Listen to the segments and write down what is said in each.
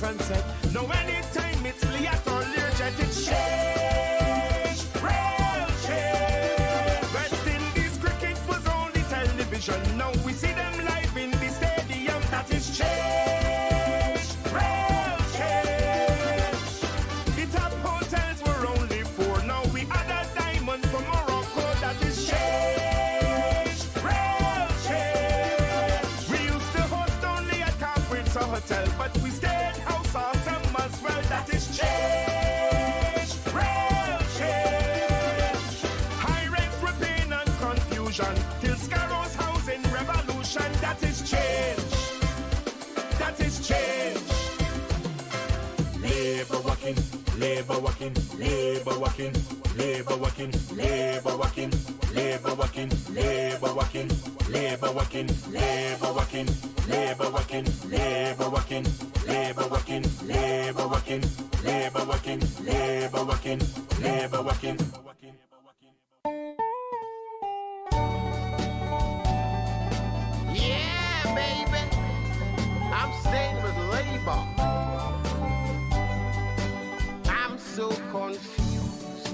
concept. No, anytime it's Liat or Learjet, it's change, real change. West Indies cricket was on the television. Now we see them live in the stadium. That is change, real change. The top hotels were only 4. Now we add a diamond from Morocco. That is change, real change. We used to host only at Carpets or hotel, but we stayed house awesome as well. That is change, real change. High rates, rapine and confusion till Scarrow's housing revolution. That is change. That is change. Labor working, labor working, labor working, labor working, labor working, labor working, labor working, labor working, labor working, labor working, labor working, labor working, labor working, labor working, labor working, labor working. Yeah, baby, I'm staying with labor. I'm so confused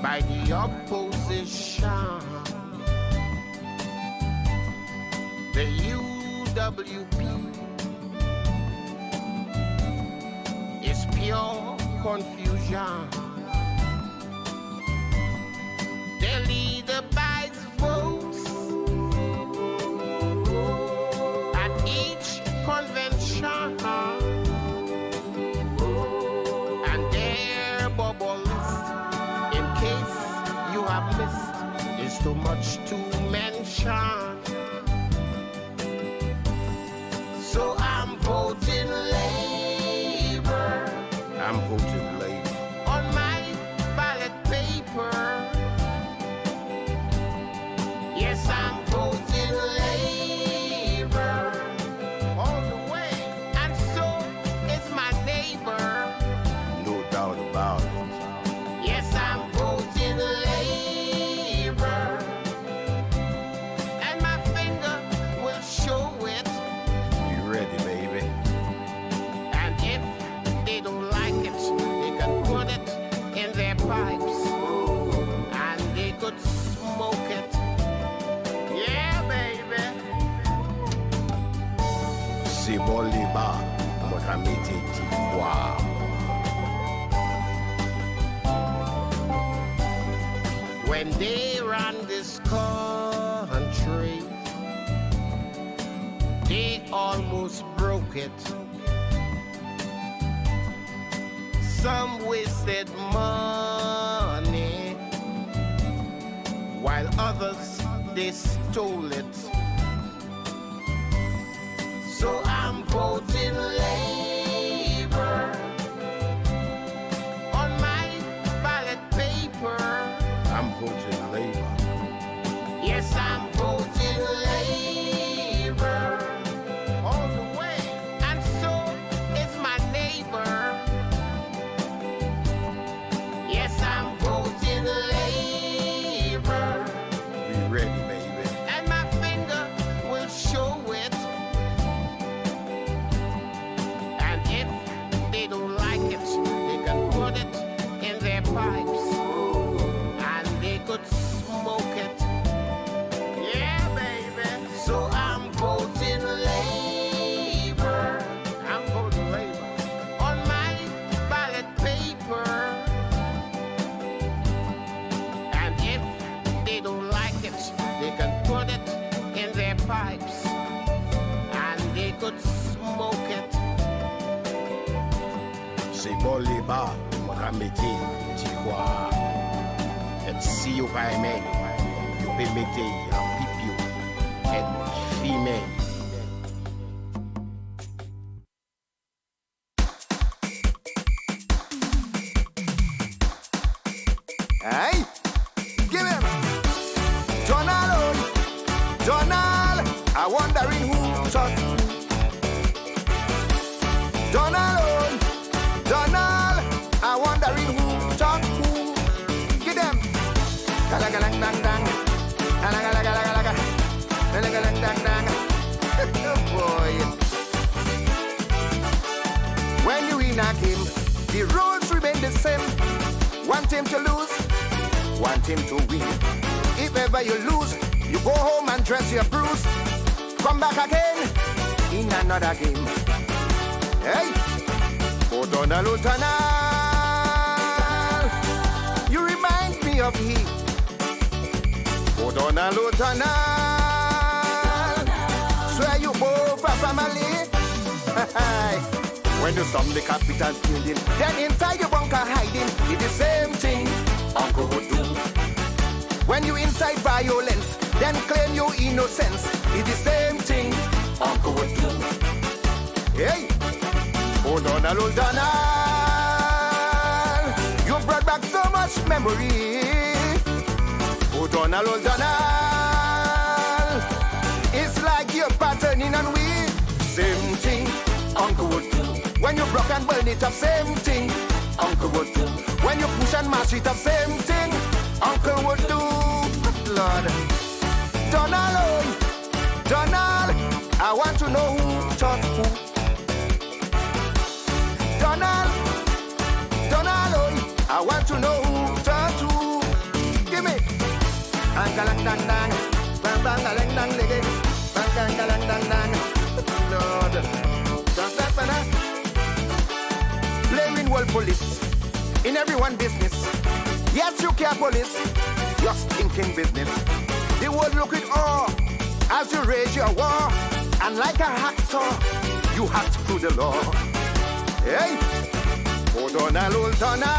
by the opposition. The UWP is pure confusion. Their leader buys votes at each convention, and their bubble list, in case you have missed, is too much to mention. So I'm voting Labor. I'm voting Labor on my ballot paper. Yes, I'm voting Labor all the way, and so is my neighbor. No doubt about it. Yes, I'm voting Labor, and my finger will show it. You ready, baby? And if they don't like it, they can put it in their pipes, and they could smoke it. Yeah, baby. C'est bon les bas, moi j'en mettais wow. When they ran this country, they almost broke it. Some wasted money, while others, they stole it. So I'm voting Labor on my ballot paper. I'm voting Labor. Yes, I'm voting Labor all the way, and so is my neighbor. Yes, I'm voting Labor. We ready, baby. And my finger will show it. And if they don't like it, they can put it in their pipes, and they could smoke it. Yeah, baby. So I'm voting Labor. I'm voting Labor on my ballot paper. And if they don't like it, they can put it in their pipes, and they could smoke it. C'est bon les bas, moi mettez, tu crois. And see you by me, you be mettez, and peep you, and female. Hey, give him Donald, Donald. I wondering who shot Donald, Donald. I wondering who shot who. Give them Galagalang dang dang, galagalaga, galagalang dang dang. Boy, him to lose, want him to win. If ever you lose, you go home and dress your bruise. Come back again in another game. Hey, O'Donnell, O'Donnell, you remind me of he. O'Donnell, O'Donnell, swear you both a family. When you storm the Capitol building, then inside your bunker hiding, it's the same thing Uncle would do. When you inside violence, then claim your innocence, it's the same thing Uncle would do. Hey, O'Donnell, O'Donnell, you brought back so much memory. O'Donnell, O'Donnell, it's like you're patterning on we. Same thing Uncle would do. When you broke and burn it up, same thing Uncle would do. When you push and mash it up, same thing Uncle would do. Lord, Donald, oh, Donald, I want to know who taught who. Donald, oh, I want to know who taught who. Give me. Angalang dang dang, bang bang galang dang lege, bang bang galang dang dang. Lord, just that fella. Blaming world police in everyone business. Yes, you care police, your stinking business. The world look at all as you rage your war, and like a hacksaw, you hacked through the law. Hey, O'Donnell, O'Donnell,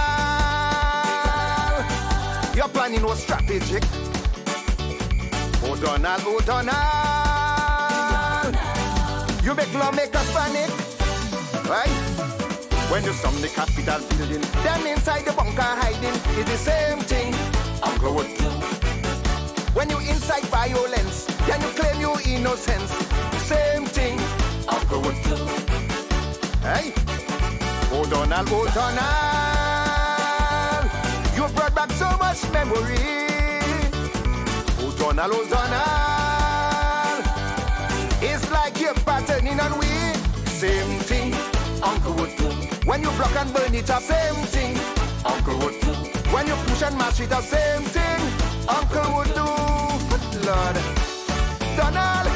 your planning was strategic. O'Donnell, O'Donnell, you make lawmakers panic, right? When you storm the Capitol building, then inside the bunker hiding, it's the same thing Uncle would do. When you inside violence, then you claim your innocence, same thing Uncle would do. Hey, O'Donnell, O'Donnell, you brought back so much memory. O'Donnell, O'Donnell, it's like you're patterning on we. Same thing Uncle would do. When you block and burn it up, same thing Uncle would do. When you push and mash it up, same thing Uncle would do. Lord, Donald,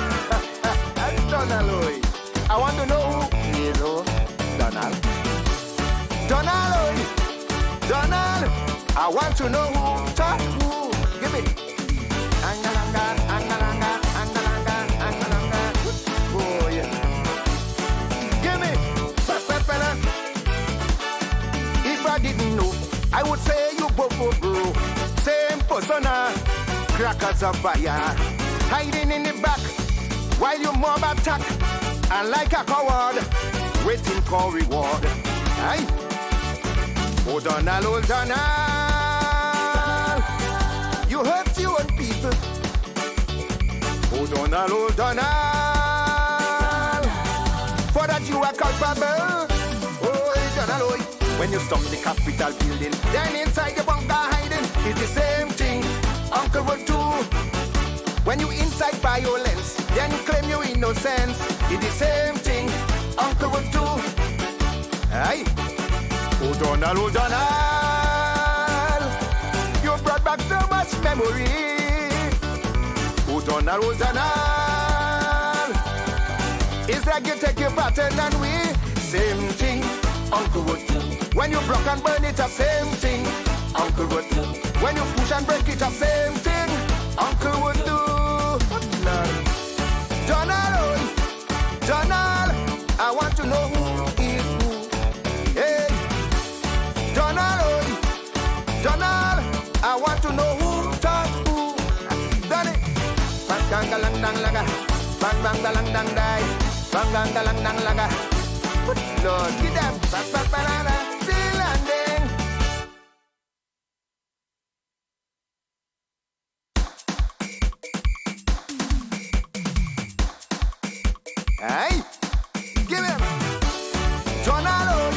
Donald, I want to know who is Donald. Donald, Donald, I want to know who taught who. Give me. Angalanga, Angalanga, Angalanga, Angalanga. Oh yeah. Give me. If I didn't know, I would say you both bro. Same persona, crackers of fire, hiding in the back while you mob attack, and like a coward, waiting for reward. Aye. O'Donnell, O'Donnell, you hurt your own people. O'Donnell, O'Donnell, for that you are culpable. Oh, O'Donnell, oh. When you storm the Capitol building, then inside the bunker hiding, it's the same thing Uncle would do. When you inside violence, then you claim your innocence, it's the same thing Uncle would do. Aye. O'Donnell, O'Donnell, you brought back so much memory. O'Donnell, O'Donnell, it's like you take your pattern and we. Same thing Uncle would do. When you block and burn it up, same thing Uncle would do. When you push and break it up, same thing Uncle would do. Donald, Donald, I want to know who is who. Hey, Donald, Donald, I want to know who taught who. Done it. Bang bang galang dang laga, bang bang galang dang die, bang bang galang dang laga. Lord, get them, ba ba ba la la, still landing. Hey, give him. Donald,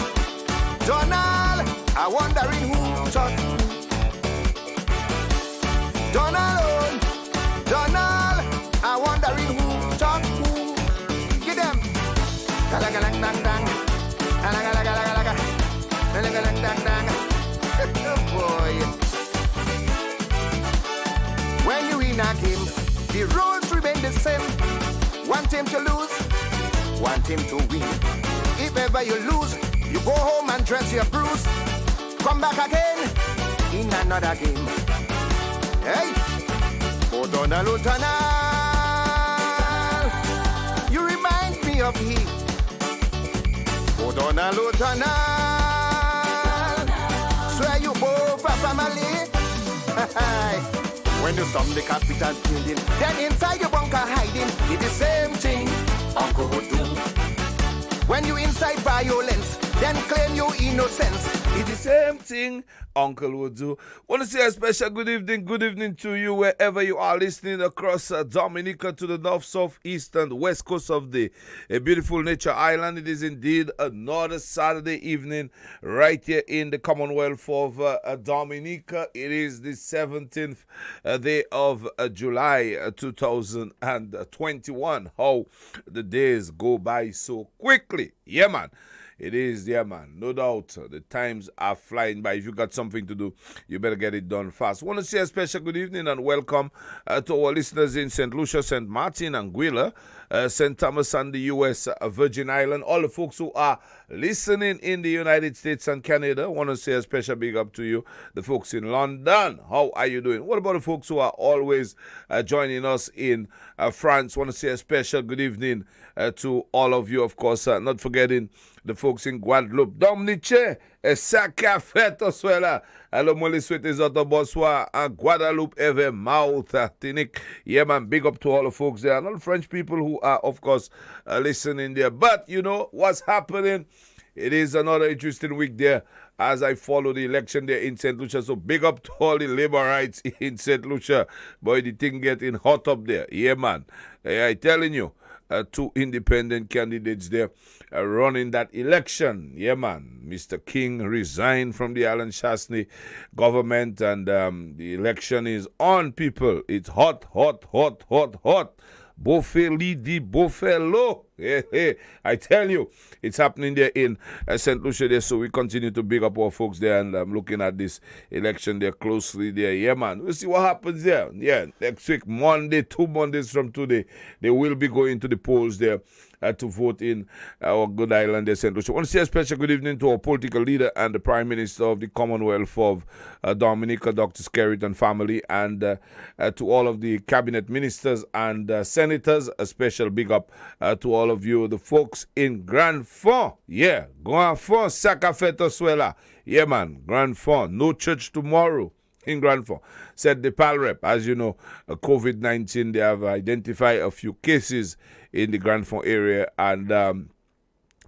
Donald, I wondering who taught who. Donald, Donald, I wondering who taught who. Give them. Galagalang dang dang, galagalaga, galagalang dang dang. Oh boy. The rules remain the same. One team to lose, one team to win. If ever you lose, you go home and dress your bruise. Come back again in another game. Hey, O'Donnell, O'Donnell, you remind me of him. O'Donnell, O'Donnell, swear you both a family. When you storm the capital building, then inside your bunker hiding, it's the same thing Uncle would do. When you incite violence, then claim your innocence, it's the same thing Uncle would do. Want to say a special good evening to you wherever you are listening across Dominica to the north, south, east, and west coast of the beautiful nature island. It is indeed another Saturday evening right here in the Commonwealth of Dominica. It is the 17th day of July 2021. How the days go by so quickly. Yeah, man. It is, yeah, man. No doubt. The times are flying by. If you got something to do, you better get it done fast. Want to say a special good evening and welcome to our listeners in St. Lucia, St. Martin, Anguilla, St. Thomas and the U.S. Virgin Island. All the folks who are listening in the United States and Canada, want to say a special big up to you. The folks in London, how are you doing? What about the folks who are always joining us in France? Want to say a special good evening to all of you, of course. Not forgetting the folks in Guadeloupe. Dominique, Saka Feto Swela. Hello, Molly Sweet is out of Bonsoir. And Guadeloupe, Ever Mouth, Tinik. Yeah, man, big up to all the folks there. And all the French people who are, of course, listening there. But, you know, what's happening? It is another interesting week there as I follow the election there in St. Lucia. So big up to all the Laborites in St. Lucia. Boy, the thing getting hot up there. Yeah, man. I'm telling you. Two independent candidates there running that election. Yeah, man. Mr. King resigned from the Alan Chasney government, and the election is on, people. It's hot, hot, hot, hot, hot. Bofeli di Bofelo. Hey, hey. I tell you, it's happening there in St. Lucia there, so we continue to big up our folks there, and I'm looking at this election there closely there. Yeah, man. We'll see what happens there. Yeah, next week, Monday, 2 Mondays from today, they will be going to the polls there to vote in our good island there, St. Lucia. I want to say a special good evening to our political leader and the Prime Minister of the Commonwealth of Dominica, Dr. Skerritt and family, and to all of the cabinet ministers and senators. A special big up to all of you, the folks in Grand Fond. Yeah, Grand Fond, Sakafeto Swela. Yeah, man, Grand Fond. No church tomorrow in Grand Fond. Said the PAL rep. As you know, COVID-19, they have identified a few cases in the Grand Fond area, and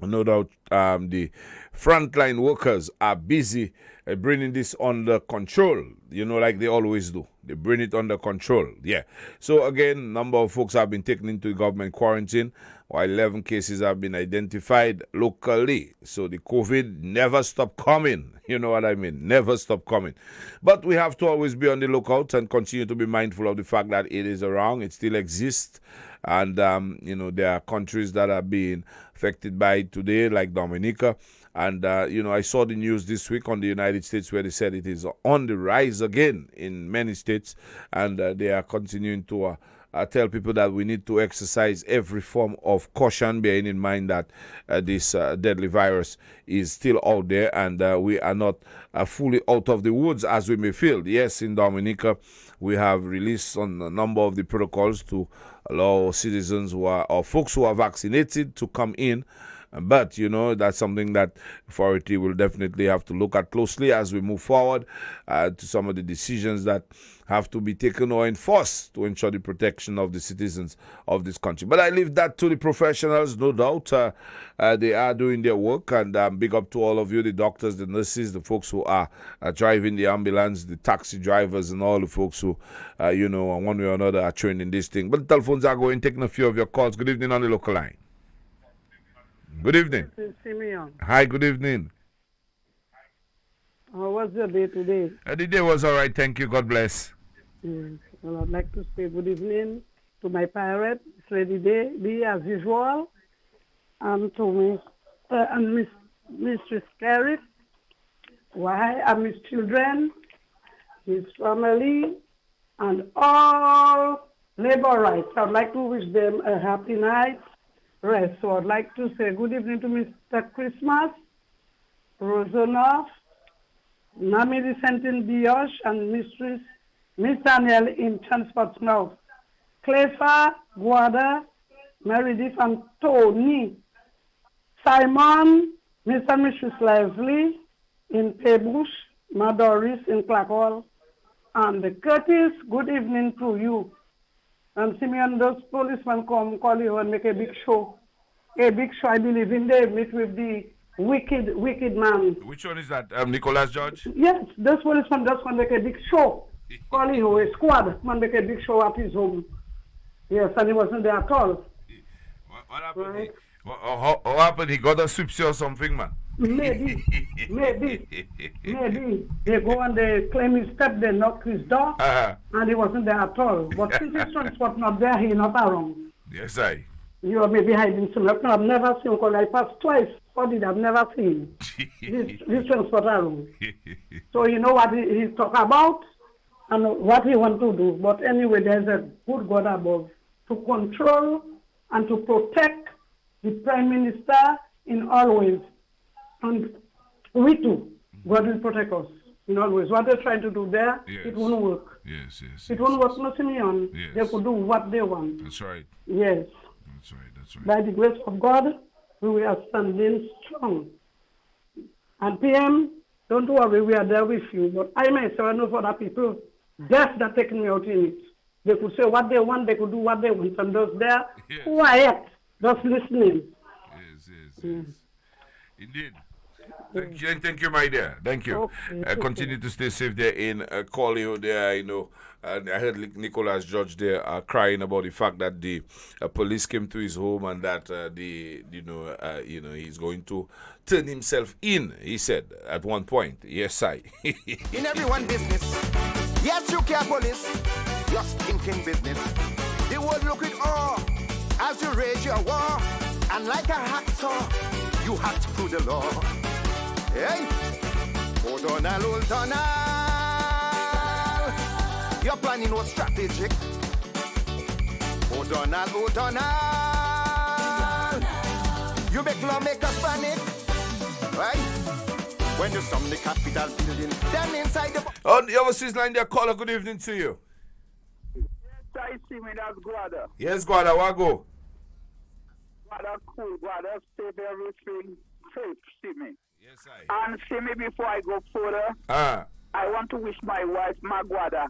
no doubt the frontline workers are busy bringing this under control, you know, like they always do. They bring it under control, yeah. So again, number of folks have been taken into the government quarantine, while 11 cases have been identified locally. So the COVID never stopped coming, you know what I mean? Never stopped coming. But we have to always be on the lookout and continue to be mindful of the fact that it is around, it still exists. And, you know, there are countries that are being affected by it today, like Dominica. And, you know, I saw the news this week on the United States where they said it is on the rise again in many states. And they are continuing to tell people that we need to exercise every form of caution, bearing in mind that this deadly virus is still out there, and we are not fully out of the woods as we may feel. Yes, in Dominica, we have released on a number of the protocols to allow citizens who are, or folks who are vaccinated to come in. But, you know, that's something that authority will definitely have to look at closely as we move forward to some of the decisions that have to be taken or enforced to ensure the protection of the citizens of this country. But I leave that to the professionals, no doubt. They are doing their work, and big up to all of you, the doctors, the nurses, the folks who are driving the ambulance, the taxi drivers, and all the folks who, you know, one way or another are trained in this thing. But the telephones are going, taking a few of your calls. Good evening on the local line. Good evening. Simeon. Hi, good evening. How was your day today? The day was all right, thank you. God bless. Well, I'd like to say good evening to my parents, it's Lady Day, as usual, and to me, and Mr. Skerritt, and his children, his family, and all labor rights. I'd like to wish them a happy night rest. So I'd like to say good evening to Mr. Christmas, Rosanov, Nami Vicentin Biosh, and Miss Danielle in Transport Mouth, Clefa, Guada, Meredith, and Tony, Simon, Mr. and Mrs. Leslie in Pebush, Madoris in Clackwell, and Curtis, good evening to you. And Simeon, those policemen come call you and make a big show. A big show, I believe, in they meet with the wicked man. Which one is that? Nicholas George? Yes, those policemen just want to make a big show. Call you a squad, man make a big show at his home. Yes, and he wasn't there at all. What happened? Right. What happened? He got a swipsy or something, man. Maybe. They go and they claim his step, they knock his door, and he wasn't there at all. But since his transport not there, he not around. Yes, I. You are maybe hiding somewhere. I've never seen him because I passed twice. What did I've never seen this transport around. So you know what he talk about and what he want to do. But anyway, there's a good God above to control and to protect the Prime Minister in all ways. And we too, God will protect us in all ways. What they're trying to do there, yes. it won't work. Yes. It won't work, no Simeon. Yes. They could do what they want. That's right. Yes. That's right. By the grace of God, we are standing strong. And PM, don't worry, we are there with you. But I myself know for other people, death that taking me out in it. They could say what they want, they could do what they want. And those there, yes. quiet, just listening. Yes. Indeed. Thank you, my dear. Thank you. Okay. Continue to stay safe there in Collio there, And I heard Nicholas George there crying about the fact that the police came to his home and that he's going to turn himself in. He said at one point, yes, I. In everyone business. Yes, you care police. Your stinking business. The world look with awe as you rage your war. And like a hacksaw, you hacked through the law. Hey, old Donald, your planning was strategic. Oh Donald, you make lawmakers panic, right? When you storm the Capitol building, then inside the... On the overseas line there, caller, good evening to you. Yes, I see me, that's Guada. Yes, Guada, Wago. Guada cool, Guada save everything safe, see me. Yes, I. And see me before I go further. I want to wish my wife, Magwada,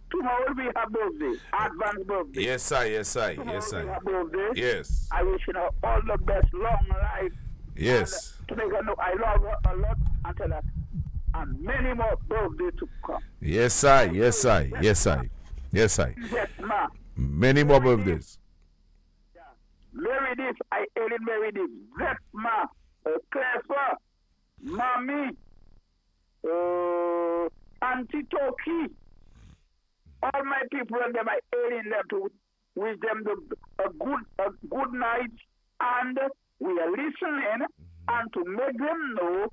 tomorrow will be her birthday, advance birthday. Yes, I. Tomorrow Yes, will be I. her birthday. Yes. I wish her all the best, long life. Yes. And to make her know I love her a lot and tell her, and many more birthdays to come. Yes, I. Yes, I. Yes, ma. Many more birthdays. Yeah. Meredith, I Ellen Meredith. Yes, ma. Clever. Mommy. Auntie Toki, all my people and them, I ailing them to wish them a good night, and we are listening and to make them know,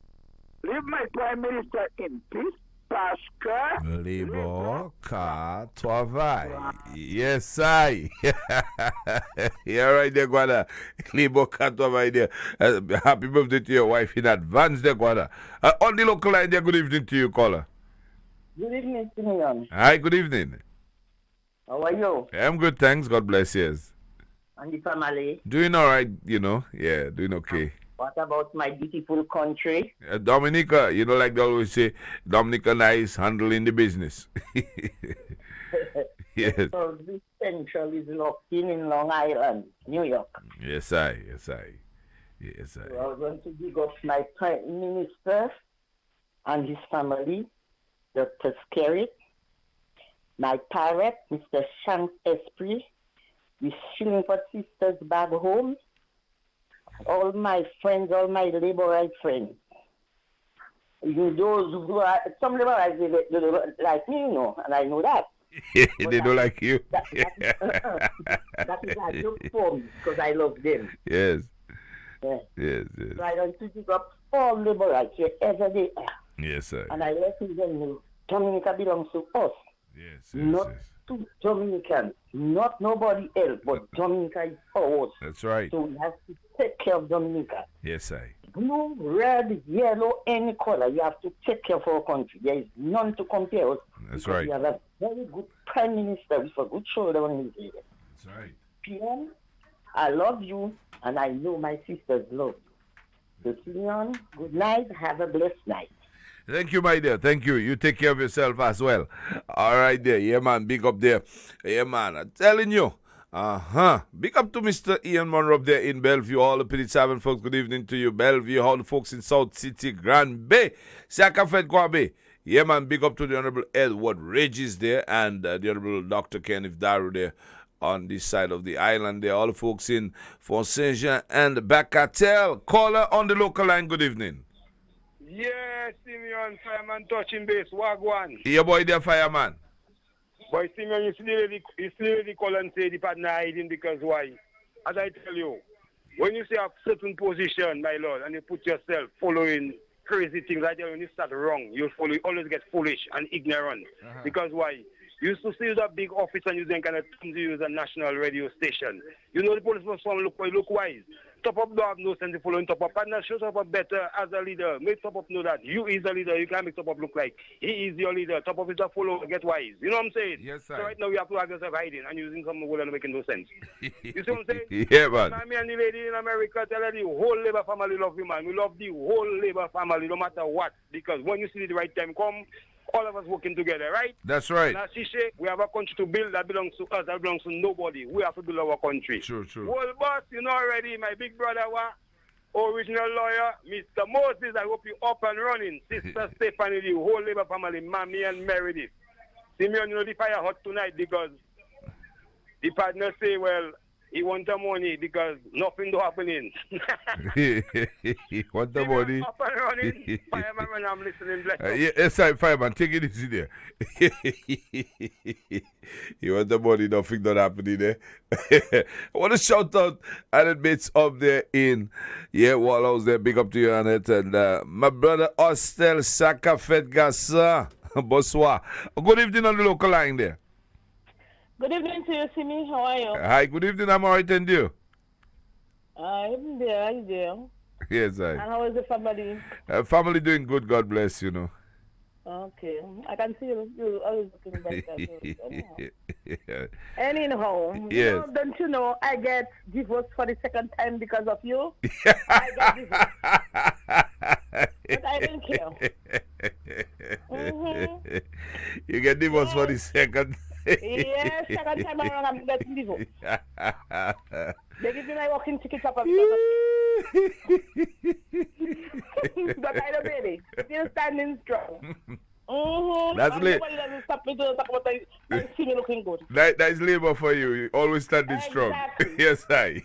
leave my Prime Minister in peace, Pascal. Libo ka travail. Yes, I. You're right there, Guada. Libo ka travail there. Happy birthday to your wife in advance there, Guada. On the local line there, good evening to you, caller. Good evening, Simeon. Hi, good evening. How are you? I'm good, thanks. God bless you. And the family? Doing all right, Yeah, doing okay. What about my beautiful country? Dominica, like they always say, Dominica nice handling the business. Yes. So this central is locked in Long Island, New York. Yes, I. So I want to give up my Prime Minister and his family, Dr. Skerritt, my parrot, Mr. Shanks Esprit, the Shillingford sisters back home, all my friends, all my laborite friends. Those who are, some laborites, they don't like me, and I know that. They don't like you. That is a joke for me, because I love them. Yes. Yeah. Yes. So I want to give up all laborites wherever they are. Yes, sir. And I let them know Dominica belongs to us. Yes. Not to Dominicans, not nobody else, but Dominica is ours. That's right. So we have to take care of Dominica. Yes, I. Blue, red, yellow, any color, you have to take care of our country. There is none to compare us. That's because right. We have a very good prime minister with a good shoulder on his head. That's right. PM, I love you, and I know my sisters love you. So, Simeon, good night. Have a blessed night. Thank you, my dear. Thank you. You take care of yourself as well. All right, there. Yeah, man. Big up there. Yeah, man. I'm telling you. Big up to Mr. Ian Monroe up there in Bellevue. All the Piddy 7 folks, good evening to you. Bellevue, all the folks in South City, Grand Bay, Sakafet, Guabe. Yeah, man. Big up to the Honorable Edward Regis there and the Honorable Dr. Kenneth Daru there on this side of the island there. All the folks in Fort Saint Jean and Bacatel. Caller on the local line. Good evening. Yeah, Simeon, fireman touching base, wagwan. Your boy there, fireman. But Simeon, you see the lady call and say the partner hiding because why? As I tell you, when you say a certain position, my lord, and you put yourself following crazy things, I tell you, when you start wrong, you always get foolish and ignorant. Because why? You used to see that big office and you then kind of come to use a national radio station. You know the police must look wise. Top up don't have no sense of following Top up. Partner shows Top up better as a leader. Make Top up know that you is a leader. You can't make Top up look like he is your leader. Top up is a follower. Get wise. You know what I'm saying? Yes, sir. So right now you have to have yourself hiding and using some word and making no sense. You see what I'm saying? Yeah, man. Me and the lady in America tell her the whole Labour family love you, man. We love the whole Labour family no matter what. Because when you see the right time come, all of us working together, right? That's right. Now, Shishe, we have a country to build that belongs to us, that belongs to nobody. We have to build our country. True. Well, boss, you know already, my big brother, original lawyer, Mr. Moses, I hope you up and running. Sister Stephanie, the whole Labour family, Mammy and Meredith. Simeon, you know the fire hot tonight because the partner say, well, he want the money because nothing do happening. He want the money. Up and running. Fireman, when I'm listening, bless up. Yes, sir, fireman. Take it easy there. You want the money, nothing not happening there. I want to shout out Annette Bates up there in Wallhouse there. Big up to you, Annette. And my brother Ostel Sakafet Gassa. Bonsoir. Good evening on the local line there. Good evening to you, Simi. How are you? Hi, good evening. I'm all right, and you? I'm there. Yes, And how is the family? Family doing good, God bless, you know. Okay. I can see you always looking better. Anyhow, Yes. Don't you know I get divorced for the second time because of you? I get divorced. But I don't care. You get divorced for the second. Yes, second time around I'm getting divorced. They give me my walking ticket up. But I don't get it. Still standing strong. That's late. Nobody doesn't stop me to talk about I see me looking good. That is labor for you. You always standing strong. Yes, I.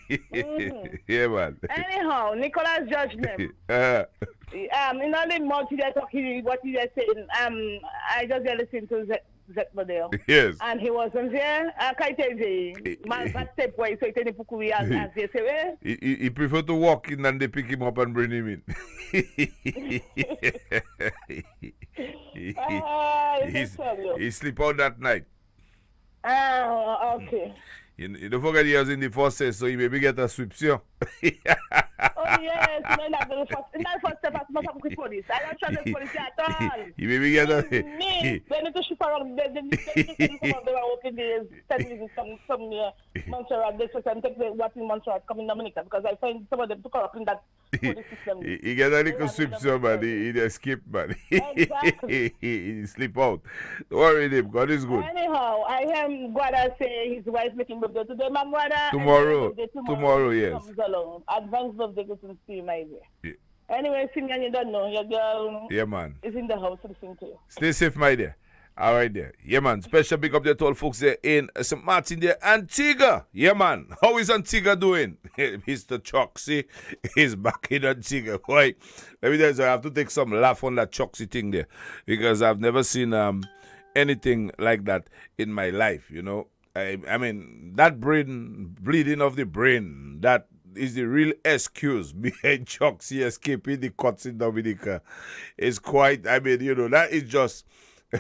Yeah, man. Anyhow, Nicholas judgment. In all the multi talking what he was saying, I just listened to Zach Model. Yes. And he wasn't there. I can't tell you. Man, step way, so it's any as they say. He prefer to walk in and they pick him up and bring him in. He sleep out that night. Okay. You don't forget he was in the first set, so he maybe get a sweep, sir. Oh, yes. No, not the first. In that first step, I must have with police. I don't trust the police at all. He maybe get a... Me, they need to ship around. They need to open the some Montserrat. They should take what in Montserrat come in Dominica because I find some of them to corrupt in that police system. He get a little sweep, sir, man. He escape, man. Exactly. He sleep out. Don't worry him. God is good. Anyhow, I am Guada say his wife making birthday today, my brother. Tomorrow, yes. Advance birthday to see my way. Yeah. Anyway, Simeon, you don't know. Your girl is in the house listening to you. Stay safe, my dear. All right, there. Yeah, man. Special big up there to all folks there in St. Martin there. Antigua. Yeah, man. How is Antigua doing? Mr. Choxy is back in Antigua. Boy, let me tell you, I have to take some laugh on that Choxy thing there because I've never seen anything like that in my life, you know. I mean, that bleeding of the brain, that is the real excuse behind Choxy escaping the courts in Dominica. It's quite, I mean, you know, that is just,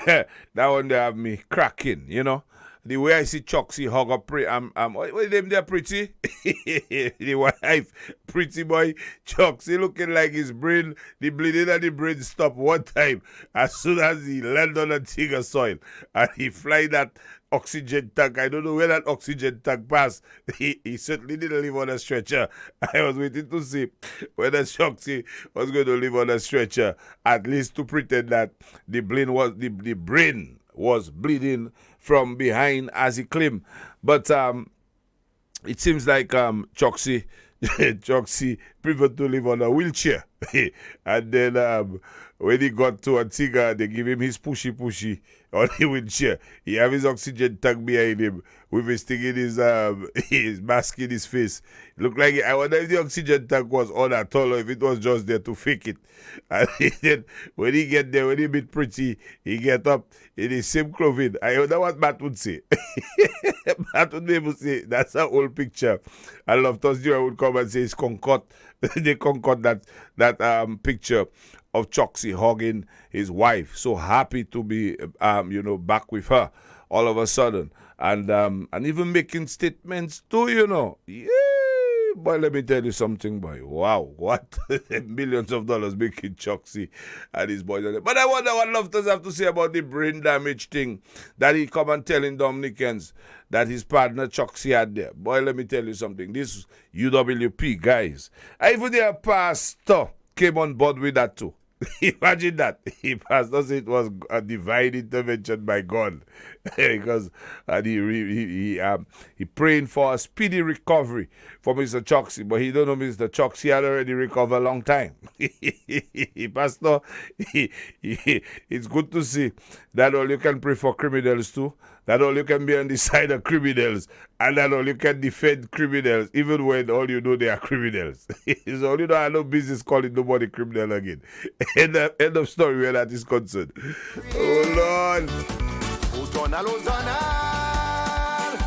that one they have me cracking, you know. the way I see Choxy hug up, what name there, Pretty? The wife, Pretty boy, Choxy looking like his brain, the bleeding and the brain stop one time as soon as he land on a Tigger soil and he fly that oxygen tank. I don't know where that oxygen tank passed. He certainly didn't live on a stretcher. I was waiting to see whether Choxy was going to live on a stretcher, at least to pretend that the brain was bleeding from behind as he claimed. But it seems like Choxy preferred to live on a wheelchair. And then when he got to Antigua, they give him his pushy on the wheelchair. He have his oxygen tank behind him with his thing in his mask in his face. Look like I wonder if the oxygen tank was on at all or if it was just there to fake it. And then when he get there, when he bit Pretty, he get up in his same clothing. I wonder what Matt would say. Matt would be able to say, that's an old picture. I love Thursday, I would come and say it's Concord. They concord that picture of Choxy hugging his wife. So happy to be, back with her all of a sudden. And even making statements too, Yeah. Boy, let me tell you something, boy. Wow, what? Millions of dollars making Choxy and his boys. But I wonder what Loftus have to say about the brain damage thing that he come and telling Dominicans that his partner Choxy had there. Boy, let me tell you something. This UWP, guys. Even their pastor came on board with that too. Imagine that. He pastor said it was a divine intervention by God. Because he praying for a speedy recovery for Mr. Choxy, but he don't know Mr. Choxy had already recovered a long time. Pastor, it's good to see that all you can pray for criminals too, that all you can be on the side of criminals, and that all you can defend criminals, even when all you know they are criminals. So you know I have no business calling nobody criminal again. End of story where that is concerned. Oh Lord. Donald, oh Donald,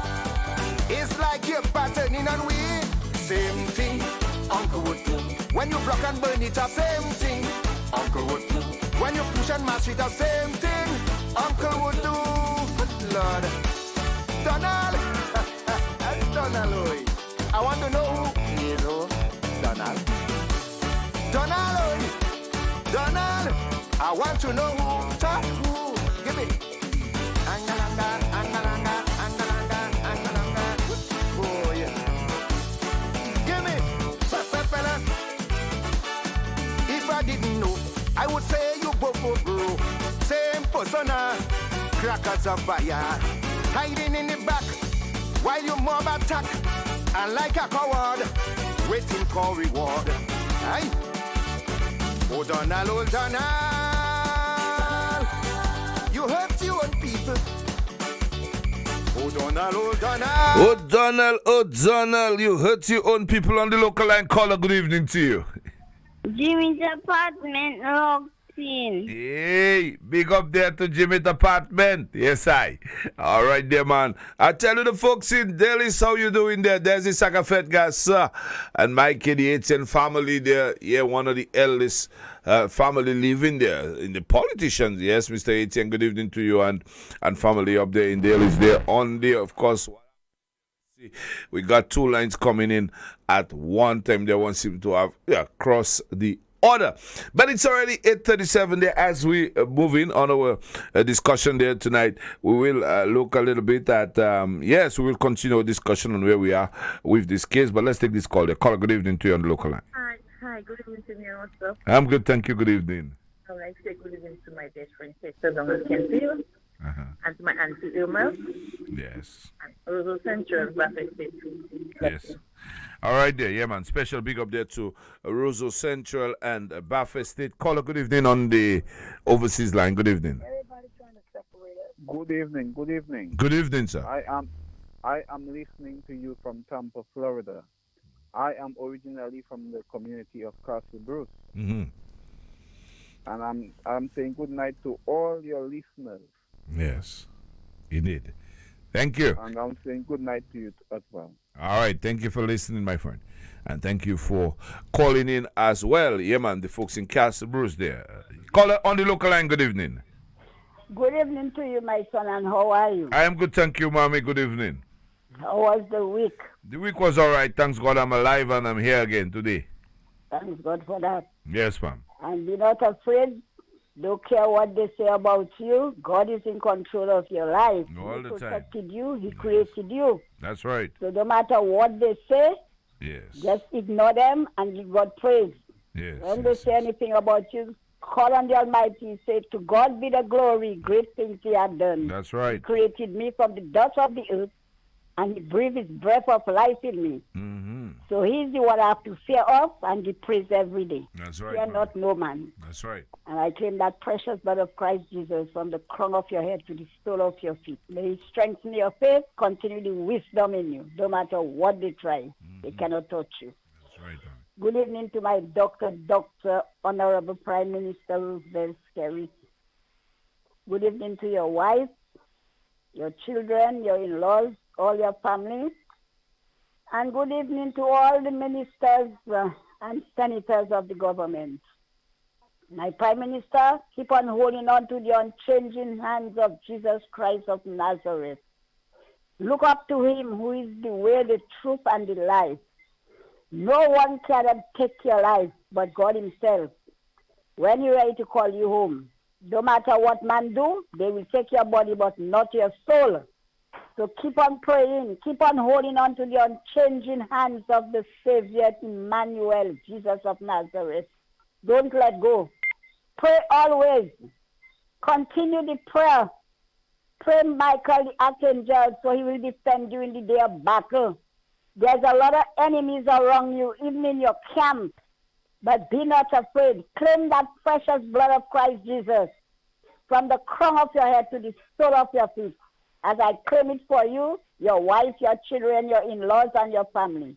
it's like you're patterning and we same thing, Uncle would do. When you block and burn it up, same thing, Uncle would do. When you push and mash it up, same thing, Uncle would do. Good Lord, Donald, Donald, oh, I want to know who is Donald. Donald, oh, Donald, I want to know who, talk who, give me. Oh, yeah. Give me. If I didn't know, I would say you both bro. Same persona, crackers of fire, hiding in the back while you mob attack, and like a coward, waiting for reward. Aye. Oh Donald, you hurt your own people. Oh Donald, you hurt your own people on the local line. Caller, good evening to you. Jimmy's apartment, Roxin. Hey, big up there to Jimmy's apartment. Yes, I. All right there, man. I tell you the folks in Dallas, how you doing there? There's the Sakafet guys, sir. And Mikey, the Etienne family there. Yeah, one of the eldest family living there. In the politicians, yes, Mr. Etienne, good evening to you and family up there in Dallas there. On there, of course. We got two lines coming in at one time. They won't seem to have crossed the order. But it's already 8:37 there as we move in on our discussion there tonight. We will look a little bit at, we will continue our discussion on where we are with this case. But let's take this call. The caller, good evening to you on the local line. Hi, good evening to me also. I'm good, thank you. Good evening. I would like to say good evening to my best friend, Sister Donald Kenfield, and to my auntie Irma. Yes. And Rosa Central, Buffett State. Yes. All right there, yeah, man. Special big up there to Roseau Central and Buffett State. Caller, good evening on the overseas line. Good evening. Everybody trying to separate us. Good evening. Good evening. Good evening, sir. I am listening to you from Tampa, Florida. I am originally from the community of Castle Bruce. Mm-hmm. And I'm saying good night to all your listeners. Yes, indeed. Thank you. And I'm saying good night to you as well. All right. Thank you for listening, my friend. And thank you for calling in as well. Yeah, man, the folks in Castle Bruce there. Caller on the local line, good evening. Good evening to you, my son, and how are you? I am good, thank you, mommy. Good evening. How was the week? The week was all right. Thanks God I'm alive and I'm here again today. Thanks God for that. Yes, ma'am. And be not afraid. Don't care what they say about you. God is in control of your life. All He the time. protected you. He created you. That's right. So no matter what they say, Yes. just ignore them and give God praise. Yes. When they say anything about you, call on the Almighty. Say, to God be the glory. Great things He has done. That's right. He created me from the dust of the earth, and He breathed His breath of life in me. Mm-hmm. So He's the one I have to fear of and give praise every day. That's right. Fear ma'am. not no man. That's right. And I claim that precious blood of Christ Jesus from the crown of your head to the sole of your feet. May He strengthen your faith, continue the wisdom in you. No matter what they try, they cannot touch you. That's right, ma'am. Good evening to my Dr. Honorable Prime Minister Roosevelt Skerry. Good evening to your wife, your children, your in-laws, all your family. And good evening to all the ministers and senators of the government. My Prime Minister, keep on holding on to the unchanging hands of Jesus Christ of Nazareth. Look up to Him who is the way, the truth, and the life. No one can take your life but God Himself. When He's ready to call you home, no matter what man do, they will take your body but not your soul. So keep on praying, keep on holding on to the unchanging hands of the Savior Emmanuel, Jesus of Nazareth. Don't let go. Pray always. Continue the prayer. Pray Michael the Archangel so he will defend you in the day of battle. There's a lot of enemies around you, even in your camp. But be not afraid. Claim that precious blood of Christ Jesus from the crown of your head to the sole of your feet. As I claim it for you, your wife, your children, your in-laws, and your family.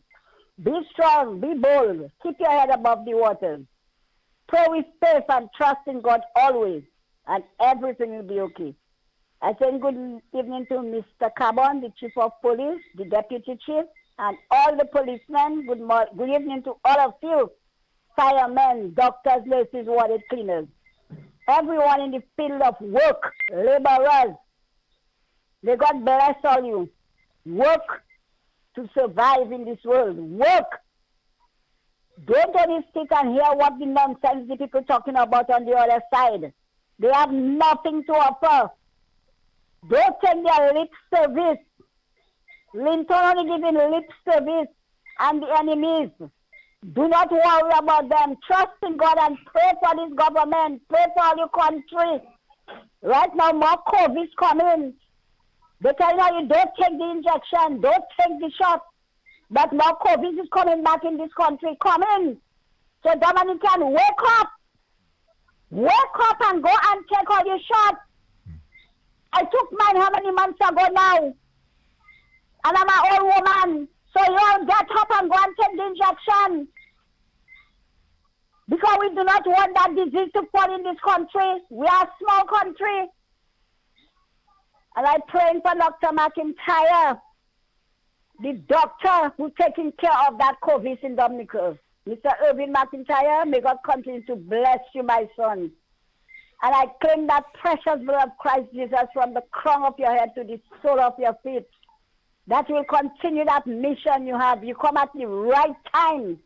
Be strong, be bold. Keep your head above the waters. Pray with faith and trust in God always, and everything will be okay. I say good evening to Mr. Carbon, the Chief of Police, the Deputy Chief, and all the policemen. Good evening to all of you, firemen, doctors, nurses, water cleaners. Everyone in the field of work, laborers. May God bless all you. Work to survive in this world. Work. Don't only sit and hear what the nonsense the people talking about on the other side. They have nothing to offer. Don't take their lip service. Linton only giving lip service and the enemies. Do not worry about them. Trust in God and pray for this government. Pray for all your country. Right now, more COVID is coming. They tell you don't take the injection, don't take the shot. But more COVID is coming back in this country. Come in. So Dominican, wake up. Wake up and go and take all your shots. I took mine how many months ago now? And I'm an old woman. So you all get up and go and take the injection. Because we do not want that disease to fall in this country. We are a small country. And I'm praying for Dr. McIntyre, the doctor who's taking care of that COVID in Dominica. Mr. Irvin McIntyre, may God continue to bless you, my son. And I claim that precious blood of Christ Jesus from the crown of your head to the sole of your feet. That will continue that mission you have. You come at the right time.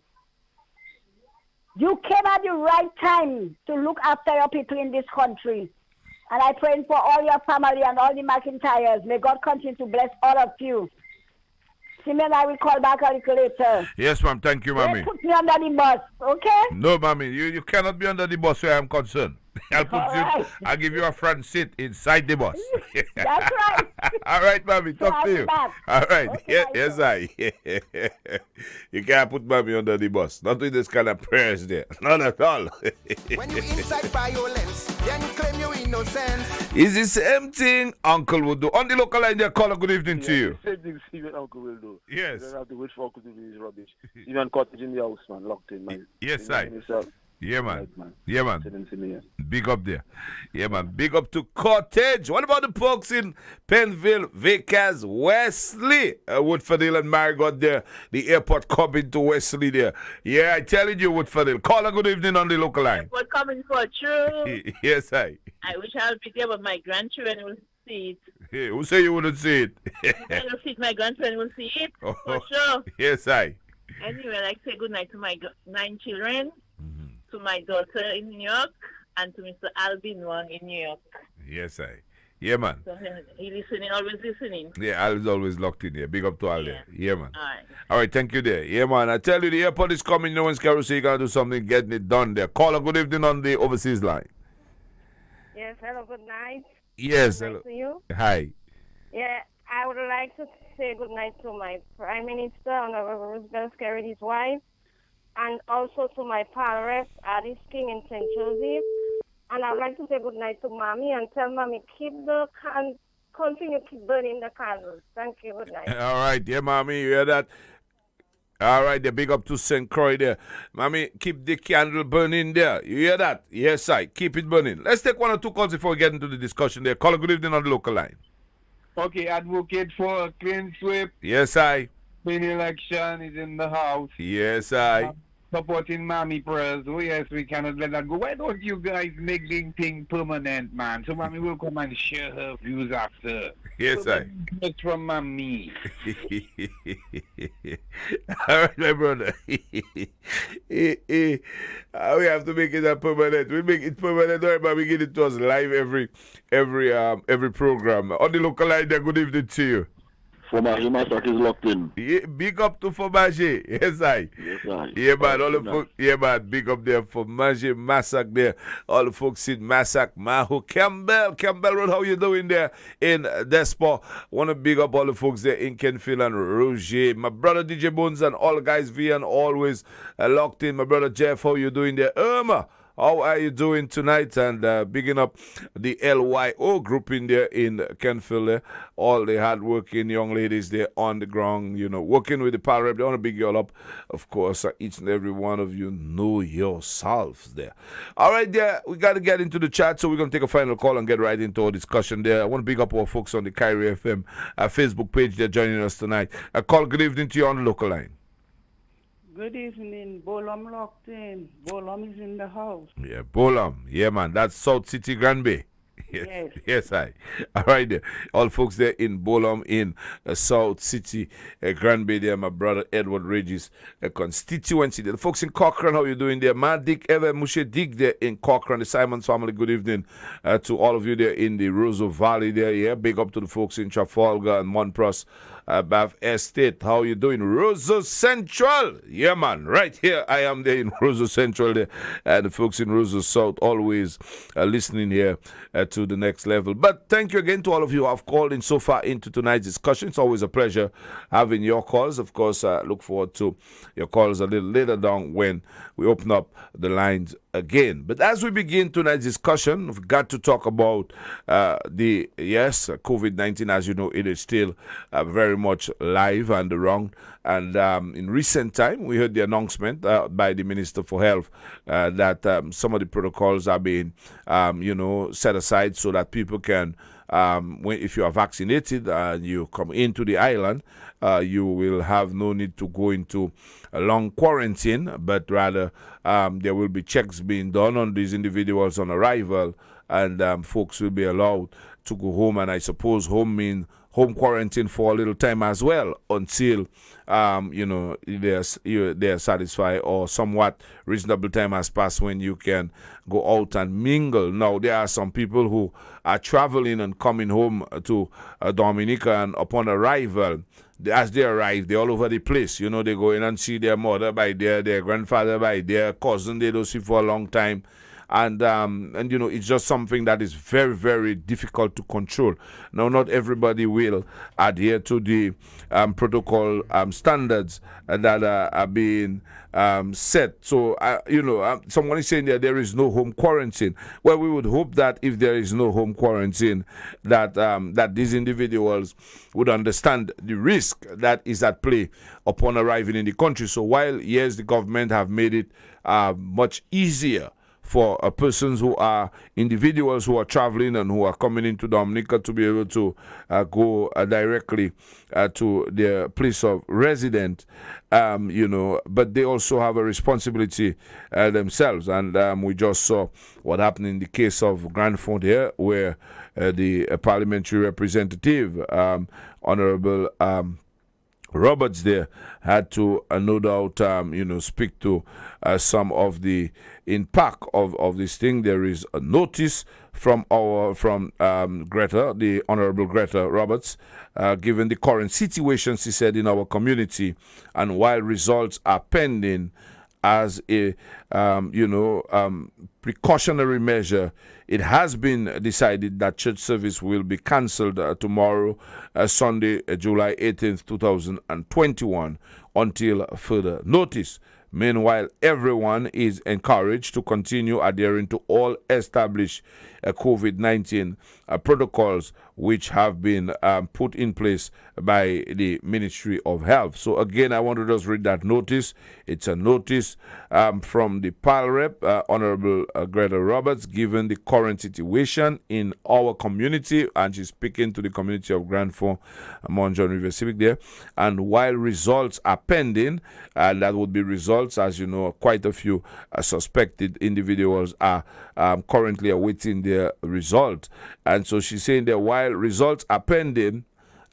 You came at the right time to look after your people in this country. And I pray for all your family and all the McIntyres. May God continue to bless all of you. Simeon, I will call back a little later. Yes, ma'am. Thank you, mommy. Put me under the bus, okay? No, mommy. You cannot be under the bus where I'm concerned. I'll give you a front seat inside the bus. That's right. All right, mommy. Talk to you. Back. All right. Okay, yes, I. You can't put mommy under the bus. Not with this kind of prayers there. Not at all. When you incite violence, then you claim your innocence. Is the same thing Uncle would do. On the local line there, caller, good evening to you. Same thing Steven Uncle will do. Yes. You don't have to wait for Uncle to do his rubbish. Even cottage in the house, man, locked in, man. Yes, I. Yeah, man. Yeah, man. Big up there. Yeah, man. Big up to Cottage. What about the folks in Penville, Vickers, Wesley? Woodfordale and Marigot there. The airport coming to Wesley there. Yeah, I telling you, Woodfordale. Call a good evening on the local line. Airport coming for true. Yes, I. I wish I'll be there, but my grandchildren will see it. Hey, who say you wouldn't see it? I will see it. My grandchildren will see it. Oh, For sure. yes, I. Anyway, I'd like to say good night to my 9 children, to my daughter in New York, and to Mr. Alvin Wang in New York. Yes, I. Yeah, man. So he listening, always listening. Yeah, Al's always locked in here. Big up to Al there. Yeah, man. All right. All right, thank you there. Yeah, man. I tell you, the airport is coming. No one's carrying, so you got to do something, getting it done there. Call a good evening on the overseas line. Yes, hello, good night. Yes, Good hello. night to you. Hi. Yeah, I would like to say good night to my Prime Minister, Honorable Roosevelt Skerrit, his wife, and also to my parents, Alice King in St. Joseph. And I'd like to say good night to Mommy and tell Mommy continue keep burning the candles. Thank you, good night. All right, yeah, mommy, you hear that? All right, there, big up to St. Croix there. Mommy, keep the candle burning there. You hear that? Yes, I. Keep it burning. Let's take one or two calls before we get into the discussion there. Call a good evening on the local line. Okay, advocate for a clean sweep. Yes, I. Clean election is in the house. Yes, I. Supporting Mommy prayers. Oh, yes, we cannot let that go. Why don't you guys make the thing permanent, man? So Mommy will come and share her views after. Yes, I. It's from Mommy. All right, my brother. We have to make it permanent. We make it permanent, all right, but we get it to us live every program. On the local line there, good evening to you. Fromage Massacre is locked in. Yeah, big up to Fromage. Yes, I. Yes, I. Yeah, man. All the folks, yeah, man. Big up there. Fromage Massacre there. All the folks in Massacre, Maho, Campbell Road. How you doing there in Despo? Want to big up all the folks there in Kenfield and Roger. My brother DJ Bones and all the guys Vian always locked in. My brother Jeff, how you doing there? Irma, how are you doing tonight? And bigging up the LYO group in there in Kenfield there. All the hard-working young ladies there on the ground, you know, working with the power rep. They want to big you all up. Of course, each and every one of you know yourselves there. All right, there. We got to get into the chat, so we're going to take a final call and get right into our discussion there. I want to big up our folks on the Kyrie FM Facebook page. They're joining us tonight. A call, good evening to you on the local line. Good evening. Bolam locked in. Bolam is in the house. Yeah, Bolam. Yeah, man. That's South City, Granby. Yes. Yes, I. All right, there. All folks there in Bolam in South City, Granby there. My brother Edward Regis constituency there. The folks in Cochrane, how you doing there? Dick, Ever Mushe Dick there in Cochrane. The Simons family, good evening to all of you there in the Roseau Valley there. Yeah, big up to the folks in Trafalgar and Montpros. Bath Estate, how you doing? Roseau Central, yeah, man, right here. I am there in Roseau Central there, and the folks in Roseau South always listening here to the next level. But thank you again to all of you who have called in so far into tonight's discussion. It's always a pleasure having your calls. Of course, I look forward to your calls a little later down when we open up the lines again. But as we begin tonight's discussion, we've got to talk about COVID-19. As you know, it is still very much live and around. And in recent time, we heard the announcement by the Minister for Health that some of the protocols are being, set aside so that people can, if you are vaccinated and you come into the island, you will have no need to go into a long quarantine, but rather there will be checks being done on these individuals on arrival, and folks will be allowed to go home. And I suppose home means home quarantine for a little time as well until they're satisfied or somewhat reasonable time has passed when you can go out and mingle. Now, there are some people who are traveling and coming home to Dominica, and upon arrival, as they arrive, they're all over the place. You know, they go in and see their mother by there, their grandfather by there, cousin they don't see for a long time. and you know, it's just something that is very, very difficult to control. Now, not everybody will adhere to the protocol standards that are being set. So, you know, someone is saying that there is no home quarantine. Well, we would hope that if there is no home quarantine, that that these individuals would understand the risk that is at play upon arriving in the country. So while, yes, the government have made it much easier for persons who are individuals who are traveling and who are coming into Dominica to be able to go directly to their place of residence, you know, but they also have a responsibility themselves. And we just saw what happened in the case of Grand Fond here, where the parliamentary representative, Honorable Roberts there, had to no doubt you know, speak to some of the impact of this thing. There is a notice from Greta, the Honorable Greta Roberts, given the current situation, she said, in our community, and while results are pending, as a you know, precautionary measure, it has been decided that church service will be cancelled tomorrow, Sunday, July 18th, 2021, until further notice. Meanwhile, everyone is encouraged to continue adhering to all established COVID-19 protocols which have been put in place by the Ministry of Health. So again, I want to just read that notice. It's a notice from the PAL rep, Honorable Greta Roberts, given the current situation in our community, and she's speaking to the community of Grand Fond, Mount John River Civic there. And while results are pending, that would be results, as you know, quite a few suspected individuals are currently awaiting their result. And so she's saying that while results are pending,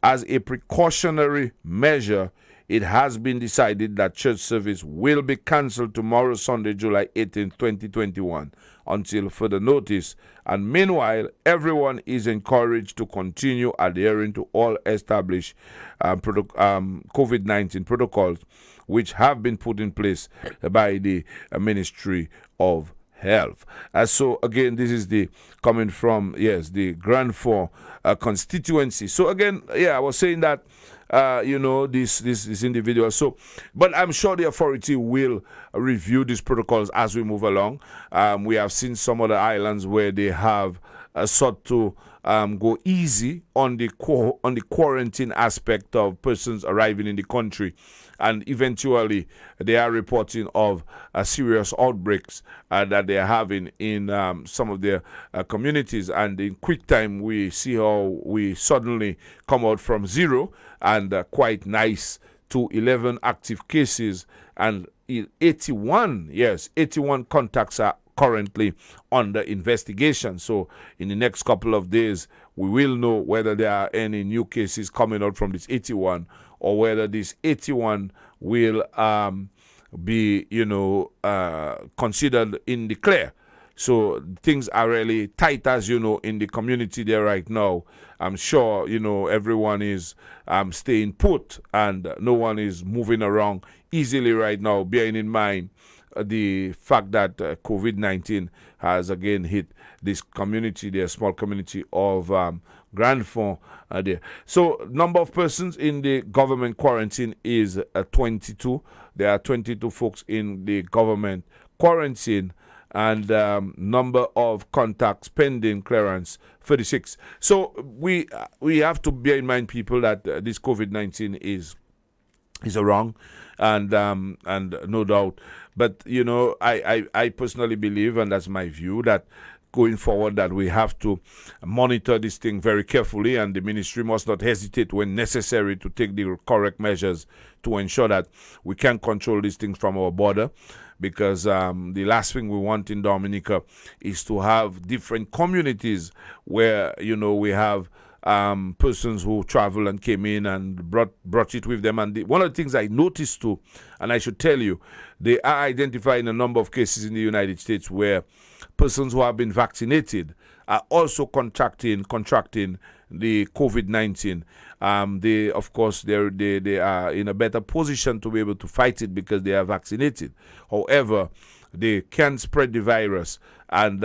as a precautionary measure, it has been decided that church service will be cancelled tomorrow, Sunday, July 18, 2021, until further notice. And meanwhile, everyone is encouraged to continue adhering to all established COVID-19 protocols which have been put in place by the Ministry of Health. So again, this is the coming from, yes, the Grand Fond constituency. So again, yeah, I was saying that you know, this individual. So, but I'm sure the authority will review these protocols as we move along. We have seen some other islands where they have sought to go easy on the quarantine aspect of persons arriving in the country, and eventually they are reporting of serious outbreaks that they are having in some of their communities, and in quick time we see how we suddenly come out from zero and quite nice to 11 active cases, and 81 contacts are currently under investigation. So in the next couple of days, we will know whether there are any new cases coming out from this 81, or whether this 81 will be, you know, considered in the clear. So things are really tight, as you know, in the community there right now. I'm sure, you know, everyone is staying put and no one is moving around easily right now, bearing in mind the fact that COVID-19 has again hit this community, their small community of Grand Fond there. So number of persons in the government quarantine is 22. There are 22 folks in the government quarantine, and number of contacts pending clearance 36. So we have to bear in mind, people, that this COVID-19 is a wrong, and no doubt. But you know, I personally believe, and that's my view, that going forward that we have to monitor this thing very carefully, and the ministry must not hesitate when necessary to take the correct measures to ensure that we can control these things from our border, because the last thing we want in Dominica is to have different communities where, you know, we have persons who travel and came in and brought it with them. And one of the things I noticed too, and I should tell you, they are identifying a number of cases in the United States where persons who have been vaccinated are also contracting the COVID-19. They, of course, they are in a better position to be able to fight it because they are vaccinated. However, they can spread the virus, and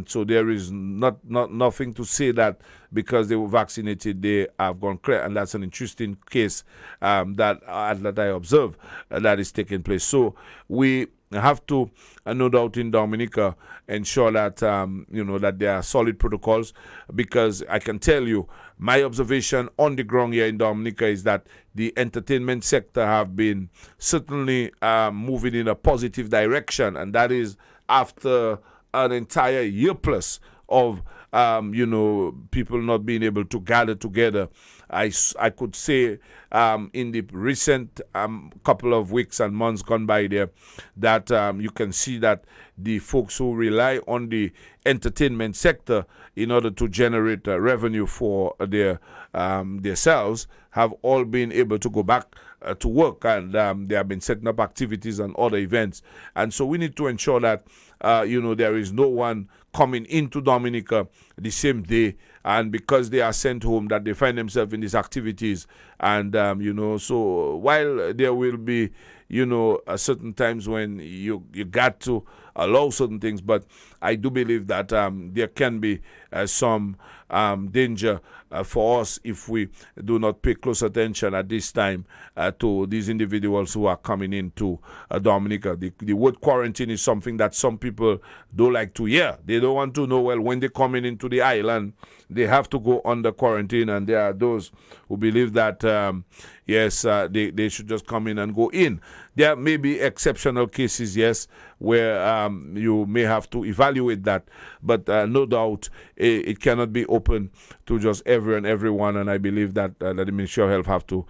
so there is nothing to say that because they were vaccinated they have gone clear, and that's an interesting case that I observe that is taking place. So we have to, no doubt, in Dominica, ensure that that there are solid protocols, because I can tell you my observation on the ground here in Dominica is that the entertainment sector have been certainly moving in a positive direction, and that is after an entire year plus of people not being able to gather together. I could say in the recent couple of weeks and months gone by there that you can see that the folks who rely on the entertainment sector in order to generate revenue for their themselves have all been able to go back to work, and they have been setting up activities and other events. And so we need to ensure that there is no one coming into Dominica the same day, and because they are sent home, that they find themselves in these activities. And so while there will be certain times when you got to allow certain things, but I do believe that there can be some danger for us if we do not pay close attention at this time to these individuals who are coming into Dominica. The word quarantine is something that some people don't like to hear. They don't want to know, well, when they're coming into the island, they have to go under quarantine, and there are those who believe that they should just come in and go in. There may be exceptional cases, yes, where you may have to evaluate that, but no doubt it cannot be open to just everyone, and I believe that the Ministry of Health have to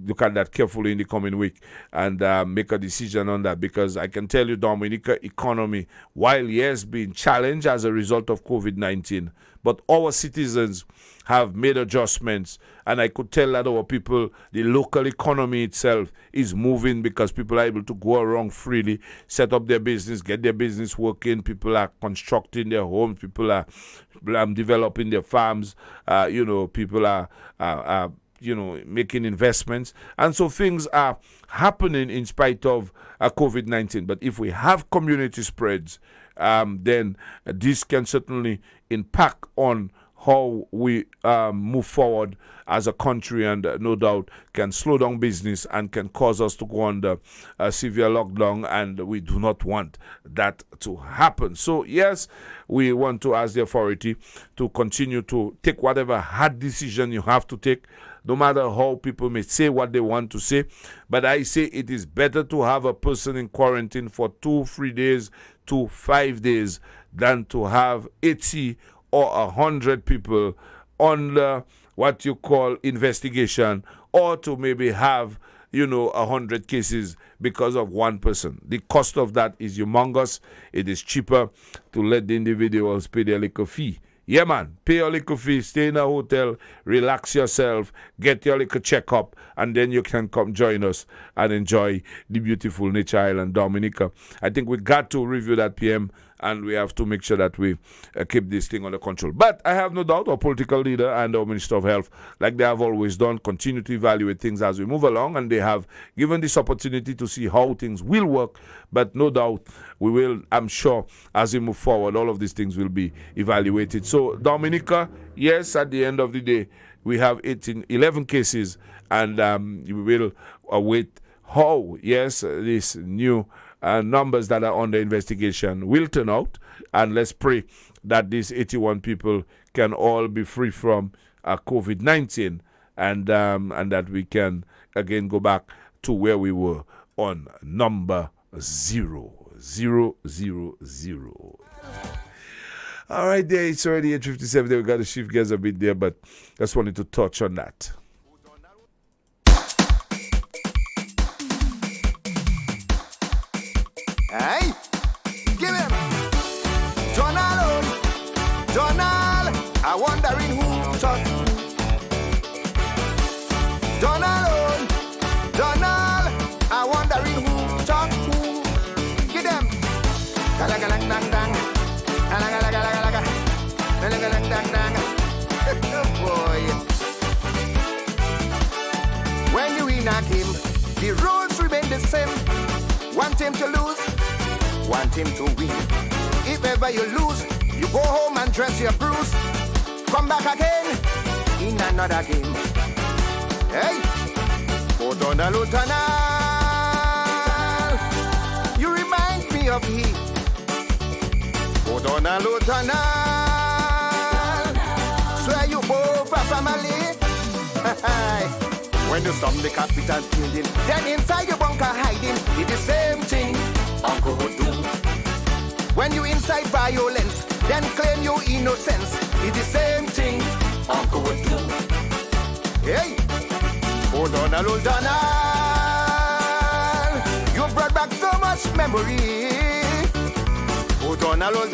look at that carefully in the coming week and make a decision on that, because I can tell you Dominica economy, while yes, being challenged as a result of COVID-19, but our citizens have made adjustments, and I could tell that our people, the local economy itself is moving because people are able to go around freely, set up their business, get their business working. People are constructing their homes, people are developing their farms, people are making investments, and so things are happening in spite of COVID-19. But if we have community spreads, then this can certainly impact on how we move forward as a country, and no doubt can slow down business and can cause us to go under a severe lockdown, and we do not want that to happen. So yes, we want to ask the authority to continue to take whatever hard decision you have to take, no matter how people may say what they want to say. But I say it is better to have a person in quarantine for 2-3 days to 5 days than to have 80 or 100 people under what you call investigation, or to maybe have 100 cases because of one person. The cost of that is humongous. It is cheaper to let the individuals pay their liquor fee. Yeah, man, pay your liquor fee, stay in a hotel, relax yourself, get your liquor checkup, and then you can come join us and enjoy the beautiful nature island, Dominica. I think we got to review that, PM, and we have to make sure that we keep this thing under control. But I have no doubt our political leader and our Minister of Health, like they have always done, continue to evaluate things as we move along, and they have given this opportunity to see how things will work. But no doubt we will, I'm sure, as we move forward, all of these things will be evaluated. So Dominica, yes, at the end of the day, we have 11 cases, and we will await how, yes, these new numbers that are under investigation will turn out, and let's pray that these 81 people can all be free from COVID-19, and that we can again go back to where we were on number 0. All right, there, it's already 8:57. We got to shift gears a bit there, but just wanted to touch on that. Hey, give him Donald, I wondering who shot Donald, I wondering who shot who. Give them Galagalang dang dang, galagalaga, The rules remain the same. One team to lose, one team to win. If ever you lose, you go home and dress your bruise. Come back again in another game. Hey, O'Donnell, you remind me of he. O'Donnell, swear you both a family. When you storm the capital building, then inside your bunker hiding, it's the same thing Uncle would do. When you inside violence, then claim your innocence, it's the same thing Uncle would do. Hey, O'Donnell, you brought back so much memory. O'Donnell,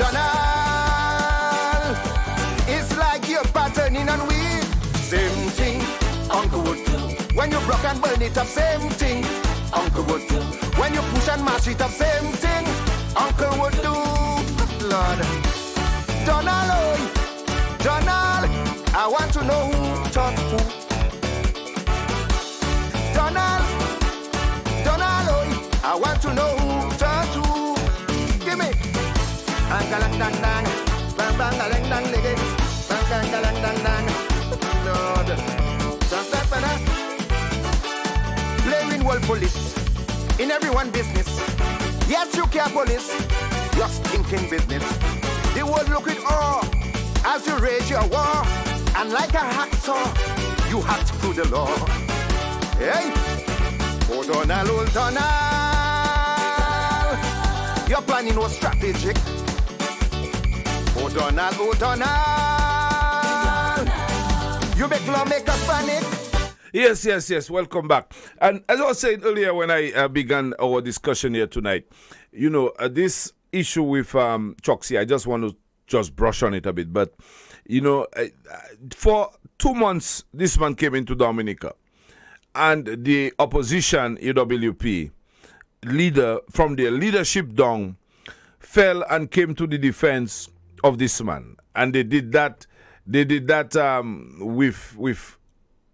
it's like you're patterning on we. Same thing Uncle would do. When you broke and burn it up, same thing Uncle would do. When you push and mash it up, same thing Uncle would do. Lord, Donald, I want to know who taught who. Donald, I want to know who taught who. Give me. Angalang dang dang, bang bang galang dang lege, bang bang galang dang dang. Lord, blaming world police in everyone business. Yes, you care police, your stinking business. The world look at awe as you rage your war, and like a hacksaw, you hacked through the law. Hey, O'Donnell, your planning was strategic. O'Donnell, you make lawmakers panic. Yes. Welcome back. And as I was saying earlier when I began our discussion here tonight, you know, this issue with Choksi, I just want to just brush on it a bit. But, you know, for 2 months, this man came into Dominica. And the opposition, UWP, leader from their leadership down, fell and came to the defense of this man. And they did that with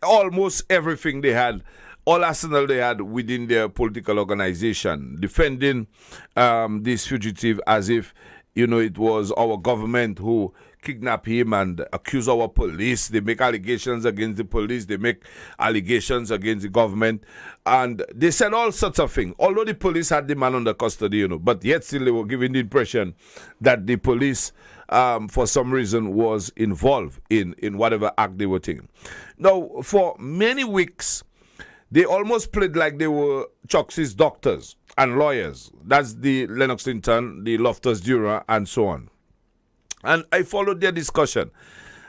almost everything they had, all arsenal they had within their political organization, defending this fugitive as if, you know, it was our government who kidnapped him and accuse our police. They make allegations against the police. They make allegations against the government. And they said all sorts of things. Although the police had the man under custody, you know, but yet still they were giving the impression that the police, for some reason, was involved in whatever act they were taking. Now, for many weeks, they almost played like they were Choksi's doctors and lawyers. That's the Lennox Linton, the Loftus Dura, and so on. And I followed their discussion.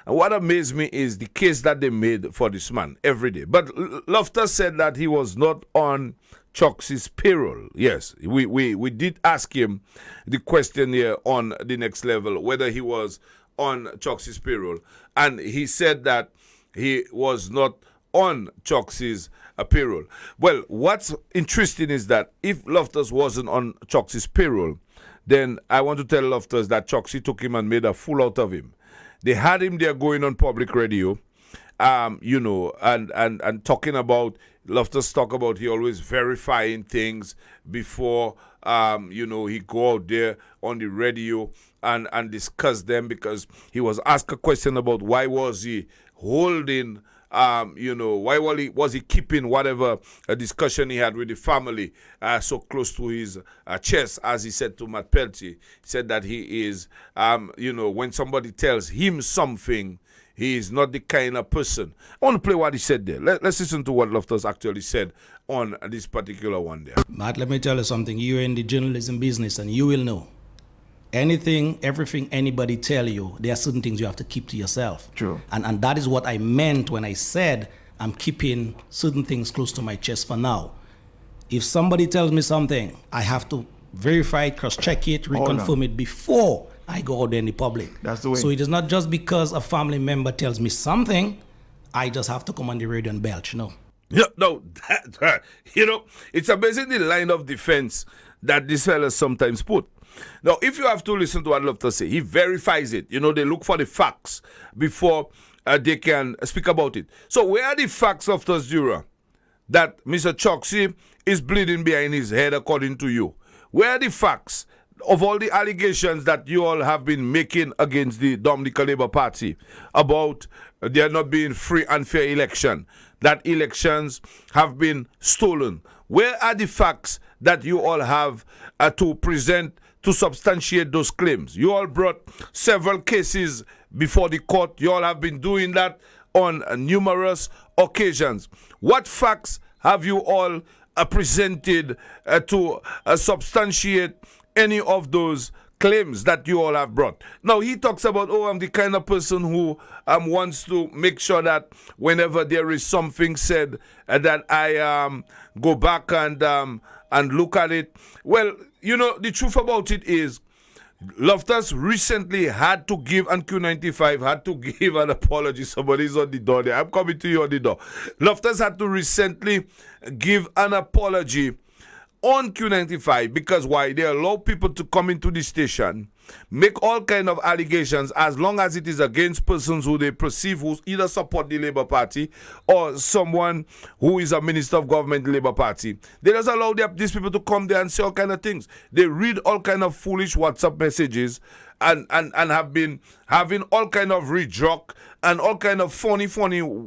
And what amazed me is the case that they made for this man every day. But Loftus said that he was not on Choksi's payroll. Yes, we did ask him the question here on The Next Level, whether he was on Choksi's payroll. And he said that he was not on Choksi's payroll. Well, what's interesting is that if Loftus wasn't on Choksi's payroll, then I want to tell Loftus that Choksi took him and made a fool out of him. They had him there going on public radio, you know, and talking about, Loftus talk about he always verifying things before, you know, he go out there on the radio and discuss them, because he was asked a question about why was he holding, you know, why was he keeping whatever discussion he had with the family so close to his chest, as he said to Matt Peltier. He said that he is, you know, when somebody tells him something, he is not the kind of person. I want to play what he said there. Let's listen to what Loftus actually said on this particular one there. Matt, let me tell you something. You're in the journalism business and you will know. Everything anybody tell you, there are certain things you have to keep to yourself. True. And that is what I meant when I said I'm keeping certain things close to my chest for now. If somebody tells me something, I have to verify it, cross-check it, reconfirm it before I go out there in the public. That's the way. So it is not just because a family member tells me something, I just have to come on the radio and belch, no. Yeah, no, you know, it's amazing the line of defense that these fellas sometimes put. Now, if you have to listen to what Loftus say, he verifies it. You know, they look for the facts before they can speak about it. So where are the facts, Loftus Dura, that Mr. Choksi is bleeding behind his head according to you? Where are the facts of all the allegations that you all have been making against the Dominica Labour Party about there not being free and fair election, that elections have been stolen? Where are the facts that you all have to present to substantiate those claims? You all brought several cases before the court. You all have been doing that on numerous occasions. What facts have you all presented to substantiate any of those claims that you all have brought? Now, he talks about, I'm the kind of person who wants to make sure that whenever there is something said that I go back and look at it. Well, the truth about it is Loftus recently had to give, and Q95 had to give an apology. Somebody's on the door there. I'm coming to you on the door. Loftus had to recently give an apology on Q95 because why? They allow people to come into the station, make all kind of allegations as long as it is against persons who they perceive who either support the Labour Party or someone who is a minister of government in the Labour Party. They just allow these people to come there and say all kind of things. They read all kind of foolish WhatsApp messages and have been having all kind of rejoke and all kind of funny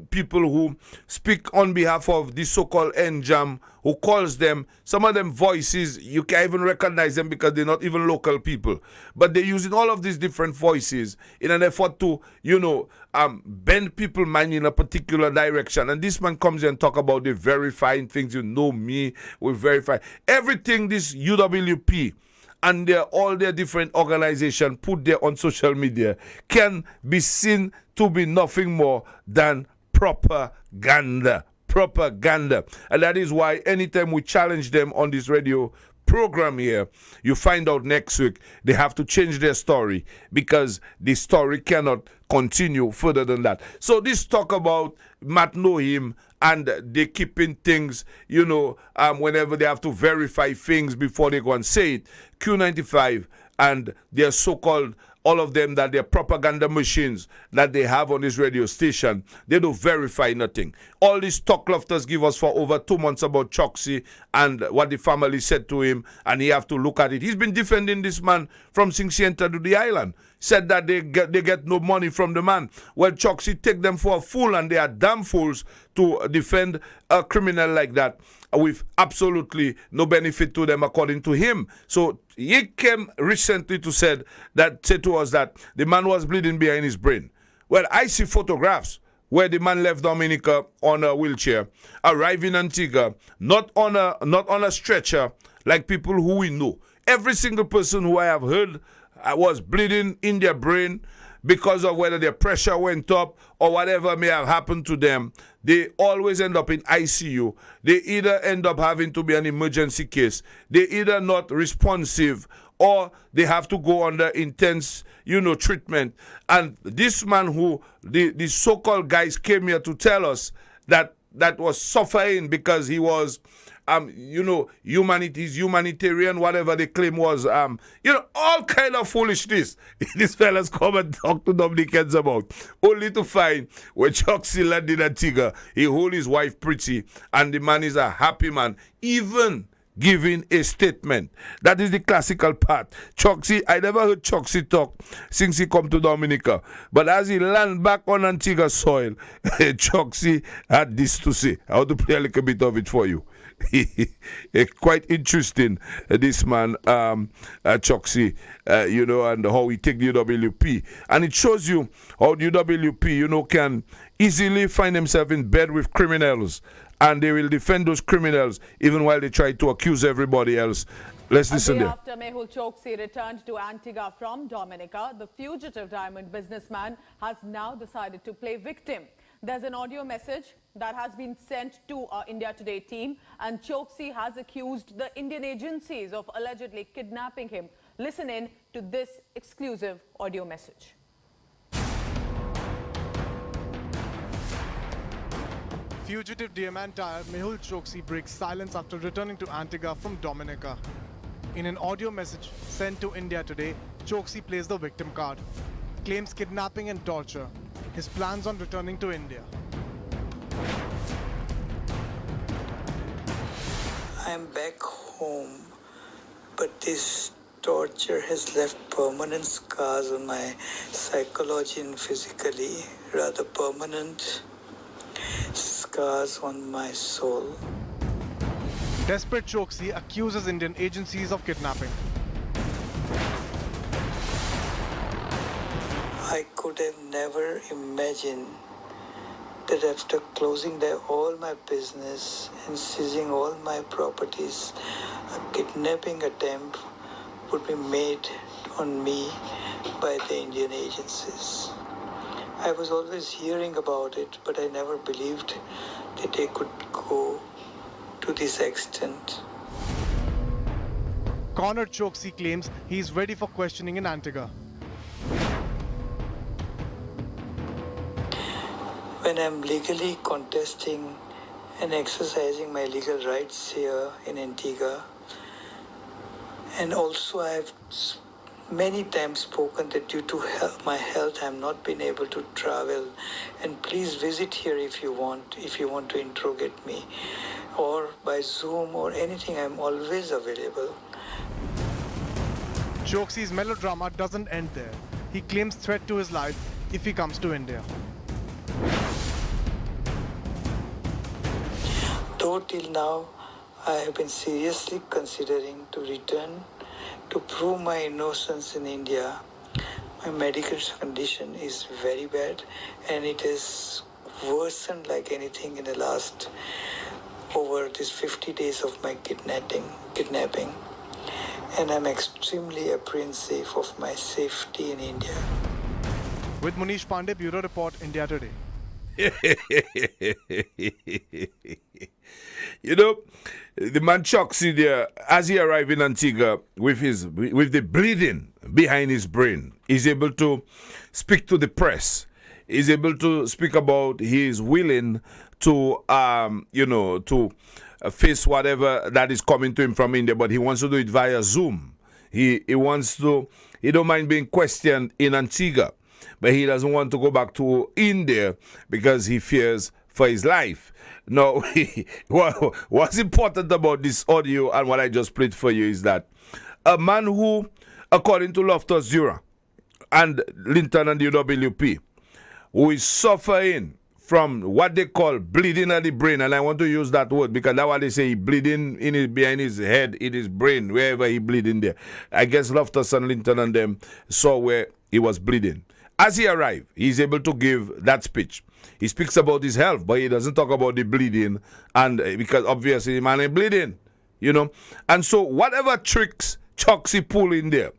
people who speak on behalf of the so-called NJAM, who calls them, some of them voices, you can't even recognize them because they're not even local people. But they're using all of these different voices in an effort to, bend people's mind in a particular direction. And this man comes in and talk about the verifying things. Me, we verify. Everything this UWP and all their different organizations put there on social media can be seen to be nothing more than propaganda. And that is why anytime we challenge them on this radio program here, you find out next week they have to change their story because the story cannot continue further than that. So this talk about Matt Nohim and they keeping things, whenever they have to verify things before they go and say it, Q95 and their so-called, all of them, that they're propaganda machines that they have on this radio station, they don't verify nothing. All these talk Loftus give us for over 2 months about Choksi and what the family said to him, and he have to look at it. He's been defending this man from since he entered to the island. Said that they get no money from the man. Well, Choksi take them for a fool, and they are damn fools to defend a criminal like that with absolutely no benefit to them, according to him. So he came recently to say to us that the man was bleeding behind his brain. Well, I see photographs where the man left Dominica on a wheelchair, arrived in Antigua, not on a stretcher like people who we know. Every single person who I have heard was bleeding in their brain because of whether their pressure went up or whatever may have happened to them. They always end up in ICU. They either end up having to be an emergency case. They either not responsive or they have to go under intense, treatment. And this man who the so-called guys came here to tell us that was suffering because he was humanitarian, whatever the claim was, all kind of foolishness. These fellas come and talk to Dominicans about, only to find when Choksi landed in Antigua, he hold his wife pretty, and the man is a happy man, even giving a statement. That is the classical part. Choksi, I never heard Choksi talk since he come to Dominica. But as he land back on Antigua soil, Choksi had this to say. I want to play a little bit of it for you. Quite interesting, this man, Choksi, and how he take the UWP. And it shows you how the UWP, can easily find himself in bed with criminals. And they will defend those criminals even while they try to accuse everybody else. Let's listen there. After Mehul Choksi returned to Antigua from Dominica, the fugitive diamond businessman has now decided to play victim. There's an audio message that has been sent to our India Today team, and Choksi has accused the Indian agencies of allegedly kidnapping him. Listen in to this exclusive audio message. Fugitive diamantyre Mehul Choksi breaks silence after returning to Antigua from Dominica. In an audio message sent to India Today, Choksi plays the victim card, claims kidnapping and torture, his plans on returning to India. I home, but this torture has left permanent scars on my psychology and physically, rather permanent scars on my soul. Desperate Choksi accuses Indian agencies of kidnapping. I could have never imagined that after closing down all my business and seizing all my properties, a kidnapping attempt would be made on me by the Indian agencies. I was always hearing about it, but I never believed that they could go to this extent. Cornered Choksi claims he is ready for questioning in Antigua. When I'm legally contesting and exercising my legal rights here in Antigua, and also I have many times spoken that due to my health I'm not been able to travel, and please visit here if you want to interrogate me, or by Zoom or anything. I'm always available. Choksi's melodrama doesn't end there. He claims threat to his life if he comes to India. Though till now I have been seriously considering to return to prove my innocence in India, my medical condition is very bad and it has worsened like anything in the last over these 50 days of my kidnapping, and I'm extremely apprehensive of my safety in India. With Munish Pandey, Bureau Report, India Today. You know, the man Choksi there, as he arrived in Antigua with the bleeding behind his brain, is able to speak to the press. Is able to speak about he is willing to, face whatever that is coming to him from India, but he wants to do it via Zoom. He don't mind being questioned in Antigua, but he doesn't want to go back to India because he fears for his life. Now, what's important about this audio and what I just played for you is that a man who, according to Loftus Dura and Linton and the UWP, who is suffering from what they call bleeding at the brain, and I want to use that word because that's what they say, bleeding behind his head, in his brain, wherever he bleeding there. I guess Loftus and Linton and them saw where he was bleeding. As he arrived, he's able to give that speech. He speaks about his health, but he doesn't talk about the bleeding, and because obviously the man is bleeding, And so whatever tricks Choksi pull in there,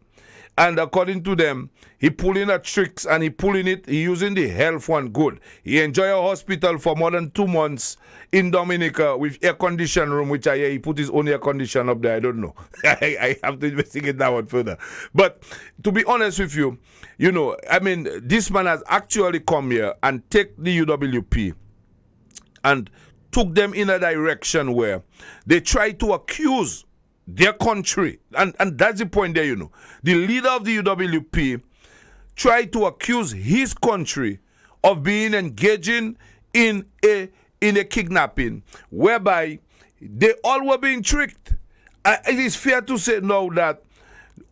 and according to them, he pulling at tricks and he pulling it, he using the health one good. He enjoy a hospital for more than 2 months in Dominica with air condition room, which I hear he put his own air condition up there. I don't know. I have to investigate that one further. But to be honest with you, this man has actually come here and take the UWP and took them in a direction where they try to accuse their country, and that's the point there, The leader of the UWP tried to accuse his country of being engaging in a kidnapping, whereby they all were being tricked. It is fair to say now that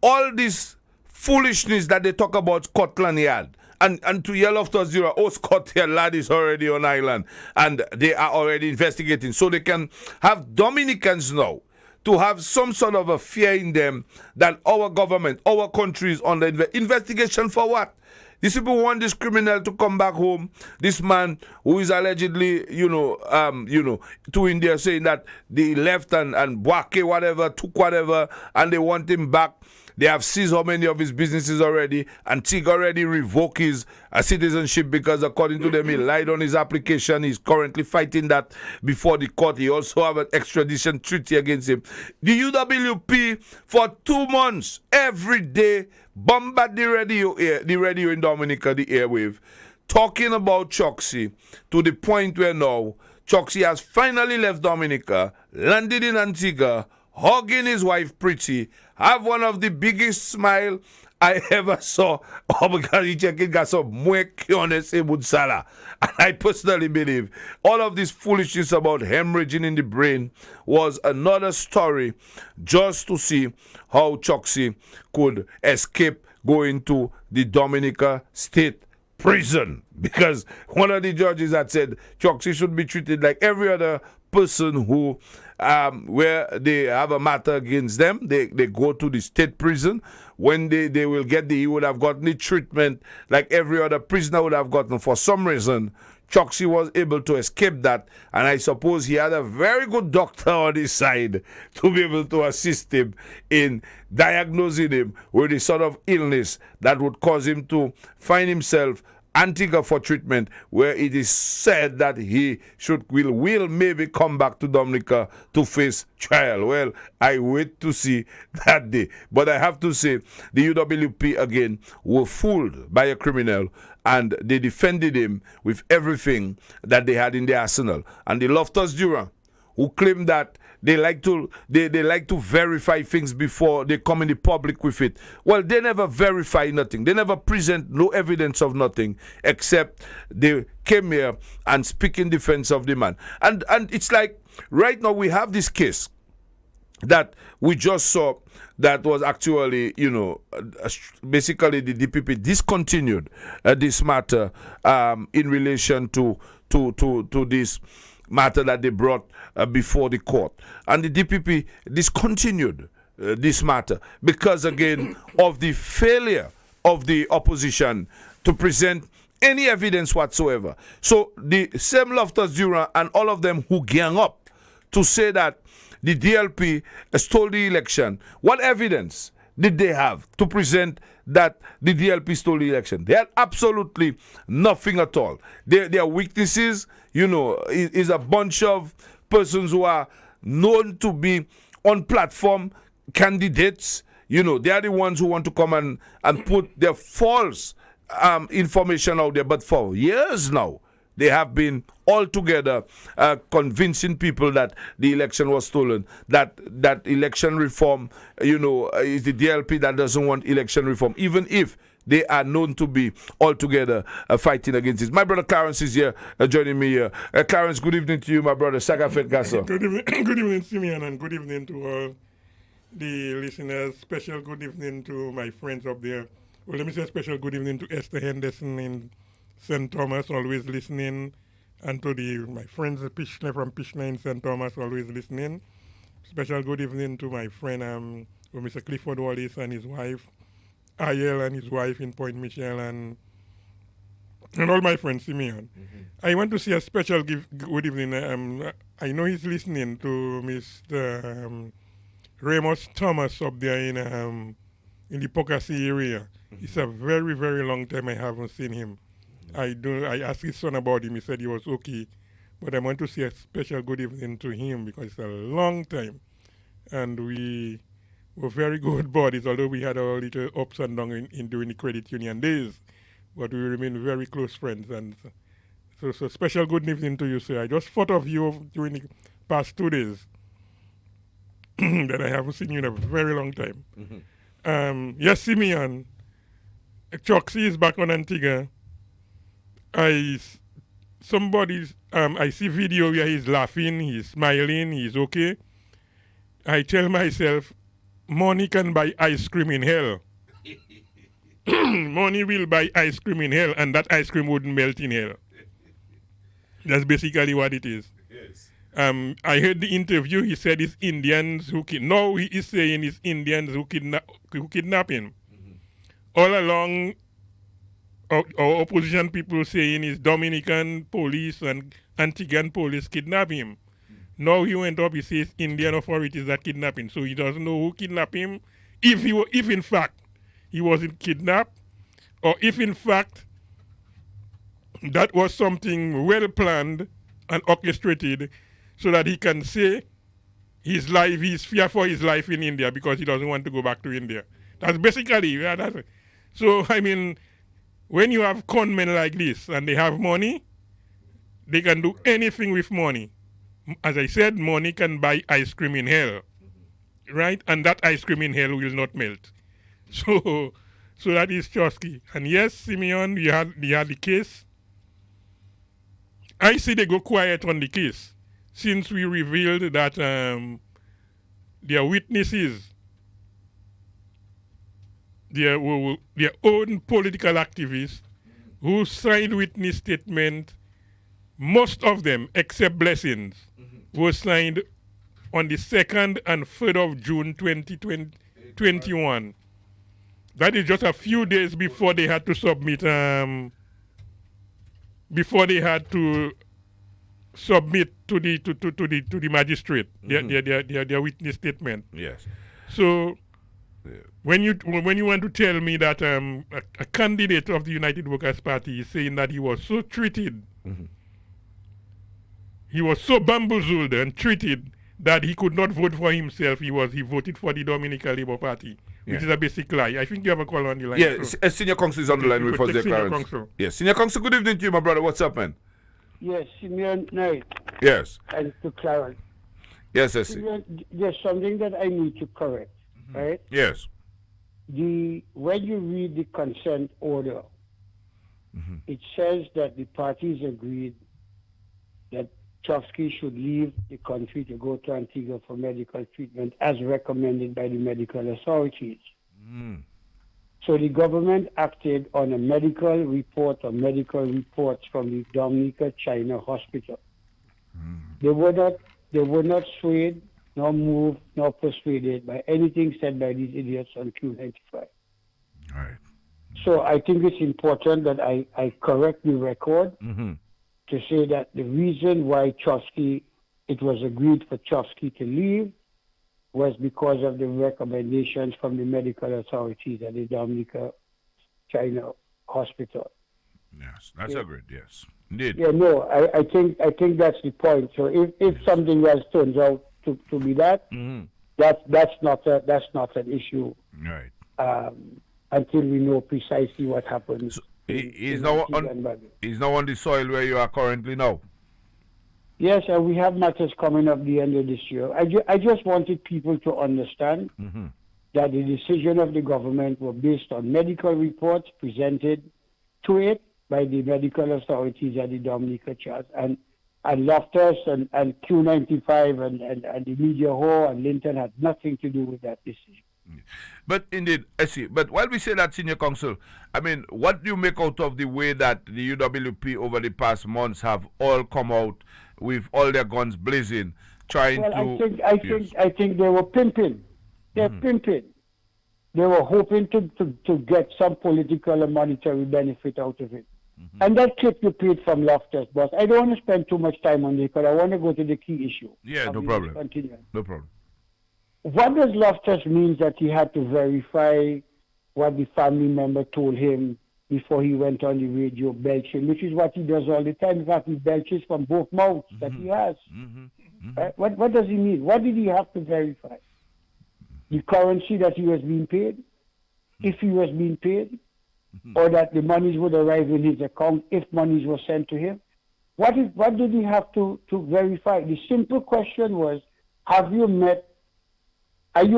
all this foolishness that they talk about Scotland Yard, and to yell off to Zero, Scotland Yard is already on island, and they are already investigating, so they can have Dominicans now to have some sort of a fear in them that our government, our country is under investigation for what? These people want this criminal to come back home. This man who is allegedly, to India saying that they left and Bwake whatever, took whatever, and they want him back. They have seized how many of his businesses already, and Tig already revoked his citizenship because according to them, he lied on his application. He's currently fighting that before the court. He also have an extradition treaty against him. The UWP for 2 months, every day, bombard the radio in Dominica, the airwave, talking about Choksi to the point where now Choksi has finally left Dominica, landed in Antigua, hugging his wife Pretty, have one of the biggest smile I ever saw. Oh my God, he got some more cureness in Budsala. And I personally believe all of this foolishness about hemorrhaging in the brain was another story just to see how Choksi could escape going to the Dominica State Prison. Because one of the judges had said Choksi should be treated like every other person who where they have a matter against them, they go to the state prison. When they will get he would have gotten the treatment like every other prisoner would have gotten. For some reason, Choksi was able to escape that, and I suppose he had a very good doctor on his side to be able to assist him in diagnosing him with the sort of illness that would cause him to find himself Antigua for treatment, where it is said that he will maybe come back to Dominica to face trial. Well, I wait to see that day. But I have to say, the UWP again were fooled by a criminal, and they defended him with everything that they had in their arsenal. And the Loftus-Dura, who claim that they like to verify things before they come in the public with it. Well, they never verify nothing. They never present no evidence of nothing, except they came here and speak in defense of the man. And it's like right now we have this case that we just saw that was actually, basically the DPP discontinued this matter in relation to this matter that they brought before the court. And the DPP discontinued this matter because, again, of the failure of the opposition to present any evidence whatsoever. So the same Loftus-Dura and all of them who gang up to say that the DLP stole the election, what evidence did they have to present that the DLP stole the election? They had absolutely nothing at all. Their weaknesses, is a bunch of persons who are known to be on platform candidates. They are the ones who want to come and put their false information out there. But for years now, they have been altogether convincing people that the election was stolen, that election reform, is the DLP that doesn't want election reform, even if they are known to be altogether fighting against it. My brother Clarence is here, joining me here. Clarence, good evening to you, my brother. Sagafet Gasso. Good evening, Simeon, and good evening to all the listeners. Special good evening to my friends up there. Well, let me say a special good evening to Esther Henderson in St. Thomas, always listening, and to my friends from Pishna in St. Thomas, always listening. Special good evening to my friend Mr. Clifford Wallace and his wife, Ayel and his wife in Point Michel, and all my friends, Simeon. Mm-hmm. I want to say a special good evening. I know he's listening to Mr. Ramos Thomas up there in the Pocassi area. Mm-hmm. It's a very, very long time I haven't seen him. I asked his son about him. He said he was okay. But I want to say a special good evening to him because it's a long time. And we were very good buddies, although we had our little ups and downs in during the credit union days. But we remain very close friends. And so special good evening to you, sir. I just thought of you during the past 2 days that I haven't seen you in a very long time. Mm-hmm. Yes, Simeon. Choksi is back on Antigua. I see video where he's laughing, he's smiling, he's okay. I tell myself, money can buy ice cream in hell. Money will buy ice cream in hell, and that ice cream wouldn't melt in hell. That's basically what it is. Yes. I heard the interview. He said it's Indians who now he is saying it's Indians who kidnap him. Mm-hmm. All along, our opposition people saying it's Dominican police and Antiguan police kidnap him. Now he went up, he says Indian authorities that kidnap him. So he doesn't know who kidnapped him. If in fact he wasn't kidnapped, or if in fact that was something well planned and orchestrated so that he can say his life, he's fear for his life in India because he doesn't want to go back to India. That's basically, so I mean, when you have conmen like this and they have money, they can do anything with money. As I said, money can buy ice cream in hell. right? And that ice cream in hell will not melt. So that is Chosky. And yes, Simeon, you had the case. I see they go quiet on the case since we revealed that their witnesses, their own political activists who signed witness statement, most of them, except Blessings, were signed on the 2nd and 3rd of June 2021. That is just a few days before they had to submit to the magistrate their witness statement. Yes. So when you want to tell me that a candidate of the United Workers' Party is saying that he was so treated, he was so bamboozled and treated that he could not vote for himself, he voted for the Dominican Labour Party, which is a basic lie. I think you have a call on the line. Yeah, Senior Counsel is on the line with us, Clarence. Yes, Senior Counsel, good evening to you, my brother. What's up, man? Yes, Simeon Knight. Yes. And to Clarence. Yes, yes. Simeon, there's something that I need to correct, right? Yes. When you read the consent order, it says that the parties agreed that Chofsky should leave the country to go to Antigua for medical treatment as recommended by the medical authorities. So the government acted on a medical report or medical reports from the Dominica China hospital. They were not swayed, nor moved, nor persuaded by anything said by these idiots on Q95. Right. So I think it's important that I correct the record to say that the reason why it was agreed for Chofsky to leave was because of the recommendations from the medical authorities at the Dominica China hospital. Yes, that's agreed, yes. Indeed. Yeah, no, I think that's the point. So if something else turns out to be that, that's not an issue. Right. Until we know precisely what happens. So he's now on the soil where you are currently now. Yes, and we have matters coming up the end of this year. I just wanted people to understand that the decision of the government were based on medical reports presented to it by the medical authorities at the Dominica Church. And Loftus and Q95 and the media whore and Linton had nothing to do with that decision. But indeed, I see. But while we say that, Senior Counsel, I mean, what do you make out of the way that the UWP over the past months have all come out with all their guns blazing, trying to... I think they were pimping. They're pimping. They were hoping to get some political and monetary benefit out of it. And that clip you played from Loftus, boss. I don't want to spend too much time on it because I want to go to the key issue. Yeah, no problem. No problem. What does Loftus mean that he had to verify what the family member told him before he went on the radio belching, which is what he does all the time. In fact, he belches from both mouths that he has. Right? What does he mean? What did he have to verify? The currency that he was being paid? If he was being paid? Or that the monies would arrive in his account if monies were sent to him? What did he have to verify? The simple question was, are you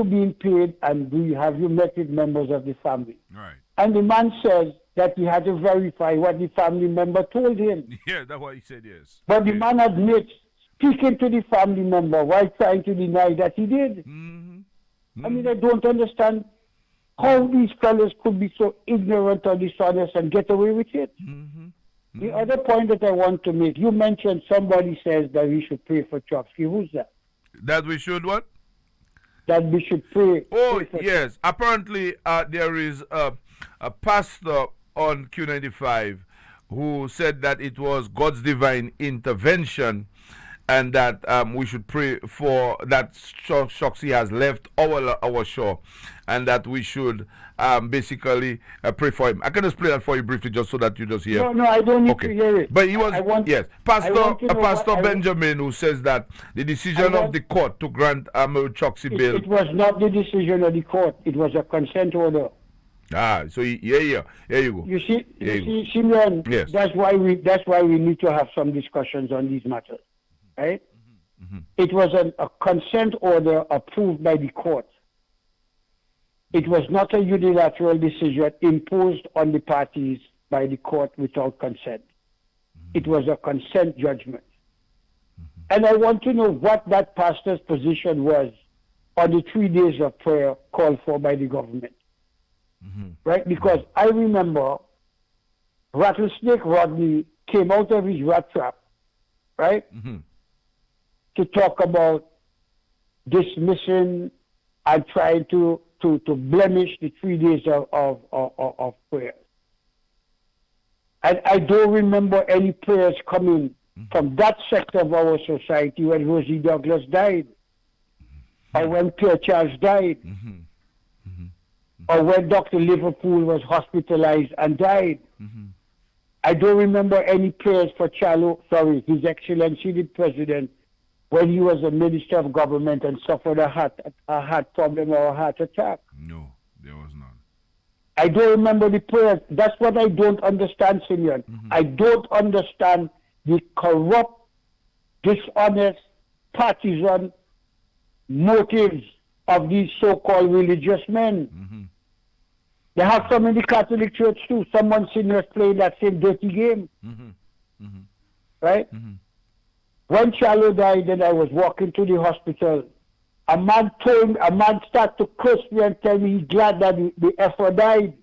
being paid and have you met with members of the family? Right. And the man says that he had to verify what the family member told him. Yeah, that's what he said, yes. But the man admits speaking to the family member while trying to deny that he did. I mean, I don't understand how these fellows could be so ignorant or dishonest and get away with it. The other point that I want to make, you mentioned somebody says that we should pray for Chofsky. Who's that? That we should what? That we should pray. Oh, yes. Apparently, there is a pastor on Q95 who said that it was God's divine intervention and that we should pray for that Chofsky has left our shore and that we should basically pray for him. I can just play that for you briefly just so that you just hear. No, I don't need to hear it. But he was, Pastor Benjamin who says that the decision of the court to grant Chofsky bail. It was not the decision of the court. It was a consent order. So here you go. You see, Simeon, yes. That's why we need to have some discussions on these matters. Right? It was a consent order approved by the court. It was not a unilateral decision imposed on the parties by the court without consent. It was a consent judgment. And I want to know what that pastor's position was on the 3 days of prayer called for by the government. Right? Because I remember Rattlesnake Rodney came out of his rat trap, right? To talk about dismissing and trying to blemish the 3 days of prayer. And I don't remember any prayers coming from that sector of our society when Rosie Douglas died, or when Pierre Charles died, or when Dr. Liverpool was hospitalized and died. I don't remember any prayers for His Excellency the President, when he was a minister of government and suffered a heart problem or a heart attack. No, there was none. I don't remember the prayers. That's what I don't understand, Simeon. I don't understand the corrupt, dishonest, partisan motives of these so-called religious men. They have some in the Catholic Church too. Someone seniors playing that same dirty game. Right? When Charlo died and I was walking to the hospital, a man started to curse me and tell me he's glad that the effer died.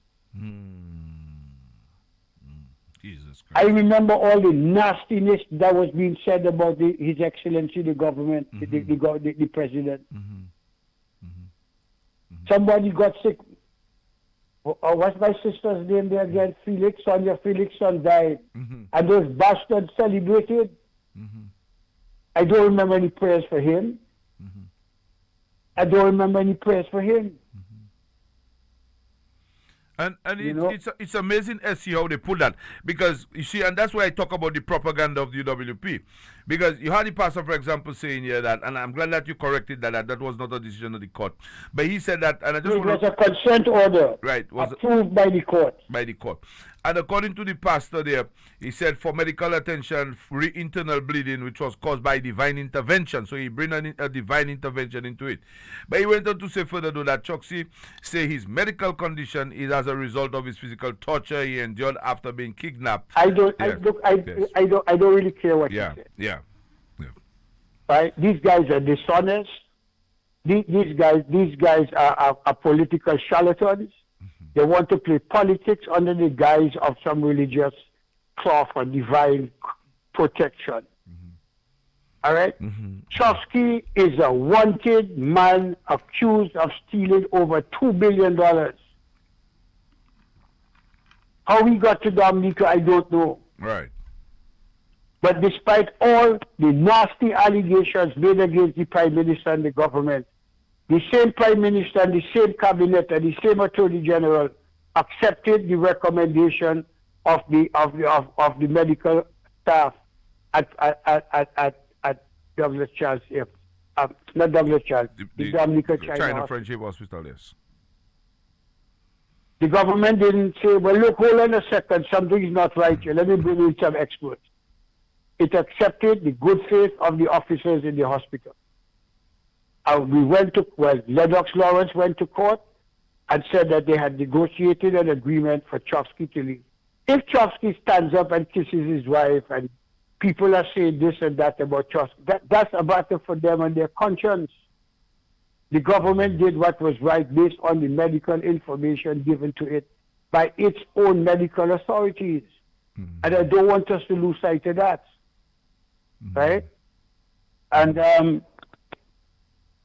Jesus Christ. I remember all the nastiness that was being said about His Excellency, the government, the president. Somebody got sick. What's my sister's name there again? Felix, Sonia Felixson died. And those bastards celebrated. I don't remember any prayers for him. I don't remember any prayers for him. And it's amazing to see how they put that. Because, you see, and that's why I talk about the propaganda of the UWP. Because you had the pastor, for example, saying here that, and I'm glad that you corrected that was not a decision of the court. But he said that, and I just it was a consent order. Right. Approved by the court. By the court. And according to the pastor there, he said for medical attention, internal bleeding, which was caused by divine intervention. So he bring a divine intervention into it. But he went on to say further, though, that Choksi say his medical condition is as a result of his physical torture he endured after being kidnapped. I don't really care what you say. Yeah. Right? These guys are dishonest. These guys are political charlatans. They want to play politics under the guise of some religious cloth or divine protection. All right? Chofsky is a wanted man accused of stealing over $2 billion. How he got to Dominica, I don't know. Right. But despite all the nasty allegations made against the Prime Minister and the government, the same Prime Minister and the same Cabinet and the same Attorney General accepted the recommendation of the medical staff at Douglas Charles, not Douglas Charles, the Dominica China Friendship Hospital, yes. The government didn't say, well, look, hold on a second, something is not right here. Let me bring in some experts. It accepted the good faith of the officers in the hospital. Lennox Lawrence went to court and said that they had negotiated an agreement for Chofsky to leave. If Chofsky stands up and kisses his wife and people are saying this and that about Chofsky, that's a matter for them and their conscience. The government did what was right based on the medical information given to it by its own medical authorities. And I don't want us to lose sight of that. Right? And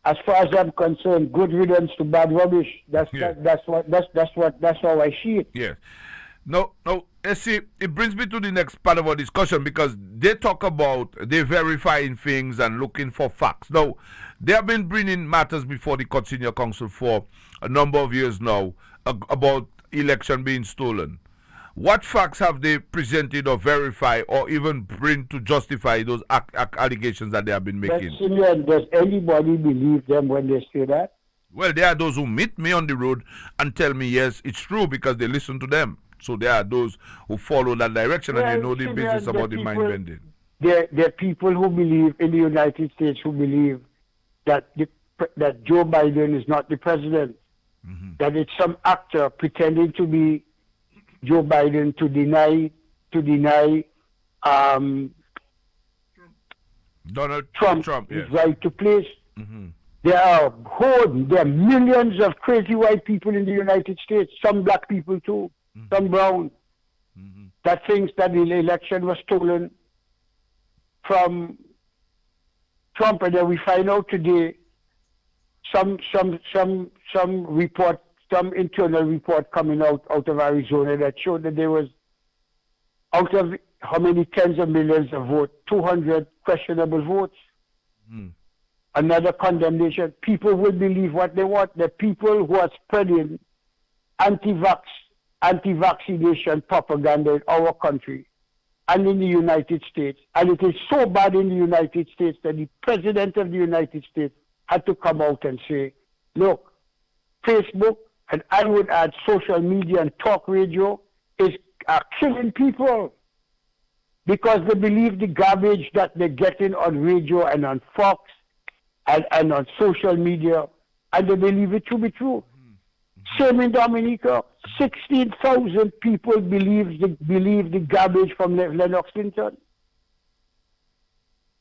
as far as I'm concerned, good riddance to bad rubbish. That's how I see it. Yeah. No, see, it brings me to the next part of our discussion because they talk about they verifying things and looking for facts. Now, they have been bringing matters before the Court Senior Council for a number of years now about election being stolen. What facts have they presented or verified or even bring to justify those allegations that they have been making? Does anybody believe them when they say that? Well, there are those who meet me on the road and tell me, yes, it's true because they listen to them. So there are those who follow that direction and they know the business about the mind bending. there are people who believe in the United States who believe that that Joe Biden is not the president, that it's some actor pretending to be Joe Biden to deny Donald Trump yes. his right to place. There are millions of crazy white people in the United States, some black people too, some brown, that thinks that the election was stolen from Trump. And then we find out today some report, some internal report coming out of Arizona that showed that there was, out of how many tens of millions of votes, 200 questionable votes. Another condemnation. People will believe what they want. The people who are spreading anti-vaccination propaganda in our country and in the United States. And it is so bad in the United States that the President of the United States had to come out and say, look, Facebook, and I would add social media and talk radio, are killing people because they believe the garbage that they're getting on radio and on Fox and on social media, and they believe it to be true. Same in Dominica. 16,000 people believe the garbage from Lennox Linton.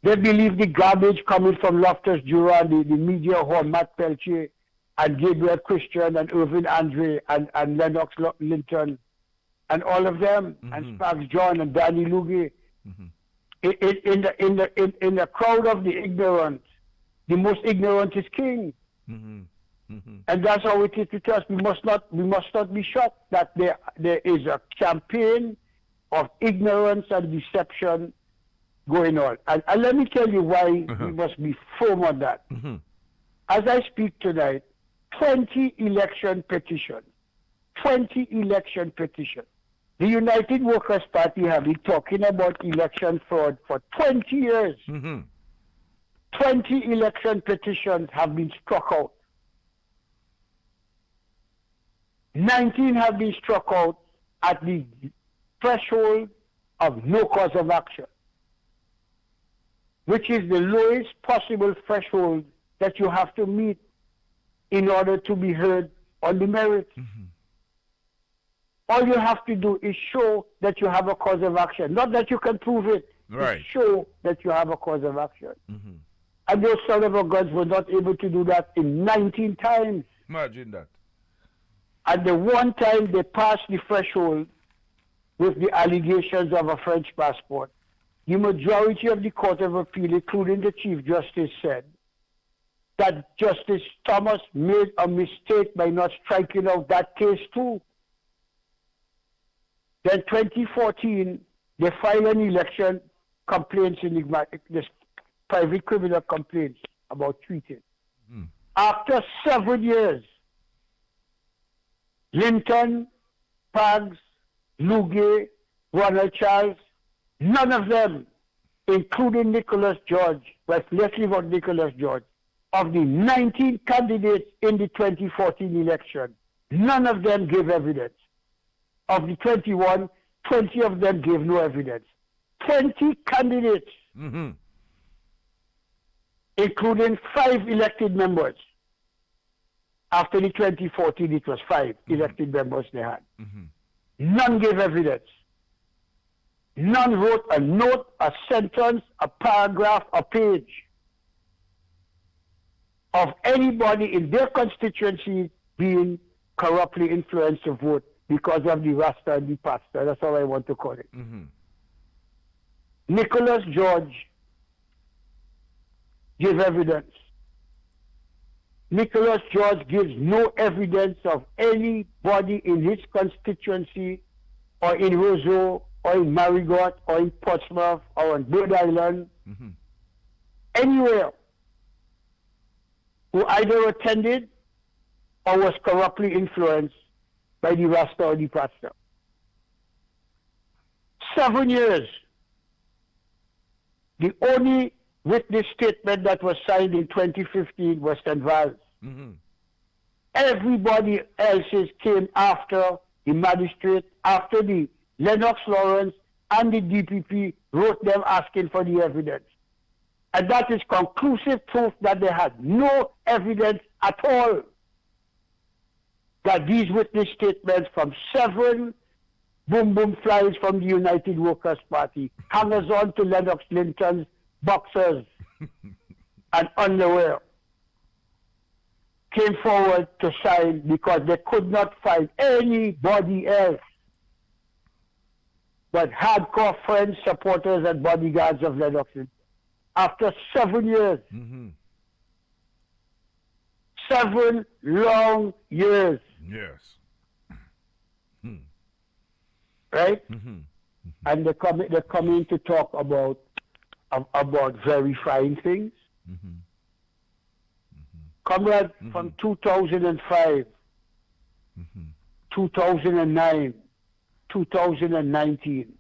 They believe the garbage coming from Loftus-Duran, the media who Matt Peltier and Gabriel Christian and Irvin Andre and Lennox Linton and all of them, and Sparks John and Danny Lugie. In the crowd of the ignorant, the most ignorant is king. And that's how it is with us. We must not be shocked that there is a campaign of ignorance and deception going on. And let me tell you why we must be firm on that. As I speak tonight, 20 election petitions. The United Workers' Party have been talking about election fraud for 20 years. 20 election petitions have been struck out. 19 have been struck out at the threshold of no cause of action, which is the lowest possible threshold that you have to meet in order to be heard on the merits. All you have to do is show that you have a cause of action, not that you can prove it. Right. Show that you have a cause of action. And those son of a guns were not able to do that in 19 times. Imagine that. And the one time they passed the threshold with the allegations of a French passport, the majority of the Court of Appeal, including the Chief Justice, said that Justice Thomas made a mistake by not striking out that case too. Then 2014, they filed an election complaints enigmatic, this private criminal complaints about tweeting. After 7 years, Linton, Paggs, Lugie, Ronald Charles, none of them, including Nicholas George, but let's leave out Nicholas George, of the 19 candidates in the 2014 election, none of them gave evidence. Of the 21, 20 of them gave no evidence. 20 candidates, including 5 elected members. After the 2014, it was 5 elected members they had. None gave evidence. None wrote a note, a sentence, a paragraph, a page of anybody in their constituency being corruptly influenced to vote because of the Rasta and the pastor. That's how I want to call it. Nicholas George gave evidence. Nicholas George gives no evidence of anybody in his constituency or in Roseau or in Marigot or in Portsmouth or on Bird Island, anywhere, who either attended or was corruptly influenced by the Rasta or the pastor. 7 years. The only witness statement that was signed in 2015 was St. Val's. Everybody else's came after the magistrate, after the Lennox Lawrence and the DPP wrote them asking for the evidence. And that is conclusive proof that they had no evidence at all that these witness statements from 7 boom boom flies from the United Workers' Party, hangers on to Lennox Linton's boxers and underwear, came forward to sign because they could not find anybody else but hardcore friends, supporters, and bodyguards of Lennox Linton. After 7 years, 7 long years. Yes. Right? And they're coming to talk about verifying things. Comrade, from 2005, 2009, 2019,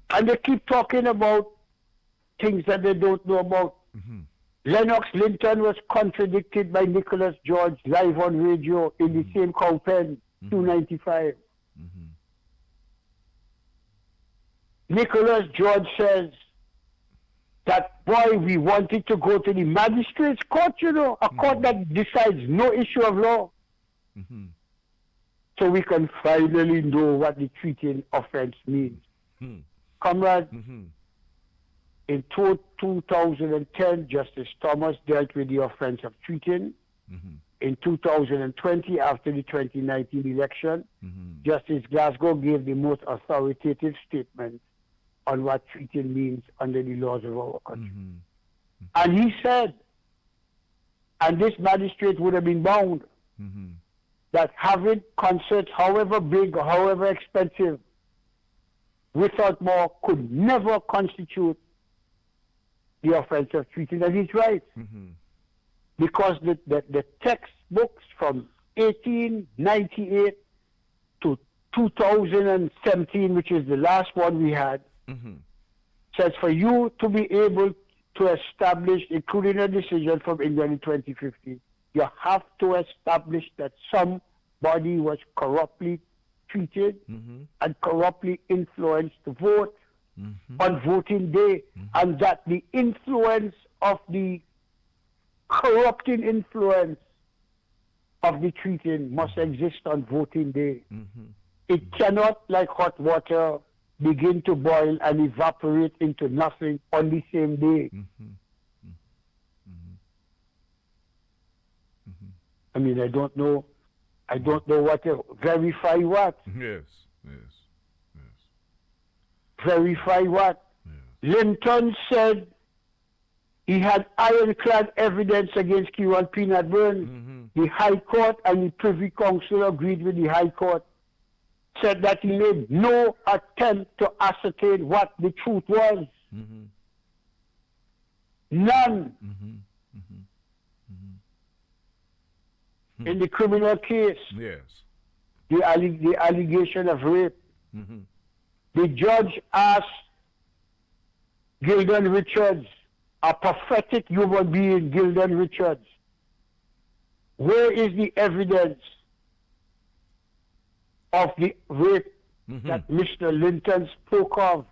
and they keep talking about things that they don't know about. Lennox Linton was contradicted by Nicholas George live on radio in the same cow pen, 295. Nicholas George says that, boy, we wanted to go to the magistrate's court, you know, a court that decides no issue of law. So we can finally know what the treating offense means. Comrade, in 2010, Justice Thomas dealt with the offense of treating. In 2020, after the 2019 election, Justice Glasgow gave the most authoritative statement on what treating means under the laws of our country. And he said, and this magistrate would have been bound, that having concerts, however big or however expensive, without more, could never constitute the offense of treating. And he's right. Because the textbooks from 1898 to 2017, which is the last one we had, says for you to be able to establish, including a decision from England in 2015, you have to establish that somebody was corruptly treated and corruptly influenced to vote on voting day, and that the influence of the corrupting influence of the treating must exist on voting day. It cannot, like hot water, begin to boil and evaporate into nothing on the same day. I mean, I don't know what to verify what. Yes. Verify what? Linton said he had ironclad evidence against Kieran Peanut Burns. The High Court and the Privy Council agreed with the High Court, said that he made no attempt to ascertain what the truth was. None. In the criminal case, the allegation of rape, the judge asked Gilden Richards, a pathetic human being, Gilden Richards, where is the evidence of the rape that Mr. Linton spoke of?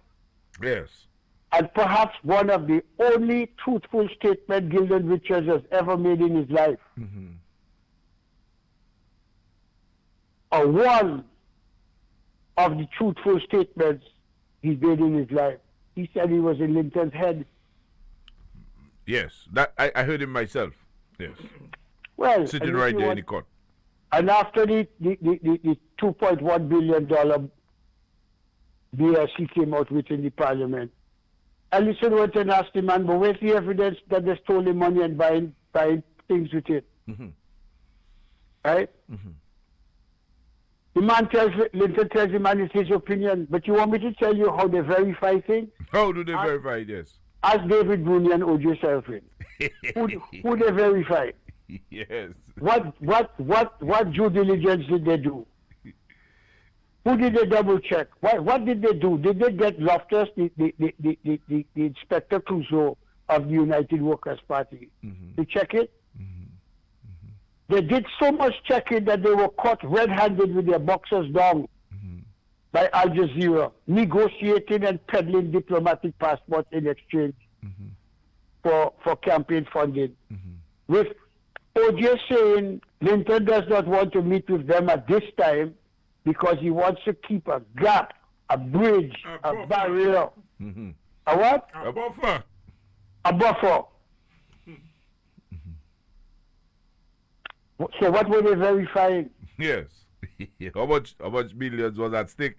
Yes. And perhaps one of the only truthful statements Gilden Richards has ever made in his life. Or one of the truthful statements he made in his life. He said he was in Linton's head. Yes, that I heard him myself. Yes. Well, sitting right there in the court. And after the $2.1 billion BS he came out with in the parliament, Ellison went and asked the man, but where's the evidence that they stole the money and buying things with it? Right? The man Linton tells the man it's his opinion, but you want me to tell you how they verify things? How do they verify this? Ask David Bruni and O.J. Selfridge. who they verify? Yes. What due diligence did they do? Who did they double check? What did they do? Did they get Loftus, the Inspector Clouseau of the United Workers' Party, to check it? They did so much checking that they were caught red-handed with their boxers down. by Al Jazeera, negotiating and peddling diplomatic passports in exchange for campaign funding. With OJ saying Linton does not want to meet with them at this time because he wants to keep a gap, a bridge, a barrier. A what? A buffer. A buffer. So what were they verifying? Yes. How much millions was at stake?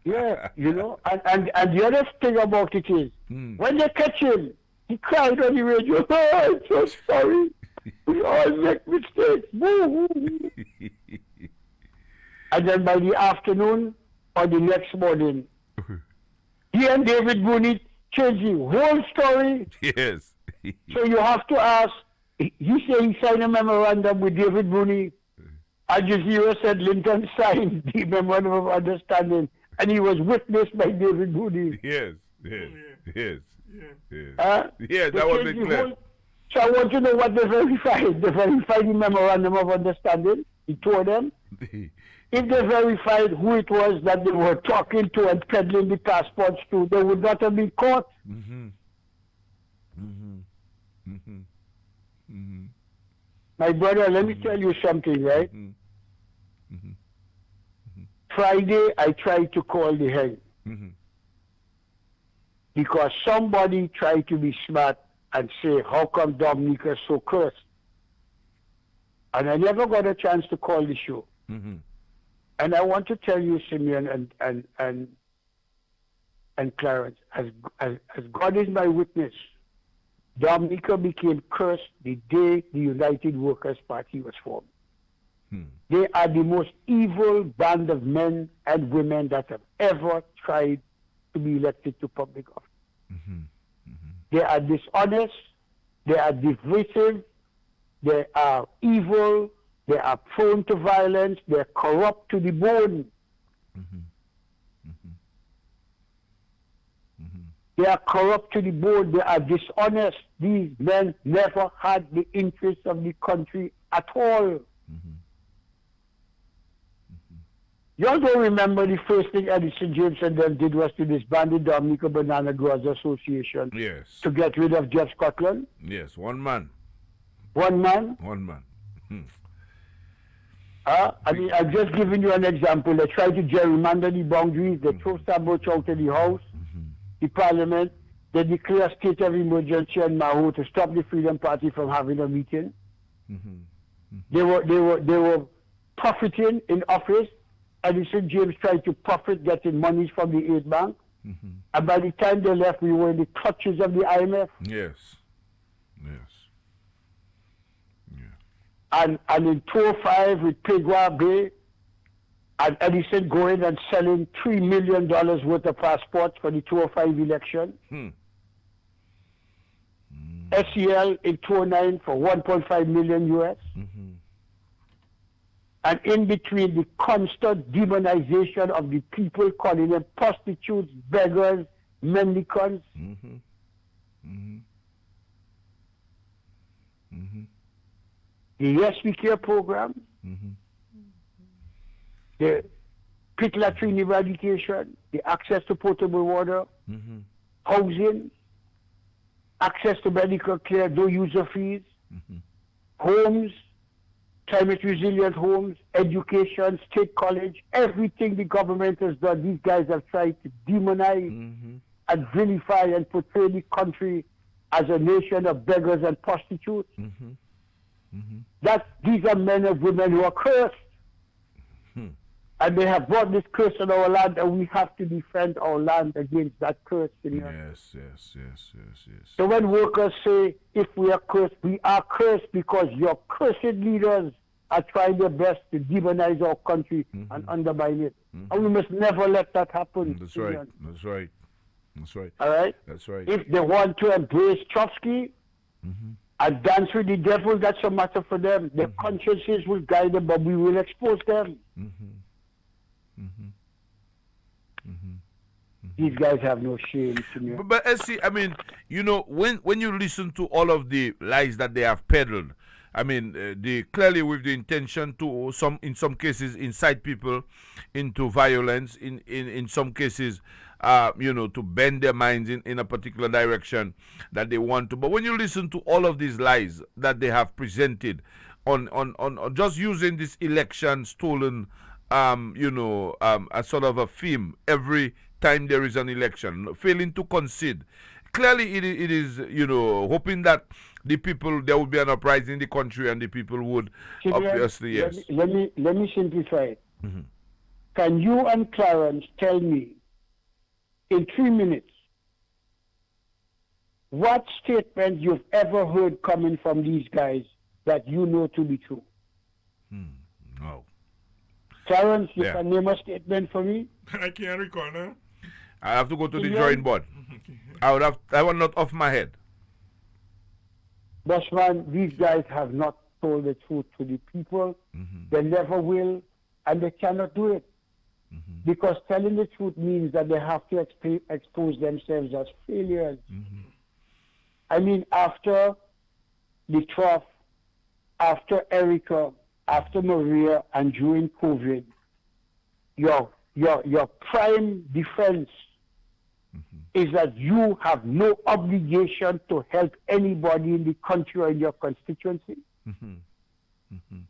Yeah, you know, and the other thing about it is, when they catch him, he cried on the radio, "Oh, I'm so sorry. We all make mistakes." And then by the afternoon or the next morning, he and David Booney changed the whole story. Yes. So you have to ask, he said he signed a memorandum with David Booney. Al Jazeera said Linton signed the memorandum of understanding, and he was witnessed by David Booney. Yes. Yes. Yes. Yeah, that was clear. So I want to know what they verified. They verified the memorandum of understanding. He told them. If they verified who it was that they were talking to and peddling the passports to, they would not have been caught. My brother, let me tell you something, right? Friday, I tried to call the head because somebody tried to be smart and say, how come Dominica is so cursed? And I never got a chance to call the show. And I want to tell you, Simeon and Clarence, as God is my witness, Dominica became cursed the day the United Workers' Party was formed. They are the most evil band of men and women that have ever tried to be elected to public office. They are dishonest, they are divisive, they are evil, they are prone to violence, they are corrupt to the bone. They are corrupt to the bone, they are dishonest. These men never had the interests of the country at all. Y'all don't remember the first thing Edison James and them did was to disband the Dominica Banana Growers Association. Yes. To get rid of Jeff Scotland. Yes, one man. One man? One man. I mean, I've just given you an example. They tried to gerrymander the boundaries. They throw Saboch out of the House, the Parliament. They declare a state of emergency in Maho to stop the Freedom Party from having a meeting. They were profiting in office. Edison James tried to profit getting monies from the aid bank. And by the time they left, we were in the clutches of the IMF. Yes. And in 2005 with Pigwa Bay, and Edison going and selling $3 million worth of passports for the 2005 election. SEL in 2009 for 1.5 million US. And in between the constant demonization of the people, calling them prostitutes, beggars, mendicants. The Yes We Care program, the pit latrine eradication, the access to potable water, housing, access to medical care, no user fees, homes, climate resilient homes, education, state college, everything the government has done, these guys have tried to demonize and vilify and portray the country as a nation of beggars and prostitutes. That these are men and women who are cursed. And they have brought this curse on our land, and we have to defend our land against that curse. Yes. So when workers say, if we are cursed because your cursed leaders are trying their best to demonize our country and undermine it. And we must never let that happen. That's right. All right? That's right. If they want to embrace Trotsky and dance with the devil, that's a matter for them. Their consciences will guide them, but we will expose them. These guys have no shame. But see, I mean, you know, when you listen to all of the lies that they have peddled, I mean, they clearly with the intention to in some cases incite people into violence. In some cases, to bend their minds in a particular direction that they want to. But when you listen to all of these lies that they have presented on just using this election stolen, as sort of a theme every time there is an election, failing to concede. Clearly, it is hoping that the people, there would be an uprising in the country and the people would obviously, yes. Let me simplify it. Mm-hmm. Can you and Clarence tell me in 3 minutes what statement you've ever heard coming from these guys that you know to be true? No. Clarence, you can name a statement for me? I can't recall now. I have to go to the drawing board. I will not off my head. Bossman, these guys have not told the truth to the people. Mm-hmm. They never will, and they cannot do it. Mm-hmm. Because telling the truth means that they have to expose themselves as failures. Mm-hmm. I mean, after the trough, after Erica, after Maria, and during COVID, your prime defense is that you have no obligation to help anybody in the country or in your constituency. Mm-hmm. Mm-hmm.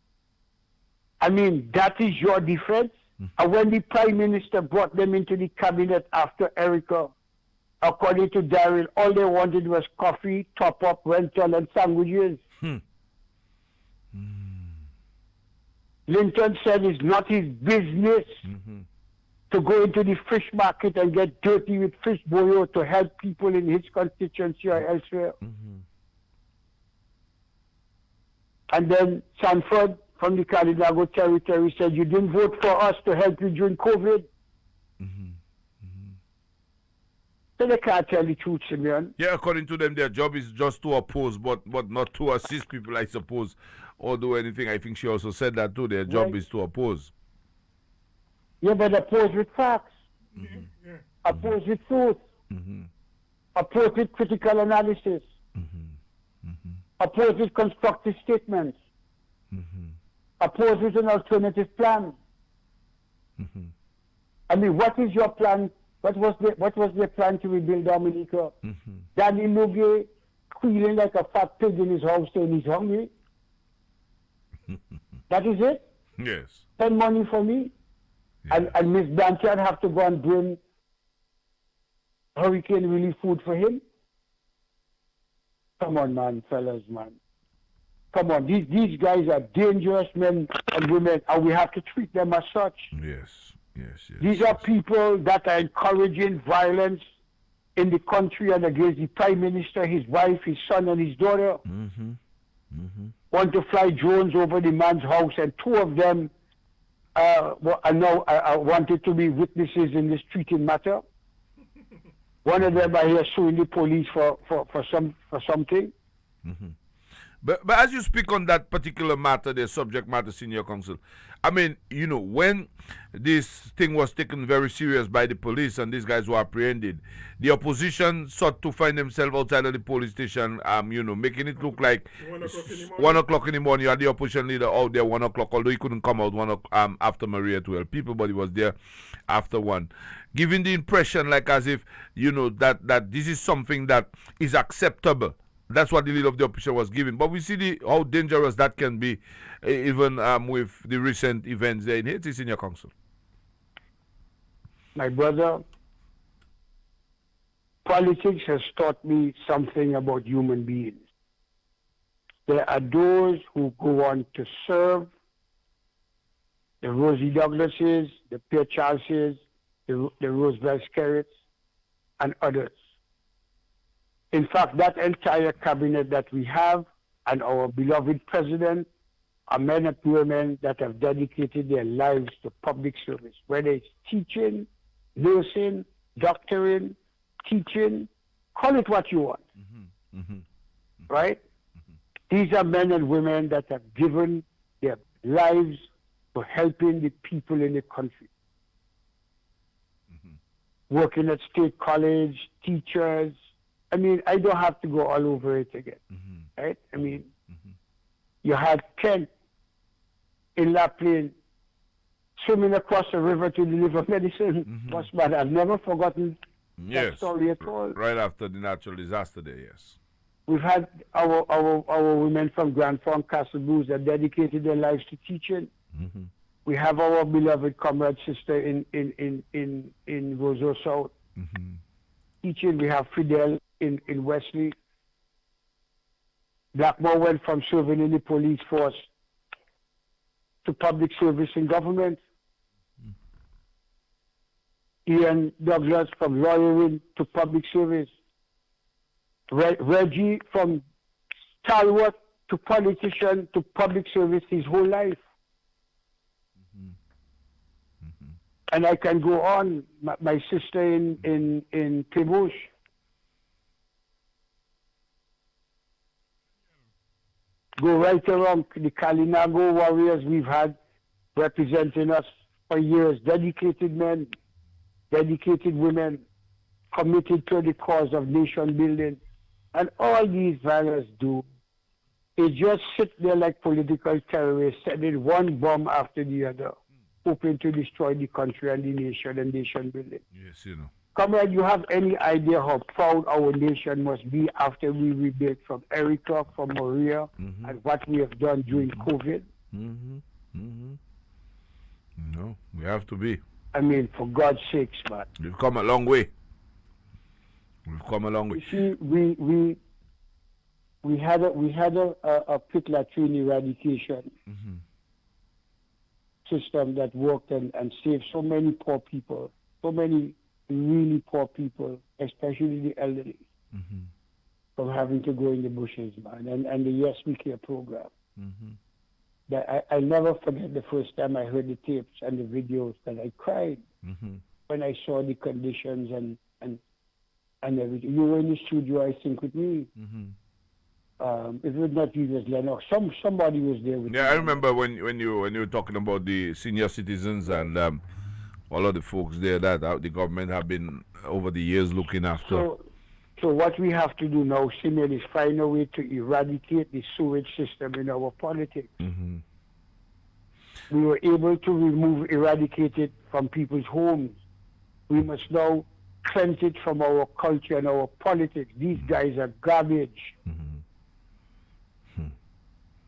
I mean, that is your defense. Mm-hmm. And when the Prime Minister brought them into the cabinet after Erica, according to Daryl, all they wanted was coffee, top-up, rental, and sandwiches. Linton said it's not his business to go into the fish market and get dirty with fish boil to help people in his constituency or elsewhere. Mm-hmm. And then Sanford from the Calidago territory said, you didn't vote for us to help you during COVID. Mm-hmm. Mm-hmm. So they can't tell the truth, Simeon. Yeah, according to them, their job is just to oppose, but not to assist people, I suppose, or do anything. I think she also said that too. Their job is to oppose. Yeah, but oppose with facts. Mm-hmm. Yeah. Oppose with truth. Mm-hmm. Oppose with critical analysis. Mm-hmm. Mm-hmm. Oppose with constructive statements. Mm-hmm. Oppose with an alternative plan. Mm-hmm. I mean, what is your plan? What was their plan to rebuild Dominica? Mm-hmm. Danny Muge squealing like a fat pig in his house saying he's hungry. That is it? Yes. Spend money for me. Yes. And Miss Blanchard have to go and bring hurricane relief food for him? Come on, man, fellas, man. Come on, these guys are dangerous men and women, and we have to treat them as such. Yes. These are people that are encouraging violence in the country and against the Prime Minister, his wife, his son, and his daughter. Mm-hmm. Mm-hmm. Want to fly drones over the man's house, and two of them wanted to be witnesses in this treating matter. One of them are here suing the police for something. Mm-hmm. But as you speak on that particular matter, the subject matter, Senior Counsel, I mean, when this thing was taken very serious by the police and these guys were apprehended, the opposition sought to find themselves outside of the police station, making it look like 1 o'clock in the morning. You had the opposition leader out there 1 o'clock, although he couldn't come out after Maria to help people, but he was there after 1. Giving the impression like as if, that this is something that is acceptable. That's what the leader of the opposition was giving. But we see how dangerous that can be, even with the recent events there in Haiti, Senior Counsel. My brother, politics has taught me something about human beings. There are those who go on to serve, the Rosie Douglases, the Pierre Charleses, the Roosevelt Skerritts, and others. In fact, that entire cabinet that we have and our beloved president are men and women that have dedicated their lives to public service, whether it's teaching, nursing, doctoring, teaching, call it what you want. Mm-hmm. Mm-hmm. Right? Mm-hmm. These are men and women that have given their lives to helping the people in the country. Mm-hmm. Working at State College, teachers. I mean, I don't have to go all over it again, right? I mean, You had Kent in La Plaine swimming across the river to deliver medicine. Was bad. I've never forgotten that story at all. Right after the natural disaster there, yes. We've had our women from Grand Funk, Castle Blues that dedicated their lives to teaching. We have our beloved comrade sister in Roseau South teaching. We have Fidel in Wesley. Blackmore went from serving in the police force to public service in government. Ian Douglas from lawyering to public service. Reggie from stalwart to politician to public service his whole life. And I can go on. My sister in Pebush. Go right around the Kalinago warriors we've had representing us for years. Dedicated men, dedicated women, committed to the cause of nation building. And all these values do, they just sit there like political terrorists, sending one bomb after the other, hoping to destroy the country and the nation and nation building. Yes, you know. Comrade, you have any idea how proud our nation must be after we rebuilt from Eric Clark, from Maria, and what we have done during COVID? No, we have to be. I mean, for God's sakes, man. We've come a long way. We've come a long way. You see, we had a pit latrine eradication system that worked and saved so many poor people, so many really poor people, especially the elderly, from having to go in the bushes, man. And the Yes We Care program. That I'll never forget the first time I heard the tapes and the videos, that I cried when I saw the conditions and everything. You were in the studio, I think, with me. It was not you, as Lennox. Somebody was there with me. I remember when you were talking about the senior citizens and all of the folks there that the government have been over the years looking after. So what we have to do now, Simeon, is find a way to eradicate the sewage system in our politics. We were able to eradicate it from people's homes. We must now cleanse it from our culture and our politics. These guys are garbage.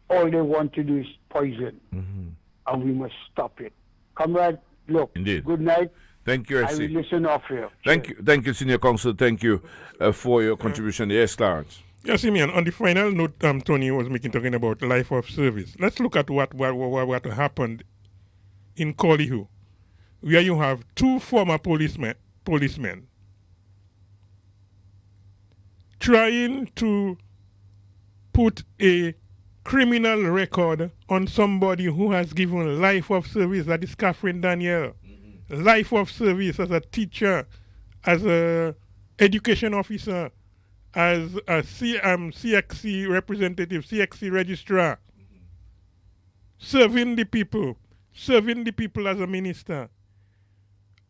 All they want to do is poison. And we must stop it. Comrade, look, Indeed. Good night. Thank you, I will listen off here. Thank you, Senior Counsel. Thank you for your contribution. Yes, Clarence. Yes, Simeon, on the final note Tony was talking about life of service. Let's look at what happened in Colihu, where you have two former policemen trying to put a criminal record on somebody who has given life of service, that is Catherine Daniel. Life of service as a teacher, as a education officer, as a CXC representative, CXC registrar, serving the people as a minister.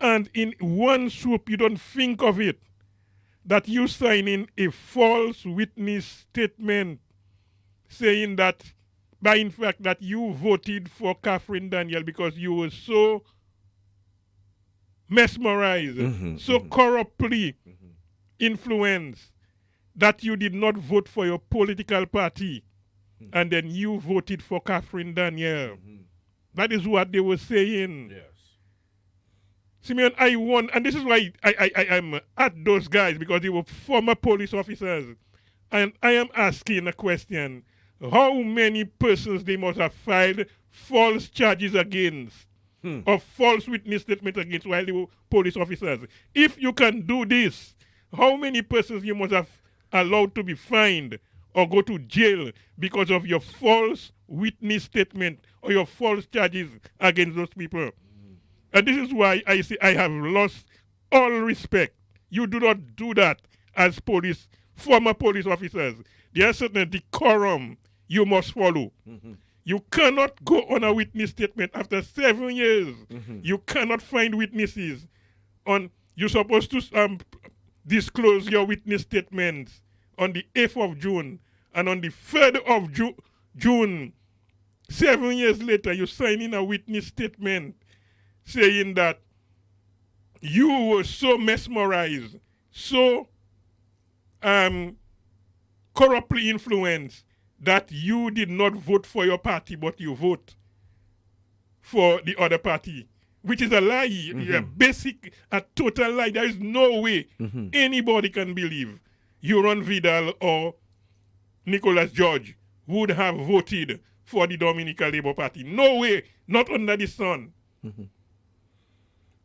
And in one swoop, you don't think of it, that you sign in a false witness statement saying that, in fact, that you voted for Catherine Daniel because you were so mesmerized, so corruptly influenced that you did not vote for your political party, and then you voted for Catherine Daniel. That is what they were saying. Yes. Simeon, I won, and this is why I'm at those guys, because they were former police officers. And I am asking a question. How many persons they must have filed false charges against? Of false witness statements against while they were police officers. If you can do this, how many persons you must have allowed to be fined or go to jail because of your false witness statement or your false charges against those people? And this is why I say I have lost all respect. You do not do that as former police officers. There is certain decorum you must follow. You cannot go on a witness statement after 7 years. You cannot find witnesses. You're supposed to disclose your witness statements on the 8th of June. And on the 3rd of June, 7 years later, you sign in a witness statement saying that you were so mesmerized, so corruptly influenced that you did not vote for your party, but you vote for the other party, which is a lie, a total lie. There is no way anybody can believe Euron Vidal or Nicholas George would have voted for the Dominica Labour Party. No way, not under the sun.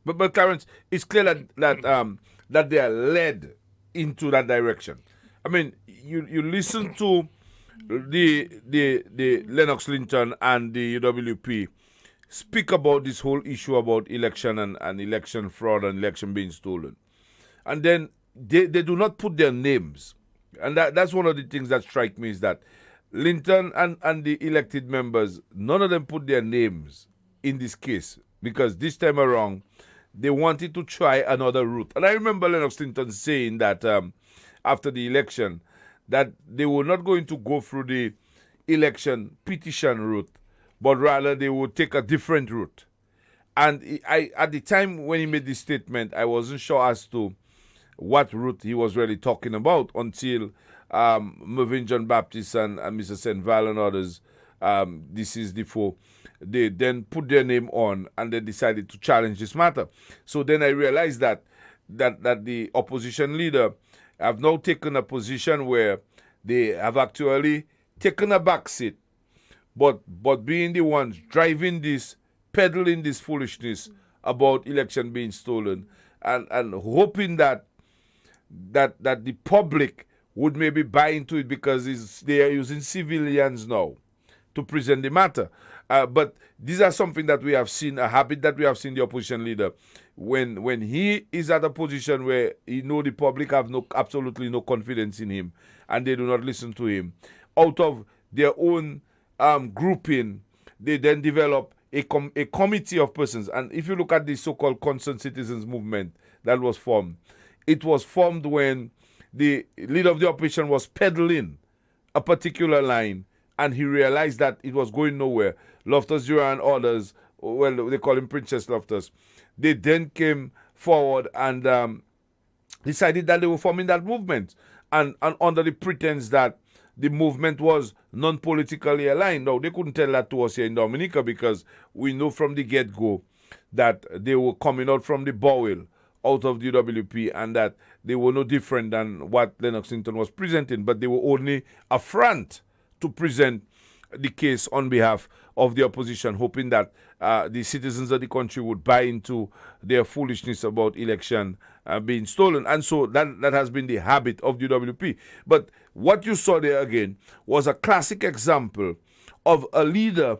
But Clarence, it's clear that they are led into that direction. I mean, you listen to the Lennox Linton and the UWP speak about this whole issue about election and election fraud and election being stolen. And then they do not put their names. And that's one of the things that strike me is that Linton and the elected members, none of them put their names in this case because this time around, they wanted to try another route. And I remember Lennox Linton saying that after the election, that they were not going to go through the election petition route, but rather they would take a different route. And at the time when he made this statement, I wasn't sure as to what route he was really talking about until Mervyn John Baptist and Mr. St. Val and others, this is before, they then put their name on and they decided to challenge this matter. So then I realized that the opposition leader have now taken a position where they have actually taken a back seat, but being the ones driving this, peddling this foolishness about election being stolen, and hoping that the public would maybe buy into it because they are using civilians now to present the matter. But these are something that we have seen, a habit that we have seen the opposition leader. When he is at a position where he know the public have absolutely no confidence in him and they do not listen to him, out of their own grouping, they then develop a committee of persons. And if you look at the so-called Concerned Citizens movement that was formed, it was formed when the leader of the opposition was peddling a particular line and he realized that it was going nowhere. Loftus Jura and others, well, they call him Princess Loftus, they then came forward and decided that they were forming that movement. And under the pretense that the movement was non-politically aligned. Now, they couldn't tell that to us here in Dominica because we know from the get-go that they were coming out from the bowel out of the UWP and that they were no different than what Lennox Linton was presenting, but they were only a front to present the case on behalf of the opposition, hoping that the citizens of the country would buy into their foolishness about election being stolen. And so that has been the habit of the UWP. But what you saw there again was a classic example of a leader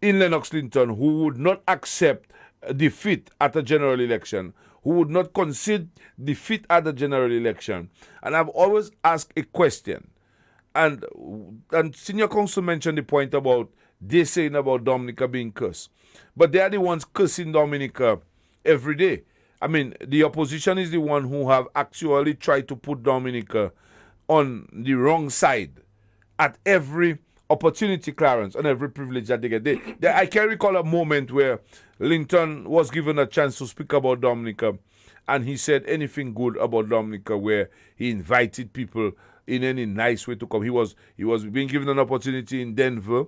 in Lennox Linton who would not accept defeat at a general election, who would not concede defeat at the general election. And I've always asked a question. And Senior Counsel mentioned the point about they saying about Dominica being cursed. But they are the ones cursing Dominica every day. I mean, the opposition is the one who have actually tried to put Dominica on the wrong side at every opportunity, Clarence, and every privilege that they get. I can recall a moment where Linton was given a chance to speak about Dominica, and he said anything good about Dominica, where he invited people in any nice way to come. He was being given an opportunity in Denver,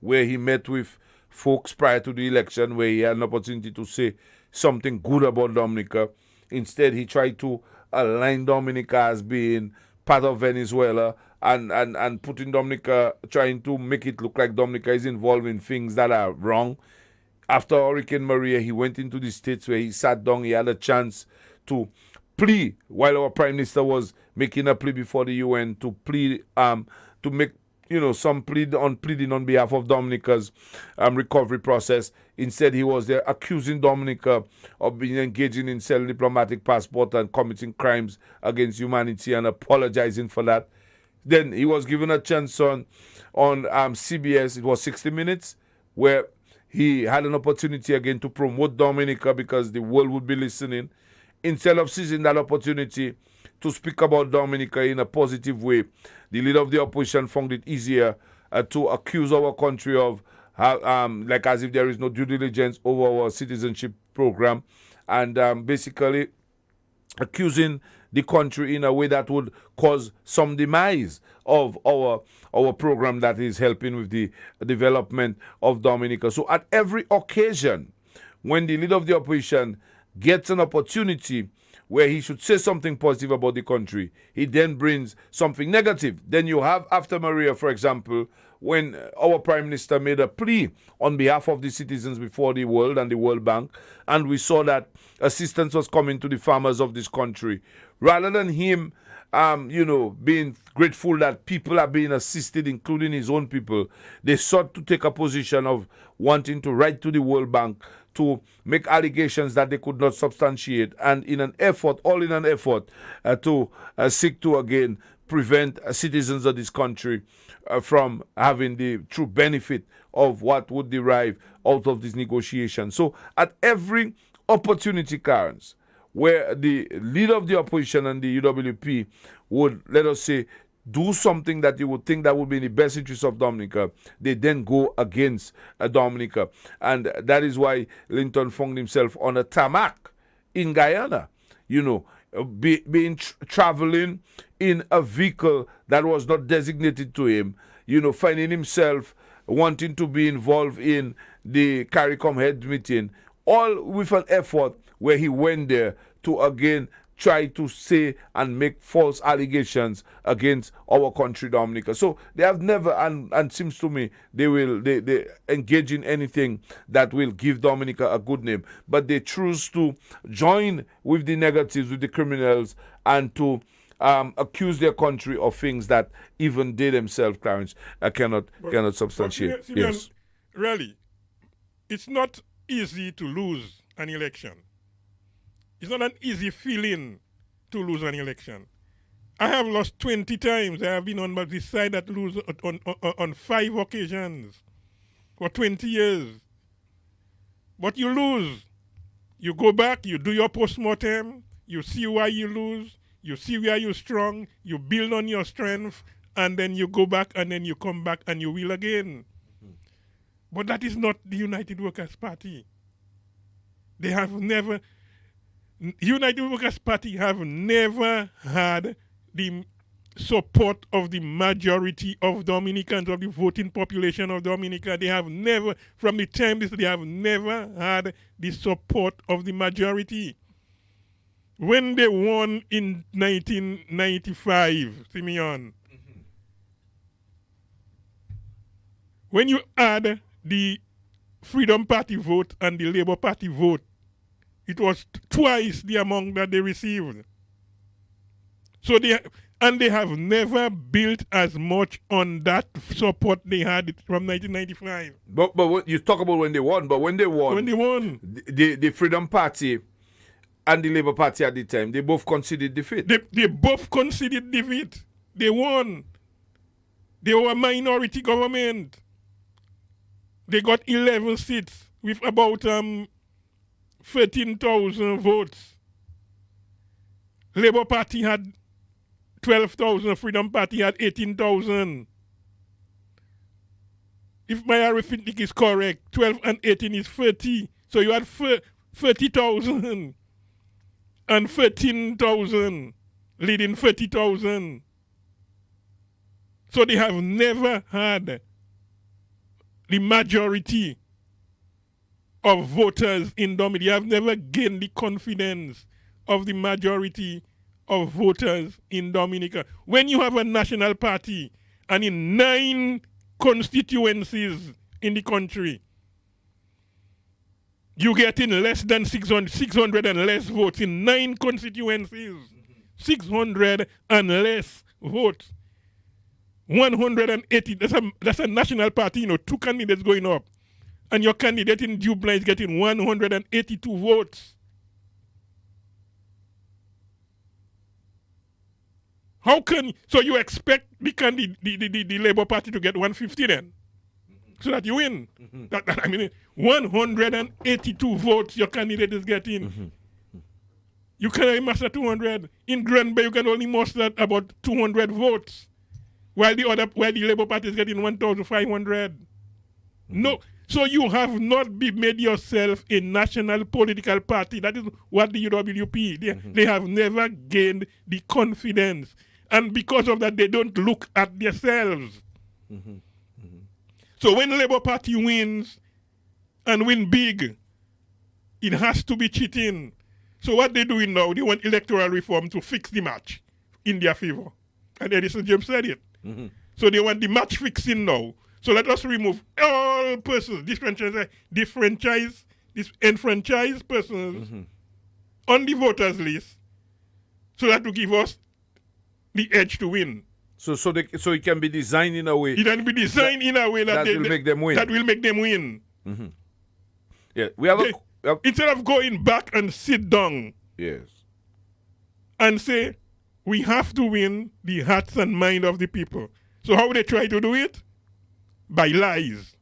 where he met with folks prior to the election, where he had an opportunity to say something good about Dominica. Instead, he tried to align Dominica as being part of Venezuela and putting Dominica, trying to make it look like Dominica is involved in things that are wrong. After Hurricane Maria, he went into the States where he sat down. He had a chance to plea while our Prime Minister was making a plea before the UN to plead, to make some pleading on behalf of Dominica's recovery process. Instead, he was there accusing Dominica of being engaging in selling diplomatic passport and committing crimes against humanity and apologizing for that. Then he was given a chance on CBS. It was 60 Minutes, where he had an opportunity again to promote Dominica because the world would be listening. Instead of seizing that opportunity to speak about Dominica in a positive way, the leader of the opposition found it easier to accuse our country of like as if there is no due diligence over our citizenship program, and basically accusing the country in a way that would cause some demise of our program that is helping with the development of Dominica. So at every occasion, when the leader of the opposition gets an opportunity where he should say something positive about the country, he then brings something negative. Then you have after Maria, for example, when our Prime Minister made a plea on behalf of the citizens before the world and the World Bank, and we saw that assistance was coming to the farmers of this country. Rather than him, being grateful that people are being assisted, including his own people, they sought to take a position of wanting to write to the World Bank to make allegations that they could not substantiate, and in an effort to seek to again prevent citizens of this country from having the true benefit of what would derive out of this negotiation. So at every opportunity, Clarence, where the leader of the opposition and the UWP would, let us say, do something that you would think that would be in the best interest of Dominica, they then go against Dominica. And that is why Linton found himself on a tarmac in Guyana, traveling in a vehicle that was not designated to him, finding himself wanting to be involved in the CARICOM head meeting, all with an effort where he went there to again try to say and make false allegations against our country, Dominica. So they have never, and seems to me, they engage in anything that will give Dominica a good name. But they choose to join with the negatives, with the criminals, and to accuse their country of things that even they themselves, Clarence, cannot substantiate. Yes. Really, it's not easy to lose an election. It's not an easy feeling to lose an election. I have lost 20 times. I have been on the side that lose on 5 occasions for 20 years. But you lose. You go back, you do your postmortem, you see why you lose, you see where you're strong, you build on your strength, and then you go back and then you come back and you will again. But that is not the United Workers' Party. United Workers' Party have never had the support of the majority of Dominicans, of the voting population of Dominica. They have never, from the time they have never had the support of the majority. When they won in 1995, Simeon, when you add the Freedom Party vote and the Labour Party vote, it was twice the amount that they received. So they have never built as much on that support they had from 1995. But what you talk about when they won, the Freedom Party and the Labour Party at the time, they both conceded defeat. They both conceded defeat. They won. They were a minority government. They got 11 seats with about 13,000 votes. Labour Party had 12,000, Freedom Party had 18,000. If my arithmetic is correct, 12 and 18 is 30. So you had 30,000 and 13,000 leading 30,000. So they have never had the majority of voters in Dominica. They have never gained the confidence of the majority of voters in Dominica. When you have a national party and in 9 constituencies in the country, you get in less than 600 and less votes in 9 constituencies. 600 and less votes. 180, that's a national party, 2 candidates going up. And your candidate in Dublin is getting 182 votes. How can, so you expect the Labour Party to get 150 then? So that you win. 182 votes your candidate is getting. You cannot muster 200. In Grand Bay, you can only muster about 200 votes. While the Labour Party is getting 1,500. No. So you have not made yourself a national political party. That is what the UWP, they have never gained the confidence. And because of that, they don't look at themselves. So when Labour Party wins and win big, it has to be cheating. So what they're doing now, they want electoral reform to fix the match in their favor. And Edison James said it. So they want the match fixing now. So let us remove all persons, enfranchised persons on the voters list, so that will give us the edge to win. So it can be designed in a way. It can be designed in a way that will make them win. That will make them win. Yeah, we have instead of going back and sit down. Yes. And say we have to win the hearts and mind of the people. So how they try to do it? By lies,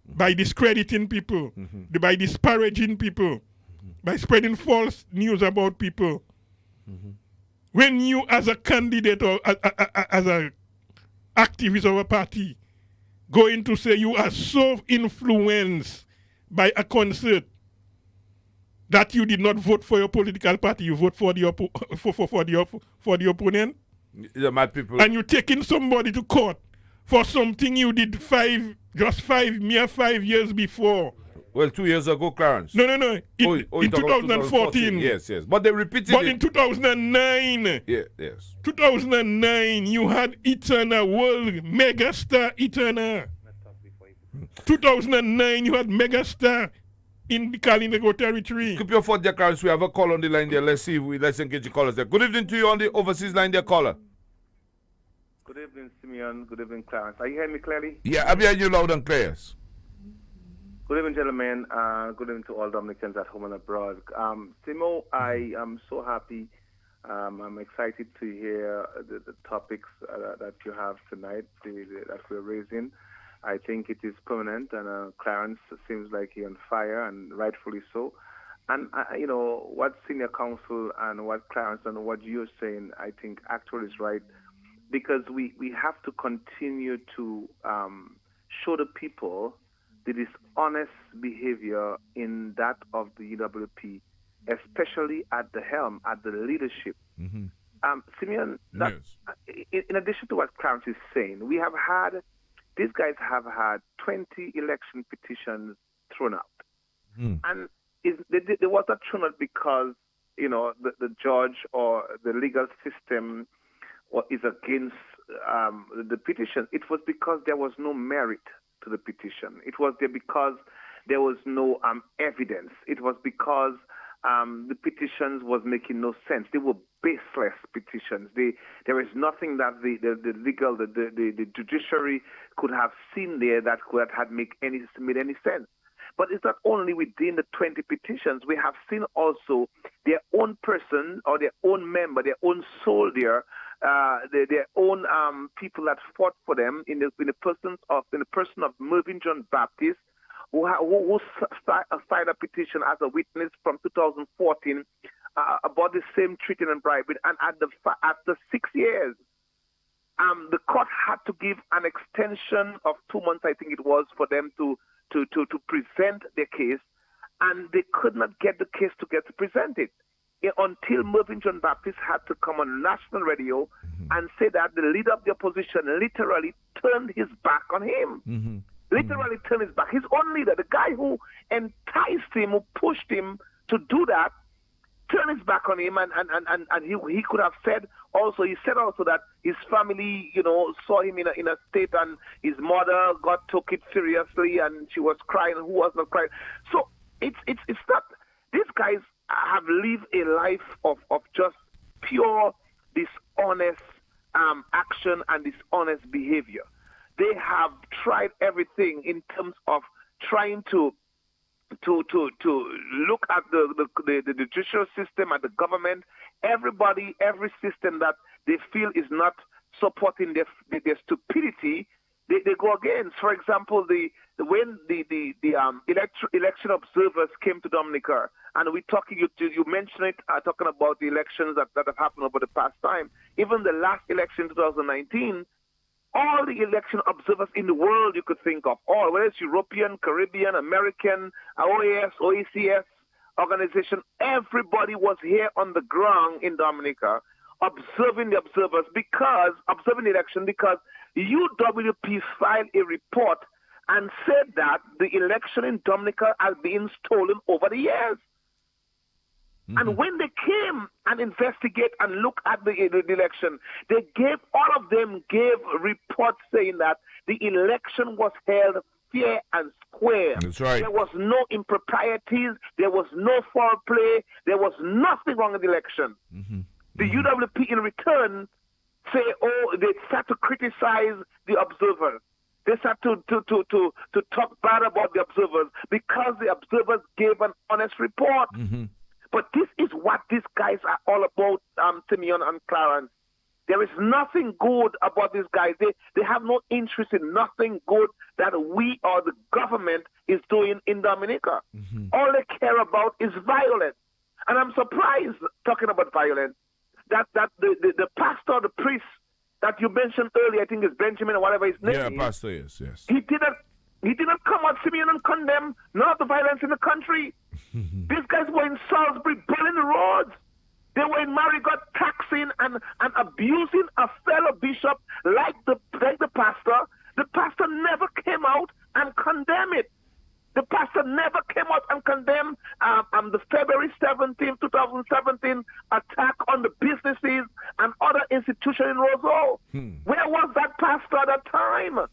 by discrediting people, by disparaging people, by spreading false news about people. When you, as a candidate or as an activist of a party, go in to say you are so influenced by a concert that you did not vote for your political party, you vote for the opponent, the mad people, and you're taking somebody to court for something you did 5 years before. Well, 2 years ago, Clarence. No. In 2014. Yes. But they repeated it. But in 2009. Yes. 2009, you had Eternal World, megastar Eternal. 2009, you had megastar in the Kalinago territory. Keep your phone there, Clarence. We have a call on the line there. Let's engage the callers there. Good evening to you on the overseas line there, caller. Good evening, Simeon. Good evening, Clarence. Are you hearing me clearly? Yeah, I'm hearing you loud and clear. Good evening, gentlemen. Good evening to all Dominicans at home and abroad. Simo, I am so happy. I'm excited to hear the topics that you have tonight, that we're raising. I think it is permanent, and Clarence seems like he's on fire, and rightfully so. And, what Senior Counsel and what Clarence and what you're saying, I think actually is right. Because we have to continue to show the people the dishonest behavior in that of the UWP, especially at the helm, at the leadership. Simeon, in addition to what Clarence is saying, these guys have had 20 election petitions thrown out. And they was not thrown out because, the judge or the legal system is against the petition. It was because there was no merit to the petition. It was there because there was no evidence. It was because the petitions was making no sense. They were baseless petitions. There is nothing that the judiciary could have seen there that had made any sense. But it's not only within the 20 petitions. We have seen also their own person or their own member, their own soldier, their own people that fought for them in the person of Mervyn John Baptist, who signed a petition as a witness from 2014 about the same treating and bribing, and after 6 years, the court had to give an extension of 2 months, I think it was, for them to present their case, and they could not get the case to get presented until Mervyn John Baptist had to come on national radio and say that the leader of the opposition literally turned his back on him. Literally turned his back. His own leader, the guy who enticed him, who pushed him to do that, turned his back on him, and he could have said also, that his family, saw him in a state, and his mother took it seriously, and she was crying, who was not crying. So it's not, these guys have lived a life of just pure dishonest action and dishonest behavior. They have tried everything in terms of trying to look at the judicial system, at the government, everybody, every system that they feel is not supporting their stupidity, they go against. For example, when the election observers came to Dominica, and you mentioned it, talking about the elections that have happened over the past time. Even the last election, 2019, all the election observers in the world you could think of, all, whether it's European, Caribbean, American, OAS, OECS organization, everybody was here on the ground in Dominica observing the election because UWP filed a report and said that the election in Dominica has been stolen over the years. And when they came and investigate and look at the election, all of them gave reports saying that the election was held fair and square. That's right. There was no improprieties. There was no foul play. There was nothing wrong with the election. The UWP in return say, they start to criticize the observers. They start to talk bad about the observers because the observers gave an honest report. But this is what these guys are all about, Simeon and Clarence. There is nothing good about these guys. They have no interest in nothing good that we or the government is doing in Dominica. All they care about is violence. And I'm surprised, talking about violence, that the pastor, the priest that you mentioned earlier, I think it's Benjamin or whatever his name is. Yeah, pastor, yes. He didn't come out, Simeon, and condemn none of the violence in the country. These guys were in Salisbury burning the roads. They were in Marigot taxing and abusing a fellow bishop like the pastor. The pastor never came out and condemned it. The pastor never came out and condemned the February 17, 2017 attack on the businesses and other institutions in Roseau. Where was that pastor at that time?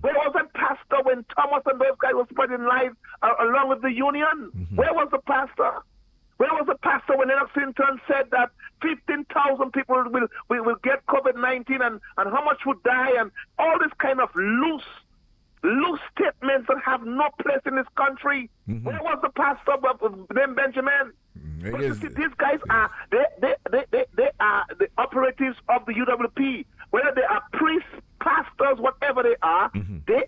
Where was that pastor when Thomas and those guys were spreading lies along with the union? Where was the pastor? Where was the pastor when Lennox Hinton said that 15,000 people will get COVID-19 and how much would die and all this kind of loose statements that have no place in this country? Where was the pastor named Benjamin? These guys are they are the operatives of the UWP. Whether they are priests, pastors, whatever they are the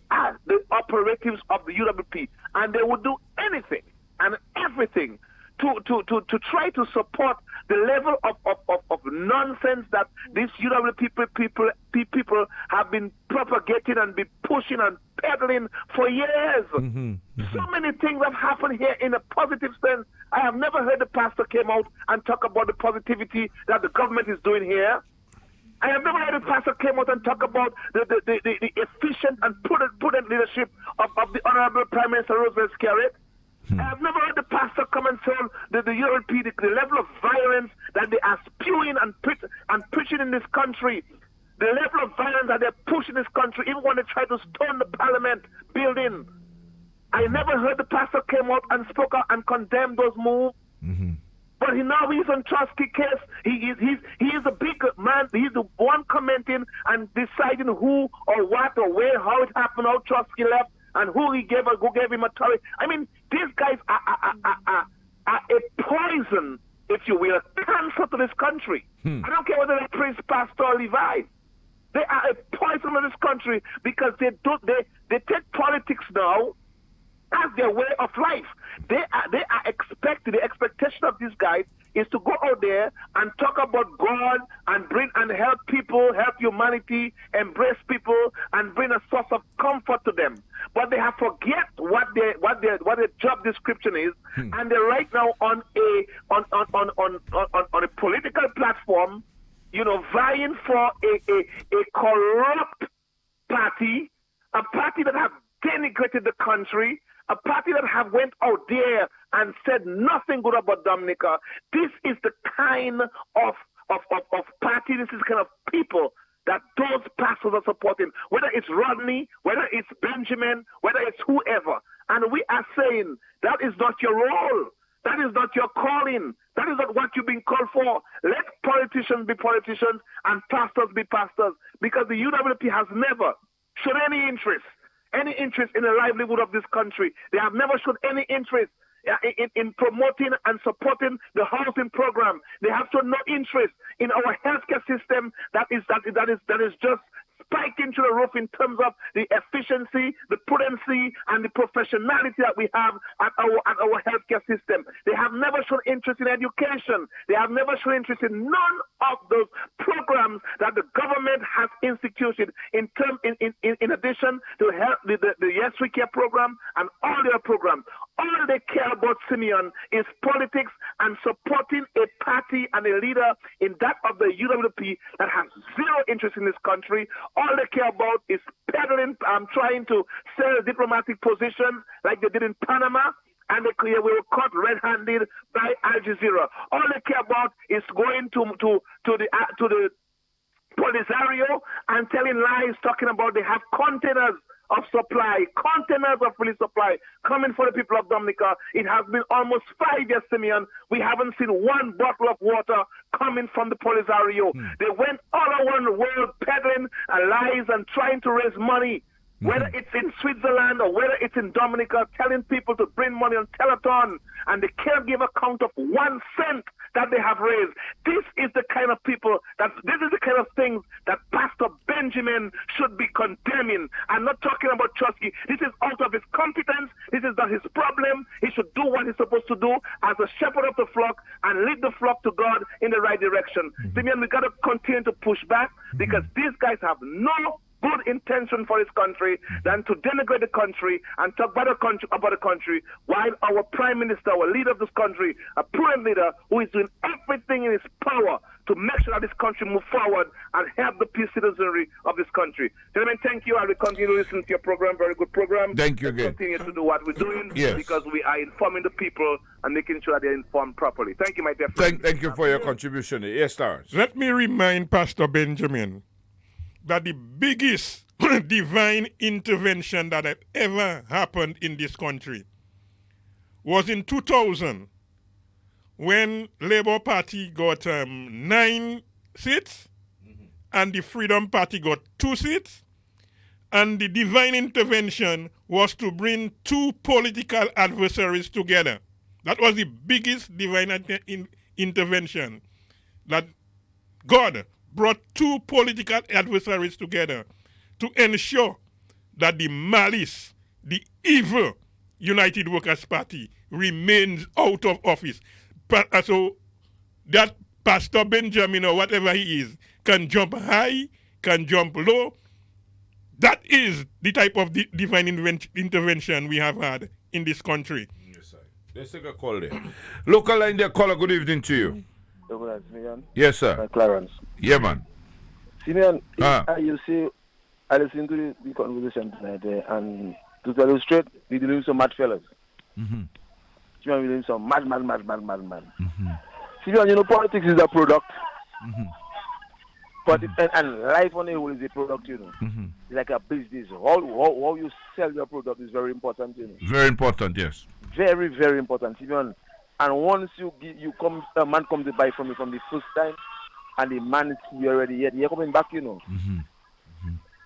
operatives of the UWP, and they would do anything and everything to try to support the level of nonsense that these UWP people have been propagating and been pushing and peddling for years. So many things have happened here in a positive sense. I have never heard the pastor came out and talk about the positivity that the government is doing here. I have never heard the pastor came out and talk about the efficient and prudent leadership of the Honorable Prime Minister Roosevelt Skerrit. I have never heard the pastor come and say the UWP, the level of violence that they are spewing and preaching in this country, the level of violence that they're pushing in this country, even when they try to storm the Parliament building. I never heard the pastor came out and spoke out and condemned those moves. But now he's on Trotsky case. He is a big man. He's the one commenting and deciding who or what or where, how it happened, how Trotsky left, and who gave him authority. I mean, these guys are a poison, if you will, a cancer to this country. I don't care whether they're priest, pastor, or Levi. They are a poison to this country because they take politics now as their way of life. They are expected. The expectation of these guys is to go out there and talk about God and bring and help people, help humanity, embrace people, and bring a source of comfort to them. But they have forget what their job description is, and they're right now on a political platform, vying for a corrupt party, a party that have denigrated the country, a party that have went out there and said nothing good about Dominica. This is the kind of party, this is the kind of people that those pastors are supporting, whether it's Rodney, whether it's Benjamin, whether it's whoever. And we are saying that is not your role. That is not your calling. That is not what you've been called for. Let politicians be politicians and pastors be pastors, because the UWP has never shown any interest in the livelihood of this country. They have never shown any interest in promoting and supporting the housing program. They have shown no interest in our healthcare system that is just spiking through the roof in terms of the efficiency, the prudency, and the professionality that we have at our healthcare system. They have never shown interest in education. They have never shown interest in none of those programs that the government has instituted in addition to help the Yes We Care program and all their programs. All they care about, Simeon, is politics and supporting a party and a leader in that of the UWP that has zero interest in this country. All they care about is peddling, trying to sell diplomatic positions like they did in Panama, and they were caught red-handed by Al Jazeera. All they care about is going to the Polisario and telling lies, talking about they have containers of supply, containers of relief supply coming for the people of Dominica. It has been almost 5 years, Simeon. We haven't seen one bottle of water coming from the Polisario. They went all around the world peddling lies and trying to raise money, whether it's in Switzerland or whether it's in Dominica, telling people to bring money on Telethon, and they can't give account of 1 cent that they have raised. This is the kind of people, this is the kind of things that Pastor Benjamin should be condemning. I'm not talking about Trotsky. This is out of his competence. This is not his problem. He should do what he's supposed to do as a shepherd of the flock and lead the flock to God in the right direction. Simeon, we got to continue to push back because these guys have no good intention for this country than to denigrate the country and talk about the country, while our prime minister, our leader of this country, a prudent leader who is doing everything in his power to make sure that this country move forward and help the peace citizenry of this country. Gentlemen, thank you. I will continue to listen to your program. Very good program. Thank you again. Continue to do what we're doing because we are informing the people and making sure that they're informed properly. Thank you, my dear friend. Thank you for your contribution. Yes, Lawrence. Let me remind Pastor Benjamin that the biggest divine intervention that had ever happened in this country was in 2000 when Labour Party got 9 seats and the Freedom Party got 2 seats, and the divine intervention was to bring 2 political adversaries together. That was the biggest divine intervention, that God brought 2 political adversaries together to ensure that the malice, the evil United Workers' Party remains out of office. So that Pastor Benjamin or whatever he is can jump high, can jump low. That is the type of divine intervention we have had in this country. Yes, sir. Let's take a call there. Local line there, caller, good evening to you. Yes, sir. Clarence. Yeah, man. Simeon, I listened to the conversation tonight, and to tell you straight, we're dealing with some mad fellas. Simeon, we're dealing with some mad. Simeon, politics is a product. And life on the whole is a product, It's like a business. How you sell your product is very important, Very important, yes. Very, very important, Simeon. And once a man comes to buy from you from the first time, and the man is here already, yet you're coming back, You're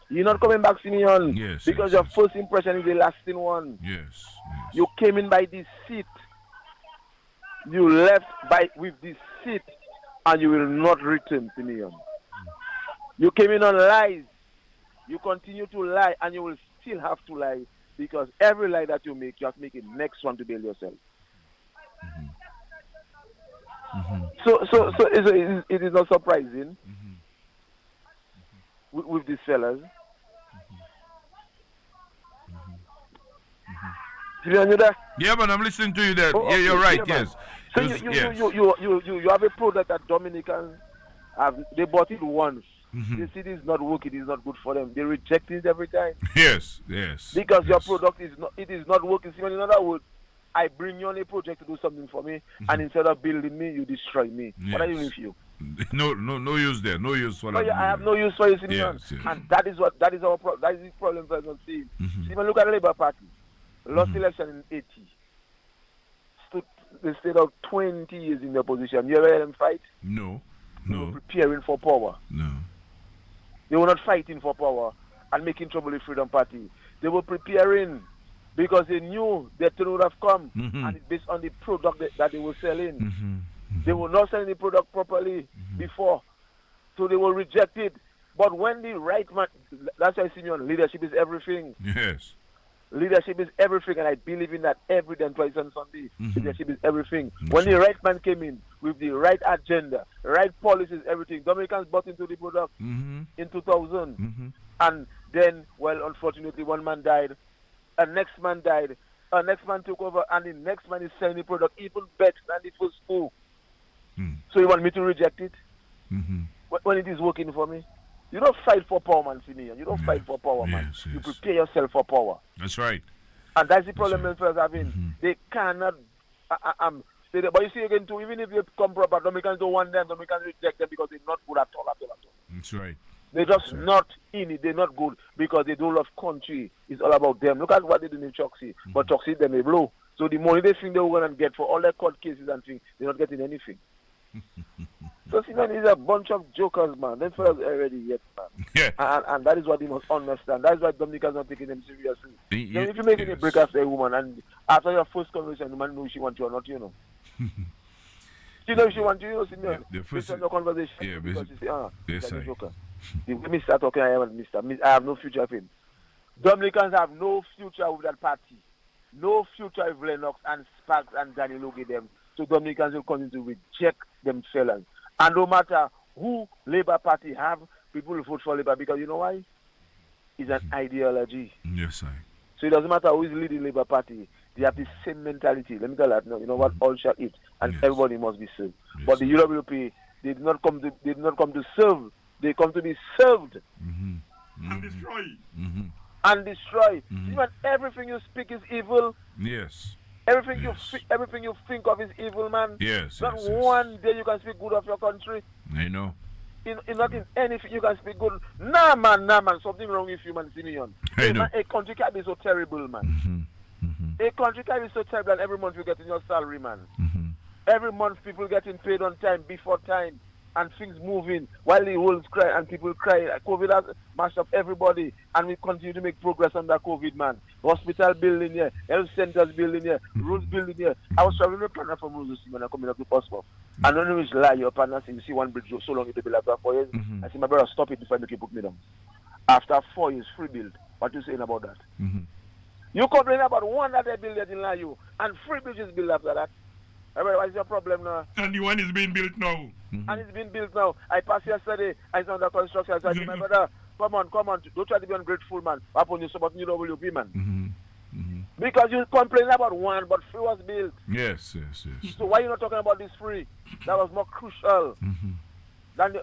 not coming back, Simeon, because your first impression is the lasting one. Yes. You came in by this seat. You left with this seat, and you will not return, Simeon. You came in on lies. You continue to lie, and you will still have to lie, because every lie that you make, you have to make the next one to bail yourself. So it is not surprising with these fellas. You there? Yeah, but I'm listening to you there. Oh, yeah, okay. you're right. Yeah, yes. So you have a product that Dominicans have. They bought it once. They see it is not working. It is not good for them. They reject it every time. Yes. Because your product is not working. In other words, I bring you on a project to do something for me, and instead of building me, you destroy me. Yes. What are you doing with you? No use there. No use for that. I have no use for you, Simeon. Yes. And that is the problem for us not seeing. Simeon, look at the Labour Party. Lost election in 80. They stayed out 20 years in their position. You ever heard them fight? No. They were preparing for power. No. They were not fighting for power and making trouble with Freedom Party. They were preparing because they knew their turn would have come, and it's based on the product that they were selling. They were not selling the product properly before, so they were rejected. But when the right man, that's why Simeon, leadership is everything. Yes. Leadership is everything, and I believe in that every day and twice on Sunday. Leadership is everything. That's When the right man came in with the right agenda, right policies, everything, Dominicans bought into the product in 2000. And then, well, unfortunately, one man died, a next man died, a next man took over, and the next man is selling the product even better than the first two. So you want me to reject it? When it is working for me? You don't fight for power, man, Simeon. You don't fight for power, man. You prepare yourself for power. That's right. And that's the problem Venezuela is having. They cannot... stay there. But you see again, too, even if you come proper, Dominicans don't want them, Dominicans reject them because they're not good at all. That's right. They're just not in it. They're not good because they don't love country. It's all about them. Look at what they do in Choksi. But Choksi, then they blow. So the money they think they're going to get for all their court cases and things, they're not getting anything. So, see, man, it's a bunch of jokers, man. Them fellas already yet, man. Yeah. And that is what they must understand. That's why Dominicans not taking them seriously. If you make a break after a woman, and after your first conversation, the man knows she wants you or not, you know. She knows she wants you, you know, the first based on your conversation. Yeah, because you say, yes, like a joker. The way me start talking, I have no future for him. Dominicans have no future with that party. No future with Lennox and Sparks and Danilo give them. So Dominicans will continue to reject them fellas. And no matter who Labour Party have, people will vote for Labour because you know why? It's an ideology. Yes, So it doesn't matter who is leading Labour Party. They have the same mentality. Let me tell you that. You know what? All shall eat, and everybody must be served. But the UWP, they did not come to serve. They come to be served and destroy. And destroy. Even everything you speak is evil. Yes. Everything you think of is evil, man. Yes. Not one day you can speak good of your country. I know. Not in anything you can speak good. Nah, man. Something wrong with you, man, Simeon. I know. A country can be so terrible, man. A country can be so terrible, and every month you getting your salary, man. Every month people getting paid on time, before time, and things moving while the world cry and people cry. COVID has mashed up everybody, and we continue to make progress under COVID, man. Hospital building here, health centers building here, roads building here. I was traveling with a partner from Roses, man, coming up to Portsmouth. And when you lie, your partner say, you see one bridge so long it will be like 4 years. I say, my brother, stop it before you put me down. After 4 years, free build. What you saying about that? You complain about one that they build that in you, and free bridges built after that. What is your problem now? And the one is being built now. And it's been built now. I passed yesterday. I saw under construction. So I said, my brother, come on. Don't try to be ungrateful, man. Upon you support new WP, man. Because you complain about one, but free was built. Yes. So why are you not talking about this free? That was more crucial.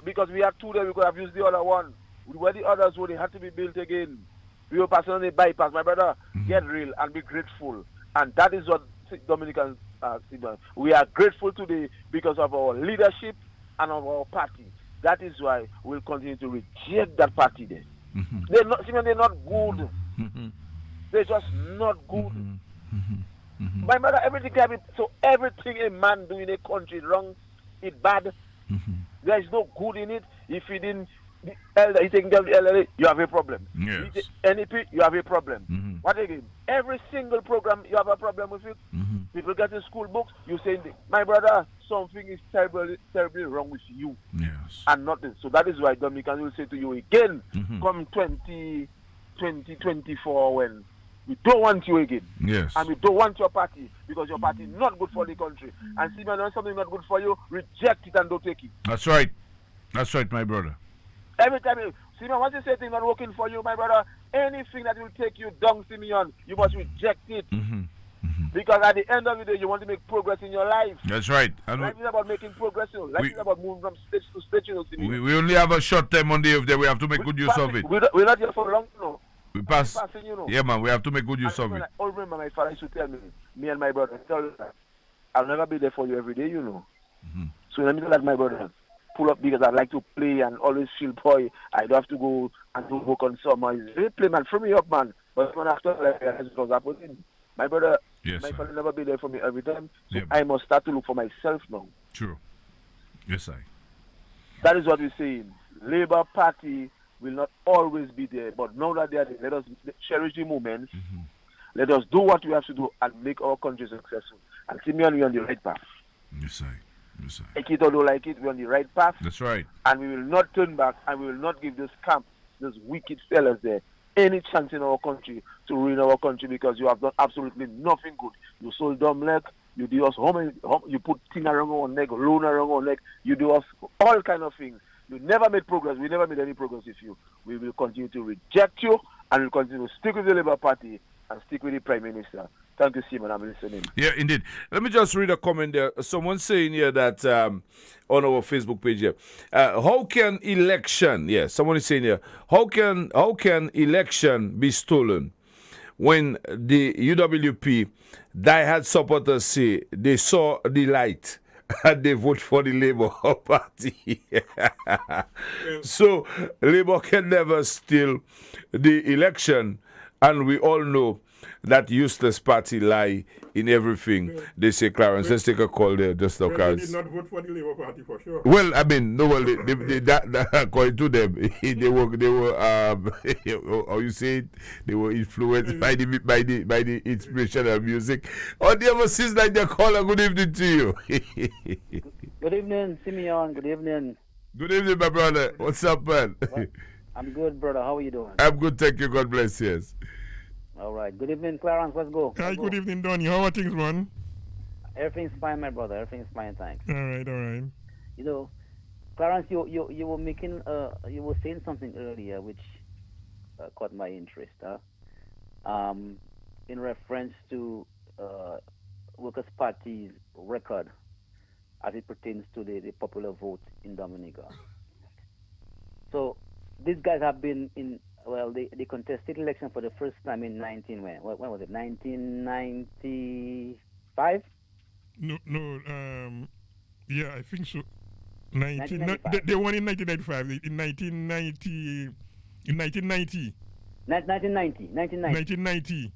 Because we had two there, we could have used the other one. Where the others would, they had to be built again. We were passing on the bypass. My brother, get real and be grateful. And that is what Dominicans we are grateful today because of our leadership and of our party. That is why we'll continue to reject that party there. They're not good. They're just not good. My brother, everything can be, so everything a man do in a country wrong, it's bad. There is no good in it. If he didn't, the elder, he taking care of the elderly, you have a problem. Yes. NEP, you have a problem. What again? Every single program, you have a problem with it. People get in school books, you say, my brother, something is terribly wrong with you. Yes. And nothing. So that is why Dominican will say to you again, come 2024 when we don't want you again. Yes. And we don't want your party because your party is not good for the country. And see, when something not good for you, reject it and don't take it. That's right, my brother. Every time you, Simeon, once you say things not working for you, my brother, anything that will take you down, Simeon, you must reject it. Because at the end of the day, you want to make progress in your life. That's right. Life is about making progress. Life is about moving from stage to stage, you know, Simeon. We only have a short time on the day. We have to make good use of it. We're not here for long, you know. We pass. Passing, you know. Yeah, man, we have to make good use of it. I remember my father used to tell me and my brother, tell you that I'll never be there for you every day, you know. So let me tell that my brother, pull up because I like to play and always feel boy. I don't have to go and do work on summer. It's very play, man. Free me up, man. But when after it was happening, my brother, my father never be there for me every time. So I must start to look for myself now. True. Yes, That is what we're saying. Labour Party will not always be there, but now that they are there, let us cherish the moments. Let us do what we have to do and make our country successful. And Simeon, we're on the right path. Yes, Yes, like it or don't like it, we're on the right path. That's right. And we will not turn back, and we will not give those camp, those wicked fellas there, any chance in our country to ruin our country, because you have done absolutely nothing good. You sold dumb leg, you do us you put thing around our neck, loan around our neck, you do us all kind of things. You never made progress. We never made any progress with you. We will continue to reject you, and we'll continue to stick with the Labour Party and stick with the Prime Minister. Thank you, Simon. I'm listening. Yeah, indeed. Let me just read a comment there. Someone saying here that on our Facebook page here, how can election? Yeah, someone is saying here, how can election be stolen when the UWP diehard supporters say they saw the light and they vote for the Labour Party? So Labour can never steal the election, and we all know that useless party lie in everything they say. Clarence, let's take a call there just now, Well, they did Clarence. not vote for the Labour Party for sure. Well, I mean, no, well, that according to them, they were how you say it, they were influenced by the inspirational music. On the other since like they call a good evening to you. Good evening, Simeon. Good evening. Good evening, my brother. What's up, man? I'm good, brother. How are you doing? I'm good, thank you. God bless you. Yes. All right. Good evening, Clarence. Let's go. Hi, good evening, Donny. How are things, man? Everything's fine, my brother. Everything's fine, thanks. All right. You know, Clarence, you were making you were saying something earlier which caught my interest. In reference to Workers' Party's record as it pertains to the popular vote in Dominica. So these guys have been in. Well, they contested election for the first time in when was it? 1995? No, yeah, I think so. They won in 1995. In 1990. 1990.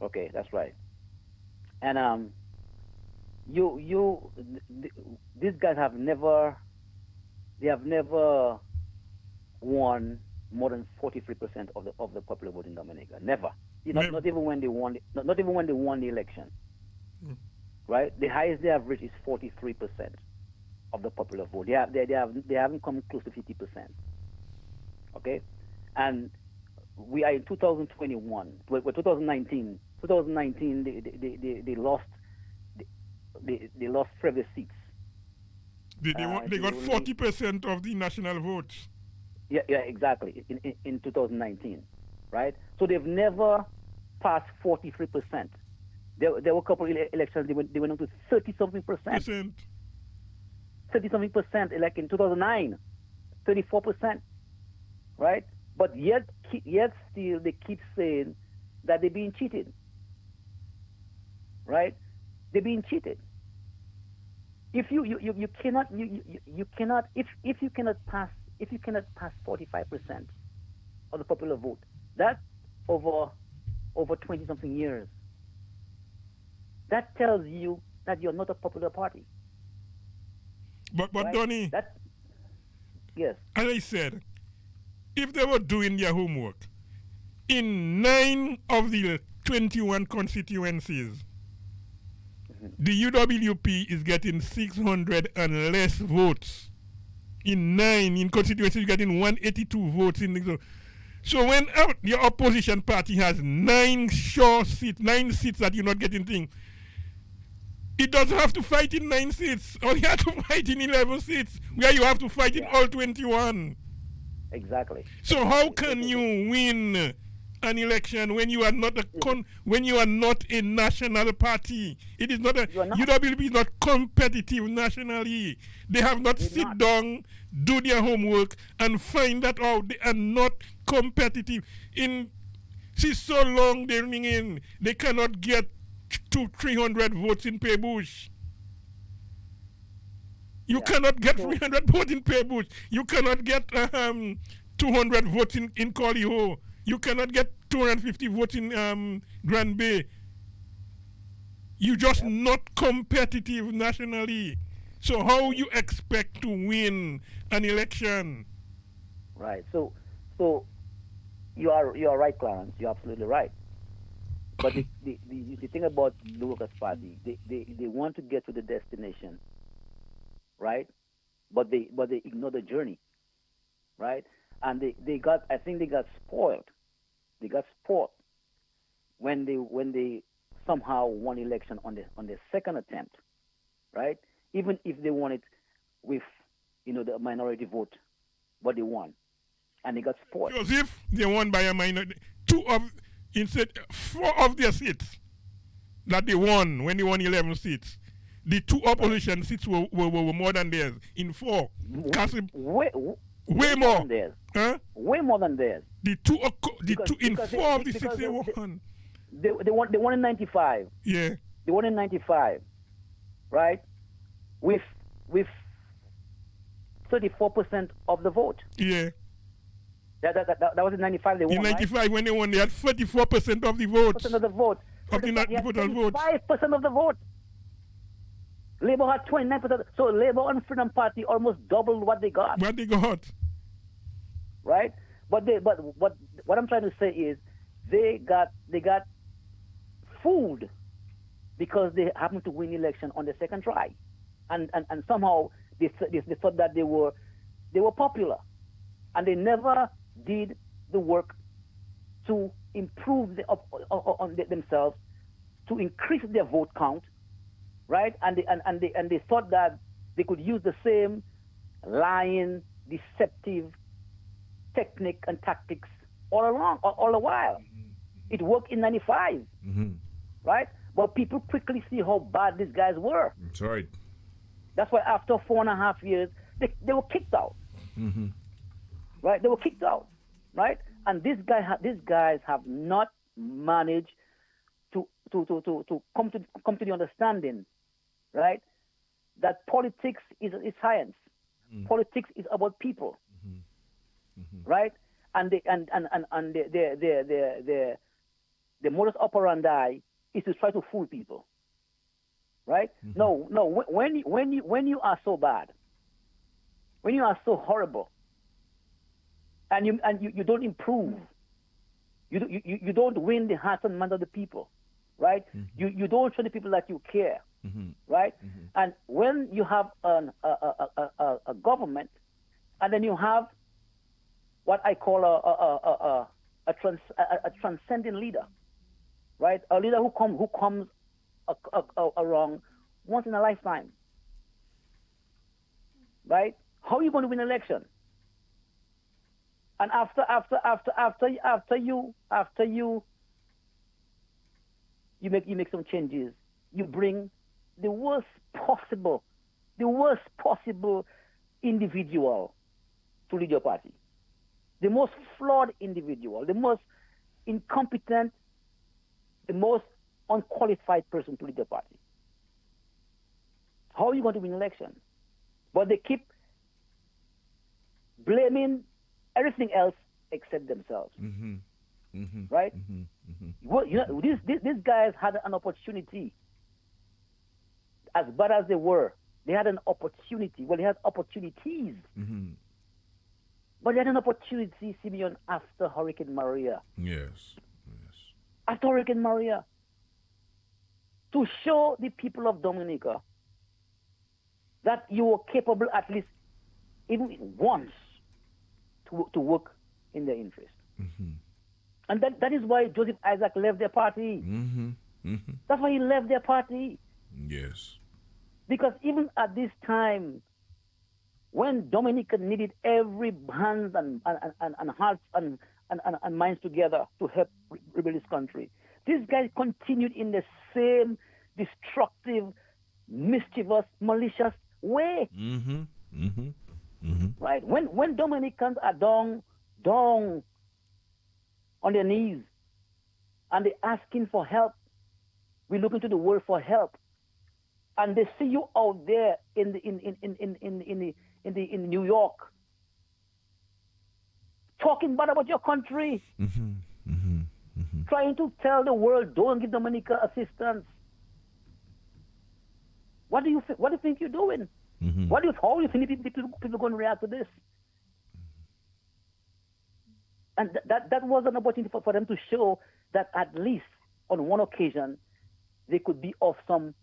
Okay, that's right. And these guys have never won more than 43% of the popular vote in Dominica. Never. Not even when they won. Not even when they won the election. Right. The highest they have reached is 43% of the popular vote. They haven't come close to 50%. Okay, and we are in 2021. We're 2019. 2019. They lost. They lost previous seats. They got 40% of the national votes. Yeah, exactly. In 2019, right? So they've never passed 43%. There were a couple of elections they went up to 30-something percent. 30-something percent, like in 2009, 34%, right? But yet still they keep saying that they're being cheated, right? They're being cheated. If you cannot if you cannot pass 45% of the popular vote, that's over 20-something years. That tells you that you're not a popular party. But right? Donny, yes. As I said, if they were doing their homework, in 9 of the 21 constituencies, the UWP is getting 600 and less votes. In 9 constituencies, you're getting 182 votes. So when your opposition party has 9 seats that you're not getting things, it doesn't have to fight in 9 seats. Or you have to fight in 11 seats, where you have to fight in all 21. Exactly. So how can you win an election when you are not a national party? It is not UWP is not competitive nationally. They have not sit down, do their homework, and find that out they are not competitive. See, so long they're ringing in, they cannot get 200-300 votes in Peebush. You cannot get 300 votes in Peebush. You cannot get 200 votes in Coliho. You cannot get 250 votes in Grand Bay. You're just not competitive nationally. So how you expect to win an election? Right. So you are right, Clarence. You're absolutely right. But the thing about the Workers' Party, they want to get to the destination right? But they ignore the journey, right? And they got, I think they got spoiled. They got spoiled when they somehow won election on the second attempt, right? Even if they won it with the minority vote, but they won, and they got spoiled. Joseph, they won by a minority. Instead 4 of their seats that they won when they won 11 seats. The 2 opposition seats were more than theirs in 4. Way more than theirs. Huh? Way more than theirs. The two in 4 of the 6 they won. They won in 95. Yeah. They won in 95, right? With 34% of the vote. Yeah. That was in 95 they won, in 95 right? when they won, they had 34% of the vote. Percent of the vote. Of the total vote. 5% of the vote. Labour had 29%. So Labour and Freedom Party almost doubled what they got. What they got. Right? But what I'm trying to say is they got fooled because they happened to win election on the second try. And somehow they thought that they were popular. And they never did the work to improve themselves, to increase their vote count, right? And they thought that they could use the same lying, deceptive technique and tactics all the while. Mm-hmm. It worked in 95, right? But people quickly see how bad these guys were. That's right. That's why after 4.5 years, they were kicked out. Mm-hmm. Right? They were kicked out, right? And these guys have not managed to come to the understanding, right? That politics is science. Mm-hmm. Politics is about people, right? And the modus operandi is to try to fool people, right? Mm-hmm. No. When you are so bad, when you are so horrible, and you don't improve, you don't win the hearts and minds of the people, right? Mm-hmm. You don't show the people that you care, right? Mm-hmm. And when you have a government, and then you have what I call a transcendent leader, right? A leader who comes around once in a lifetime, right? How are you going to win an election? And after you make some changes, you bring the worst possible individual to lead your party, the most flawed individual, the most incompetent, the most unqualified person to lead the party. How are you going to win an election? But they keep blaming everything else except themselves, right? Well, these guys had an opportunity. As bad as they were, they had an opportunity. Well, they had opportunities, but they had an opportunity, Simeon, after Hurricane Maria. Yes. After Hurricane Maria, to show the people of Dominica that you were capable, at least even once, to work in their interest. And that is why Joseph Isaac left their party. That's why he left their party. Yes. Because even at this time, when Dominica needed every hands and hearts and minds together to help rebuild this country, these guys continued in the same destructive, mischievous, malicious way. Right? When Dominicans are down on their knees and they're asking for help, we look into the world for help, and they see you out there in New York talking bad about your country, trying to tell the world, don't give Dominica assistance. What do you think you're doing? How do you think people are going to react to this? And that was an opportunity for them to show that at least on one occasion they could be of some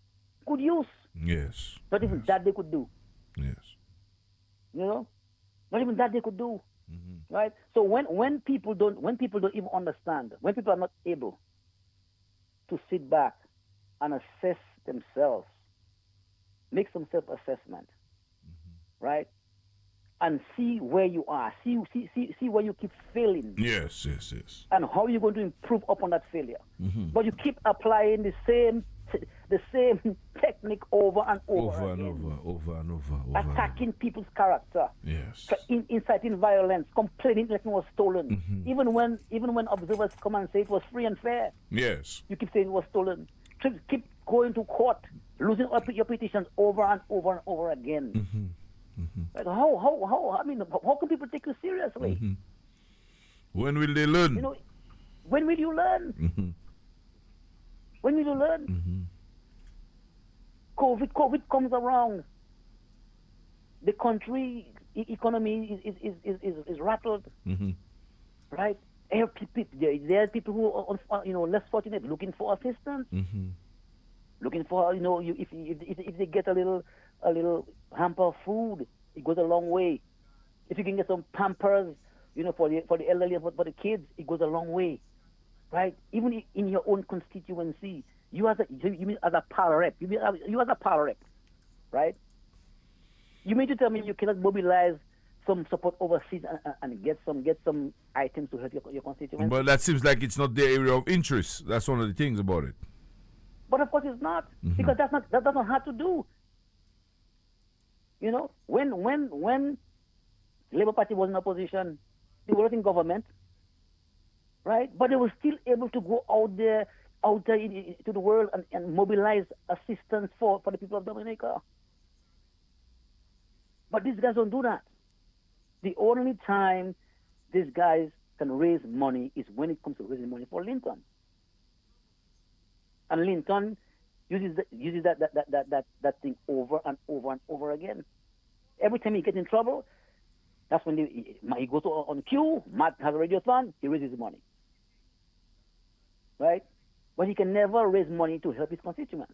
good use. Yes. Not even that they could do. Yes. You know, not even that they could do. Right? So when people don't even understand, when people are not able to sit back and assess themselves, make some self-assessment, right? And see where you are, see where you keep failing. Yes, yes, yes. And how you're going to improve upon that failure. But you keep applying the same technique over and over again. Attacking people's character. Yes. Inciting violence, complaining like it was stolen. Even when observers come and say it was free and fair. Yes. You keep saying it was stolen. Keep going to court, losing your petitions over and over and over again. Like how can people take you seriously? When will they learn? You know, when will you learn? When will you learn? COVID comes around. The country economy is rattled, right? There are people who are less fortunate, looking for assistance, looking for if they get a little hamper of food, it goes a long way. If you can get some Pampers, for the elderly, for the kids, it goes a long way, right? Even in your own constituency, you as a power rep, you as a power rep, right? You mean to tell me you cannot mobilize some support overseas and get some items to help your constituency? But that seems like it's not their area of interest. That's one of the things about it. But of course it's not, because that's not hard to do. You know, when Labour Party was in opposition, they were not in government, right? But they were still able to go out there to the world and mobilize assistance for the people of Dominica. But these guys don't do that. The only time these guys can raise money is when it comes to raising money for Lincoln. And Lincoln uses that thing over and over and over again. Every time he gets in trouble, that's when he goes on cue. Matt has a radiothon, he raises money. Right? But he can never raise money to help his constituents.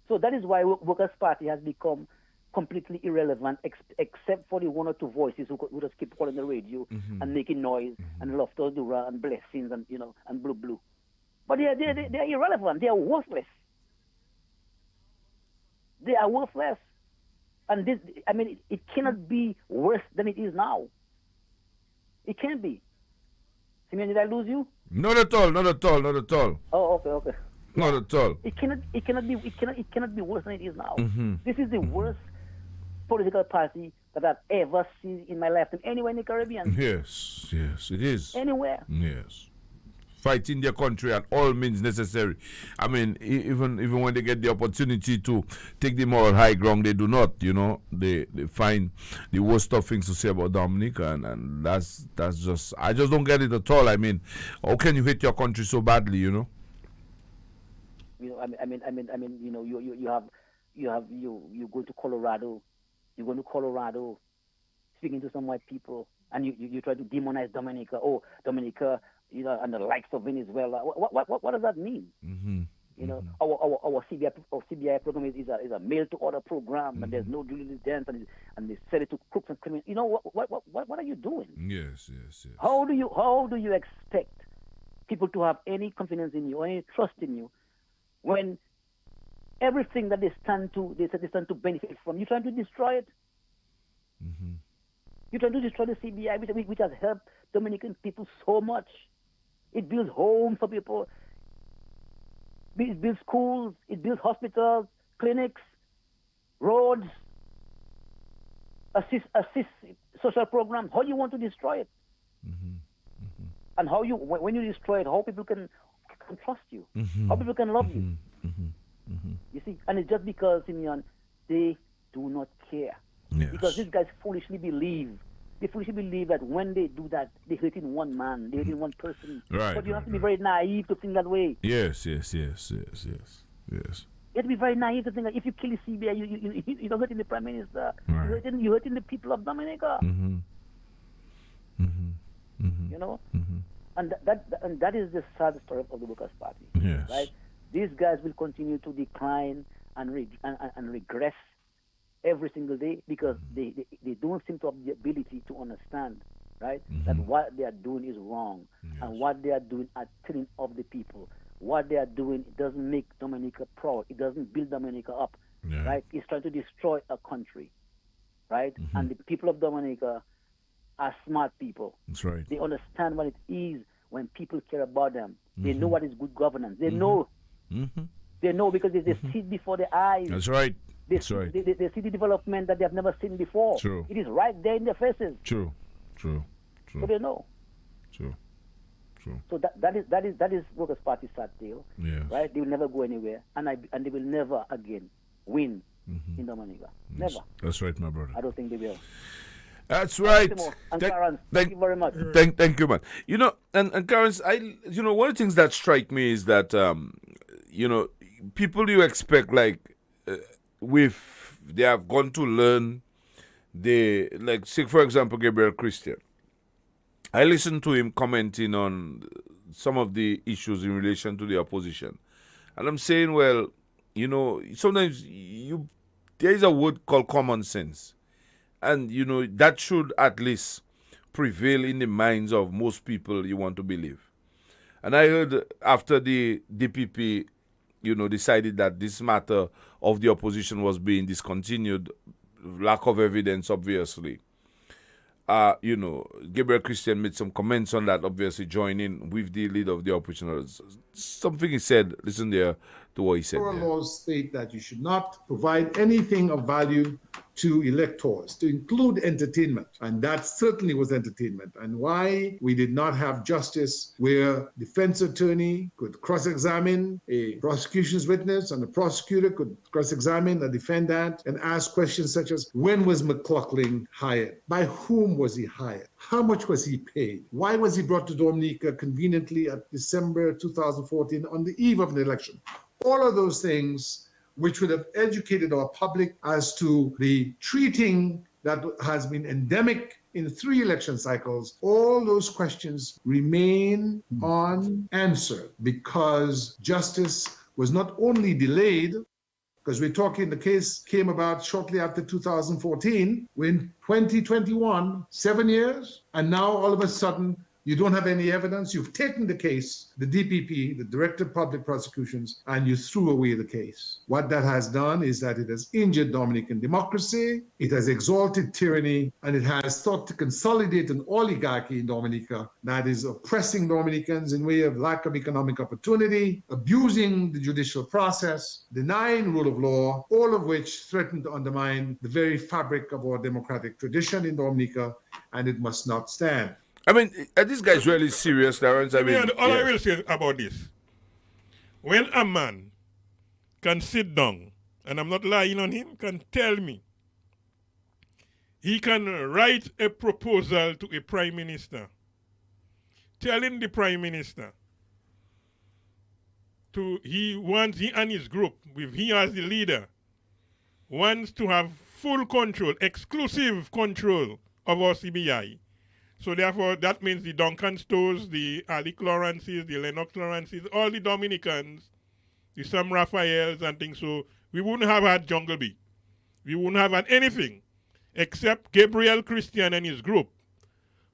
So that is why Workers' Party has become completely irrelevant, except for the one or two voices who just keep calling the radio and making noise and Loftus Dura and Blessings and Blue. But they are irrelevant. They are worthless. They are worthless. And this, it cannot be worse than it is now. It can't be. Simeon, did I lose you? Not at all. Oh, okay. Not at all. It cannot be worse than it is now. This is the worst political party that I've ever seen in my lifetime, anywhere in the Caribbean. Yes, it is. Anywhere. Yes. Fighting their country at all means necessary. Even when they get the opportunity to take the moral high ground, they do not. They find the worst of things to say about Dominica, and that's just, I just don't get it at all. How can you hate your country so badly? You go to Colorado. You go to Colorado, speaking to some white people, and you try to demonize Dominica. Oh, Dominica, and the likes of Venezuela. What does that mean? Our CBI program is a mail to order program, and there's no due diligence, and they sell it to crooks and criminals. What are you doing? Yes. How do you expect people to have any confidence in you or any trust in you when everything that they stand to benefit from, you're trying to destroy it? You're trying to destroy the CBI, which has helped Dominican people so much. It builds homes for people. It builds schools. It builds hospitals, clinics, roads, assist social programs. How you want to destroy it? And when you destroy it, how people can trust you? How people can love you? You see, and it's just because, Simeon, they do not care. Yes. Because these guys foolishly believe that when they do that, they're hurting one man, they're hurting one person. Right. But you have to be very naive to think that way. Yes. You have to be very naive to think that if you kill the CBI, you're hurting the Prime Minister. Right. You're hurting the people of Dominica. And that is the sad story of the Workers' Party. Yes. Right? These guys will continue to decline and regress every single day because they don't seem to have the ability to understand, right, that what they are doing is wrong, and what they are doing are killing of the people. What they are doing, it doesn't make Dominica proud. It doesn't build Dominica up, right? It's trying to destroy a country, right? And the people of Dominica are smart people. That's right. They understand what it is when people care about them. They know what is good governance. They know. They know because they see it before their eyes. That's right. They see the development that they have never seen before. True. It is right there in their faces. True. So they know. True. So that is Workers' Party sad deal. Yes. Right? They will never go anywhere, and they will never again win in Dominica. Never. That's right, my brother. I don't think they will. That's right. And Clarence, thank you very much. Thank you, man. You know, and Clarence, one of the things that strike me is that people you expect they have gone to learn. They say for example Gabriel Christian. I listened to him commenting on some of the issues in relation to the opposition, and I'm saying, well, sometimes there is a word called common sense. And, that should at least prevail in the minds of most people you want to believe. And I heard after the DPP, decided that this matter of the opposition was being discontinued, lack of evidence, obviously. Gabriel Christian made some comments on that, obviously joining with the leader of the opposition. Something he said, listen there to what he said. Our laws state that you should not provide anything of value to electors, to include entertainment. And that certainly was entertainment. And why we did not have justice where defense attorney could cross-examine a prosecution's witness and the prosecutor could cross-examine a defendant and ask questions such as, when was McLaughlin hired? By whom was he hired? How much was he paid? Why was he brought to Dominica conveniently at December 2014 on the eve of an election? All of those things which would have educated our public as to the treating that has been endemic in 3 election cycles, all those questions remain unanswered because justice was not only delayed, because we're talking the case came about shortly after 2014, when 2021, 7 years, and now all of a sudden you don't have any evidence. You've taken the case, the DPP, the Director of Public Prosecutions, and you threw away the case. What that has done is that it has injured Dominican democracy, it has exalted tyranny, and it has sought to consolidate an oligarchy in Dominica that is oppressing Dominicans in way of lack of economic opportunity, abusing the judicial process, denying rule of law, all of which threaten to undermine the very fabric of our democratic tradition in Dominica, and it must not stand. I mean, are these guys really serious, Lawrence? I will say about this, when a man can sit down, and I'm not lying on him, can tell me, he can write a proposal to a prime minister, telling the prime minister he and his group, with he as the leader, wants to have full control, exclusive control of our CBI. So therefore, that means the Duncan Stores, the Ali Clarences, the Lennox Clarences, all the Dominicans, the Sam Raphaels and things. So we wouldn't have had Jungle Bee. We wouldn't have had anything except Gabriel Christian and his group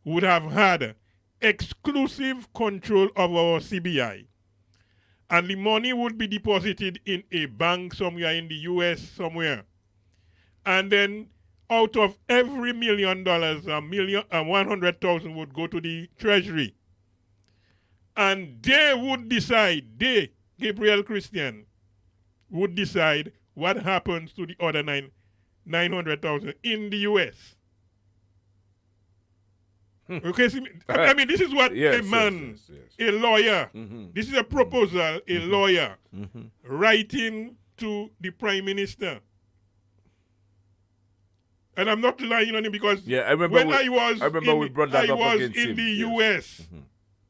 would have had exclusive control of our CBI. And the money would be deposited in a bank somewhere in the US somewhere. And then out of every $1 million, 100,000 would go to the Treasury. And they would decide, Gabriel Christian, would decide what happens to the other 900,000 in the U.S. Okay, see, I mean, this is what a man, a lawyer, this is a proposal, a lawyer writing to the Prime Minister. And I'm not lying on him because I was in the U.S.,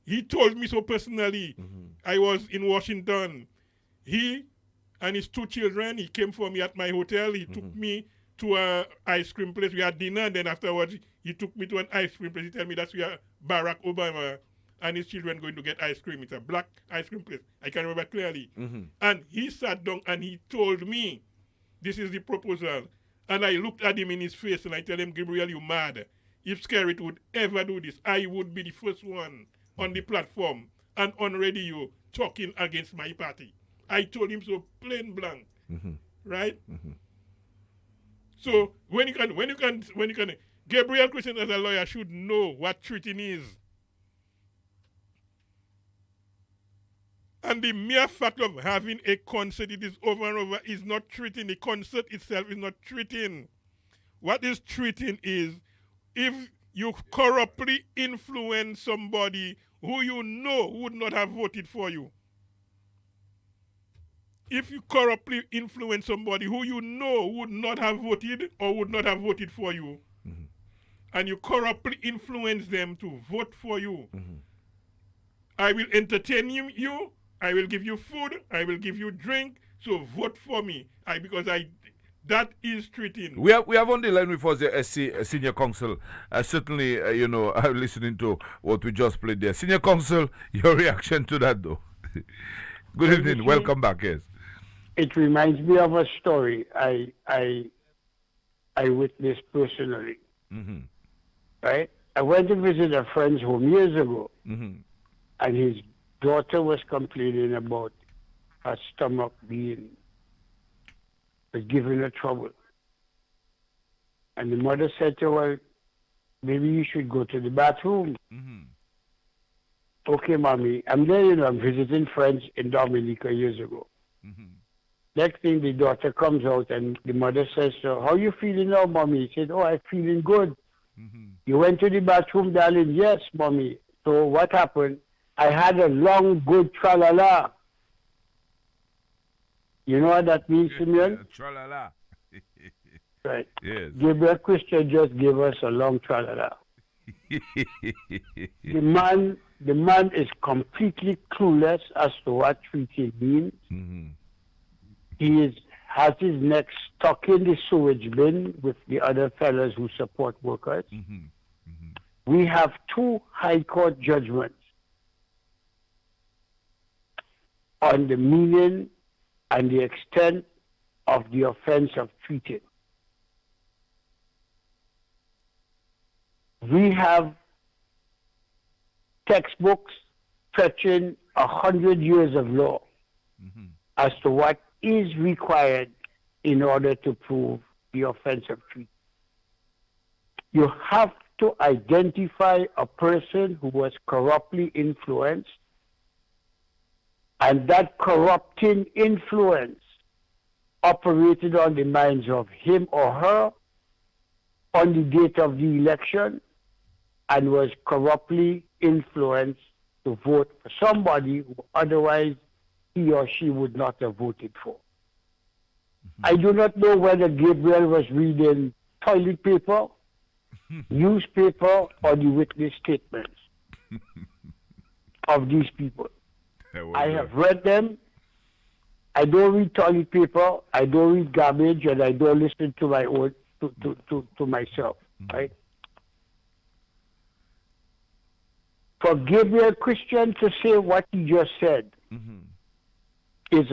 he told me so personally. I was in Washington. He and his 2 children, he came for me at my hotel. He took me to an ice cream place. We had dinner, and then afterwards, he took me to an ice cream place. He told me that's where Barack Obama and his children going to get ice cream. It's a black ice cream place. I can remember clearly. Mm-hmm. And he sat down and he told me, this is the proposal. And I looked at him in his face and I tell him, Gabriel, you mad. If Skerrit would ever do this, I would be the first one on the platform and on radio talking against my party. I told him so plain blank. Mm-hmm. Right? Mm-hmm. So when you can, Gabriel Christian as a lawyer should know what treating is. And the mere fact of having a concert, it is over and over, is not treating. The concert itself is not treating. What is treating is if you corruptly influence somebody who you know would not have voted for you. If you corruptly influence somebody who you know would not have voted or would not have voted for you, mm-hmm. and you corruptly influence them to vote for you, mm-hmm. I will entertain you, I will give you food, I will give you drink, so vote for me. That is treating. We have on the line with us the SC Senior Counsel. Certainly, I'm listening to what we just played there. Senior Counsel, your reaction to that though? Good evening, welcome back, yes. It reminds me of a story I witnessed personally. Mm-hmm. Right? I went to visit a friend's home years ago, mm-hmm. and his daughter was complaining about her stomach was giving her trouble. And the mother said to her, maybe you should go to the bathroom. Mm-hmm. Okay, mommy. I'm there, I'm visiting friends in Dominica years ago. Mm-hmm. Next thing, the daughter comes out and the mother says to her, how you feeling now, mommy? She said, oh, I'm feeling good. Mm-hmm. You went to the bathroom, darling? Yes, mommy. So what happened? I had a long, good tra-la-la. You know what that means, Simeon? Tra-la-la. Right. Yes. Gabriel Christian just gave us a long tra-la-la. The man is completely clueless as to what treaty means. Mm-hmm. He has his neck stuck in the sewage bin with the other fellows who support workers. Mm-hmm. Mm-hmm. We have 2 high court judgments on the meaning and the extent of the offense of treating. We have textbooks stretching 100 years of law mm-hmm. as to what is required in order to prove the offense of treason. You have to identify a person who was corruptly influenced, and that corrupting influence operated on the minds of him or her on the date of the election and was corruptly influenced to vote for somebody who otherwise he or she would not have voted for. Mm-hmm. I do not know whether Gabriel was reading toilet paper, newspaper, or the witness statements of these people. I have read them. I don't read toilet paper, I don't read garbage, and I don't listen to my own to myself, mm-hmm. right? For Gabriel Christian to say what he just said mm-hmm. is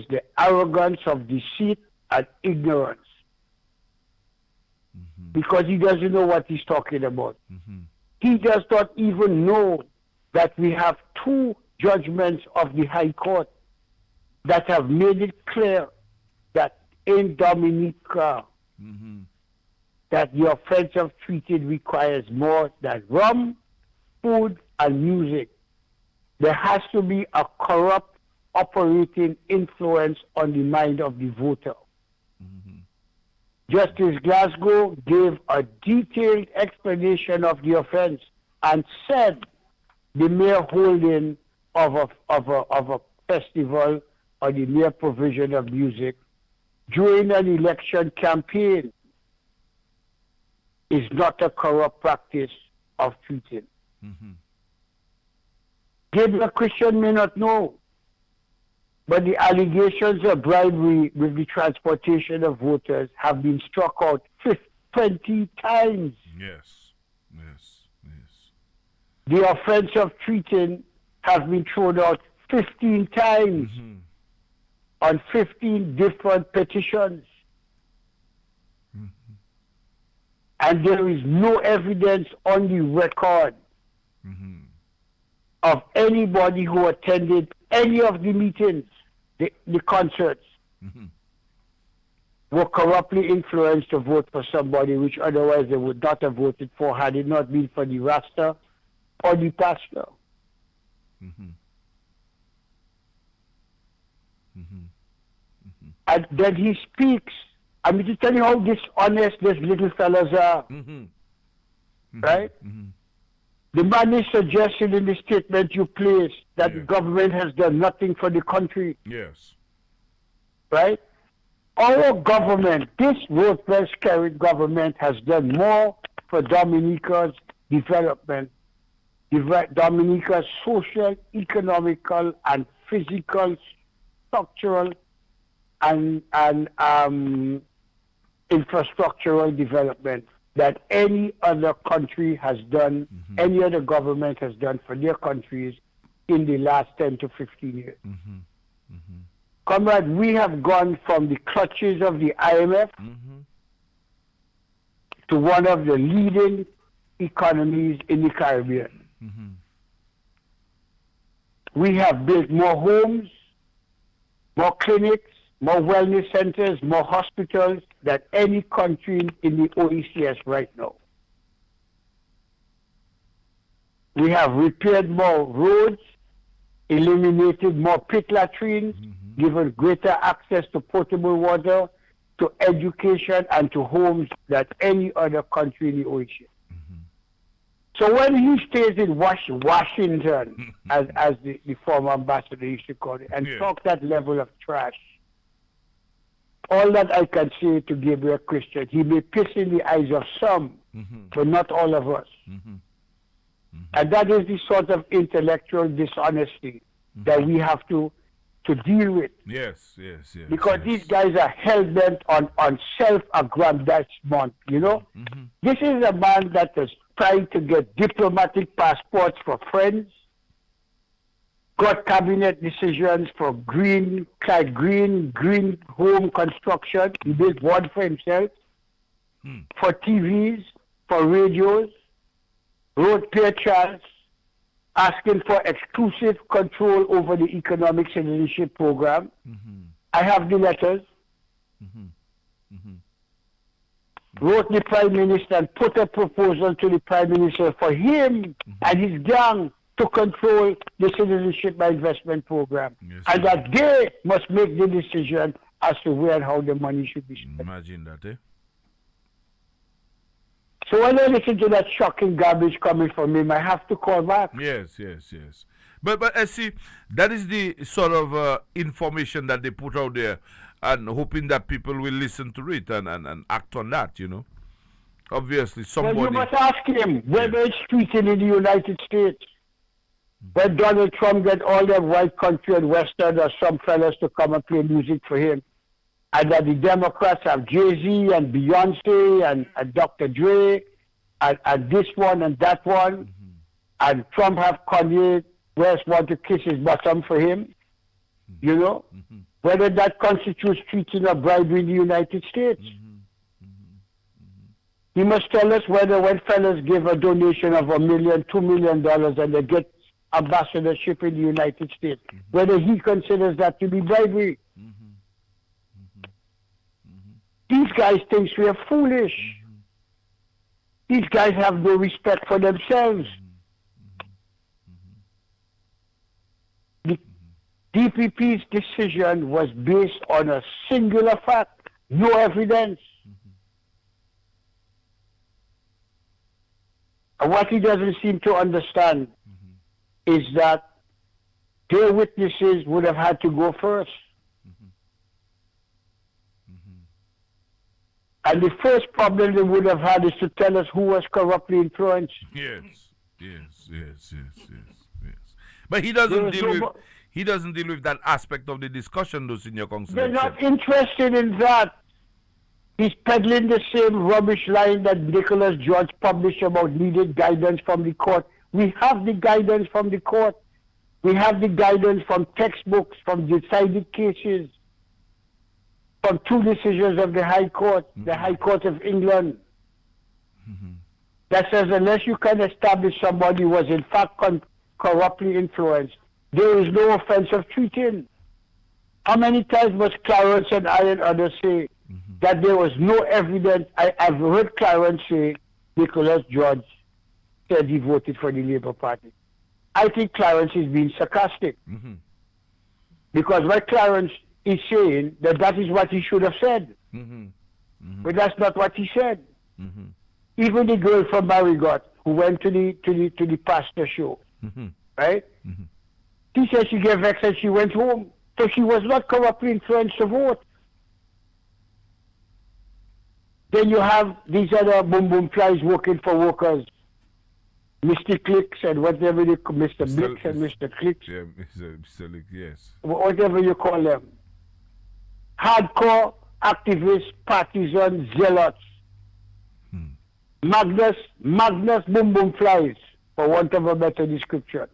the arrogance of deceit and ignorance. Mm-hmm. Because he doesn't know what he's talking about. Mm-hmm. He does not even know that we have 2 judgments of the High Court that have made it clear that in Dominica, mm-hmm. that the offense of treating requires more than rum, food, and music. There has to be a corrupt operating influence on the mind of the voter. Mm-hmm. Justice Glasgow gave a detailed explanation of the offense and said the mere holding of a festival or the mere provision of music during an election campaign is not a corrupt practice of treating. Mm-hmm. Gabriel Christian may not know, but the allegations of bribery with the transportation of voters have been struck out 20 times. Yes, yes, yes. the offense of treating has been thrown out 15 times on 15 different petitions. And there is no evidence on the record of anybody who attended any of the meetings, the concerts, were corruptly influenced to vote for somebody which otherwise they would not have voted for had it not been for the Rasta or the pastor. And then he speaks. I mean, to tell you how dishonest these little fellas are. Right? The man is suggesting in the statement you placed that the government has done nothing for the country. Yes. Right? Our government, this Roosevelt-Skerrit government, has done more for Dominica's development, Dominica's social, economical, and physical, structural, and infrastructural development that any other country has done, any other government has done for their countries in the last 10 to 15 years. Comrade, we have gone from the clutches of the IMF to one of the leading economies in the Caribbean. We have built more homes, more clinics, more wellness centers, more hospitals than any country in the OECS right now. We have repaired more roads, eliminated more pit latrines, given greater access to potable water, to education, and to homes than any other country in the OECS. So when he stays in Washington, as the former ambassador used to call it, and talk that level of trash, all that I can say to Gabriel Christian, he may piss in the eyes of some, but not all of us. And that is the sort of intellectual dishonesty that we have to deal with. Yes. Because these guys are hell-bent on self-aggrandizement, you know? This is a man that is trying to get diplomatic passports for friends, got cabinet decisions for green home construction. He did one for himself, for TVs, for radios, wrote Pierre Charles, asking for exclusive control over the economic citizenship program. I have the letters. Wrote the Prime Minister and put a proposal to the Prime Minister for him and his gang to control the citizenship by investment program. And that they must make the decision as to where and how the money should be spent. Imagine that, eh? So when I listen to that shocking garbage coming from him, I have to call back. Yes. But I see, that is the sort of information that they put out there, and hoping that people will listen to it and act on that, you know. Obviously, somebody... Well, you must ask him whether it's treated in the United States. When Donald Trump get all them white country and Western or some fellas to come and play music for him, and that the Democrats have Jay-Z and Beyonce and Dr. Dre and this one and that one, and Trump have Kanye West want to kiss his bottom for him, you know, whether that constitutes treating or bribery in the United States. He must tell us whether when fellas give a donation of $1 million, $2 million, and they get ambassadorship in the United States, whether he considers that to be bribery. These guys think we are foolish. These guys have no respect for themselves. The DPP's decision was based on a singular fact, no evidence. And what he doesn't seem to understand is that their witnesses would have had to go first. And the first problem they would have had is to tell us who was corruptly influenced. Yes. But he doesn't deal with that aspect of the discussion, though, Senior Council. They're not interested in that. He's peddling the same rubbish line that Nicholas George published about needed guidance from the court We have the guidance from the court. We have the guidance from textbooks, from decided cases, from 2 decisions of the High Court, the High Court of England, that says unless you can establish somebody was in fact corruptly influenced, there is no offense of treating. How many times must Clarence and I and others say that there was no evidence? I've heard Clarence say Nicholas George said he voted for the Labour Party. I think Clarence is being sarcastic. Because what Clarence is saying, that is what he should have said. But that's not what he said. Even the girl from Marigot who went to the pastor show, right? She said she gave vexed and she went home. So she was not corruptly influenced to vote. Then you have these other boom flies working for workers. Mr. Clicks and whatever you call Mr. Blix and Mr. Clicks. Yeah, Mr. Lick, yes. Whatever you call them. Hardcore activists, partisans, zealots. Magnus boom flies, for want of a better description,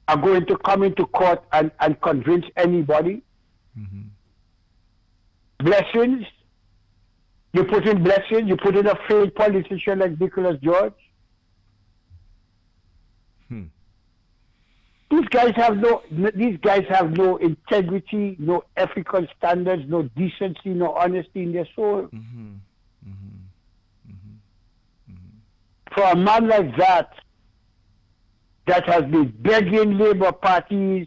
are going to come into court and convince anybody. Blessings. You put in blessings, you put in a failed politician like Nicholas George. These guys have no integrity, no ethical standards, no decency, no honesty in their soul. For a man like that has been begging Labour parties,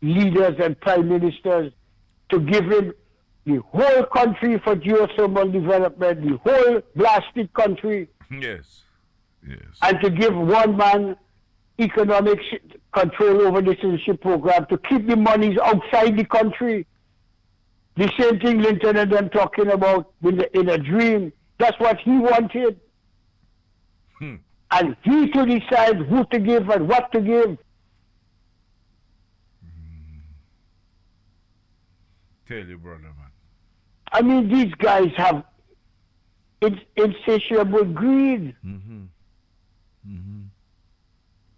leaders and prime ministers to give him the whole country for geothermal development, the whole blasted country. Yes. And to give one man economic control over the citizenship program, to keep the monies outside the country. The same thing Linton and them talking about in a dream. That's what he wanted. And he to decide who to give and what to give. Tell you, brother, man. I mean, these guys have insatiable greed.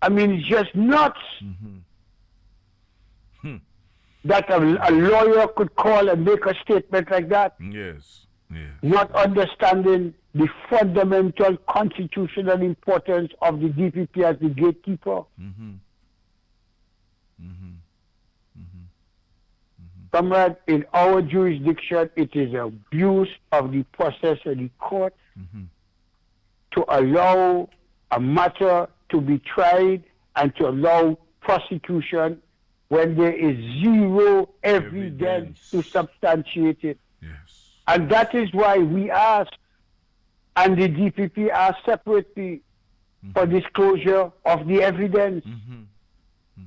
I mean, it's just nuts that a lawyer could call and make a statement like that. Yes. Not understanding the fundamental constitutional importance of the DPP as the gatekeeper. Comrade, in our jurisdiction, it is abuse of the process of the court to allow a matter to be tried and to allow prosecution when there is zero evidence to substantiate it. And that is why we ask, and the DPP asked separately for disclosure of the evidence.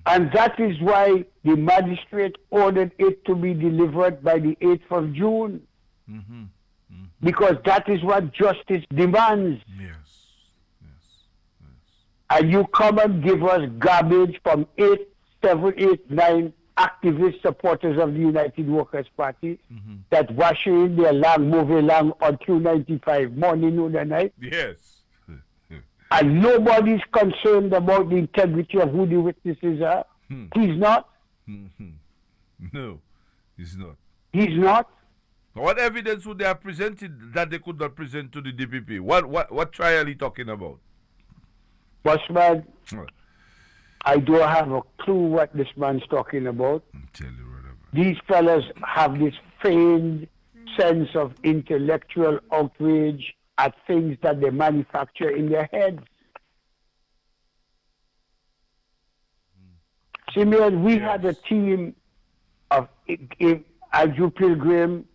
And that is why the magistrate ordered it to be delivered by the 8th of June. Because that is what justice demands. And you come and give us garbage from 8, 7, 8, 9 activist supporters of the United Workers' Party that washing in their land, moving along on 295 morning, noon, and night. Yes. And nobody's concerned about the integrity of who the witnesses are. He's not. No, he's not. He's not. What evidence would they have presented that they could not present to the DPP? What trial are you talking about? Bossman, I don't have a clue what this man's talking about. These fellas have this feigned sense of intellectual outrage at things that they manufacture in their heads. Simeon, we had a team of Andrew Pilgrim,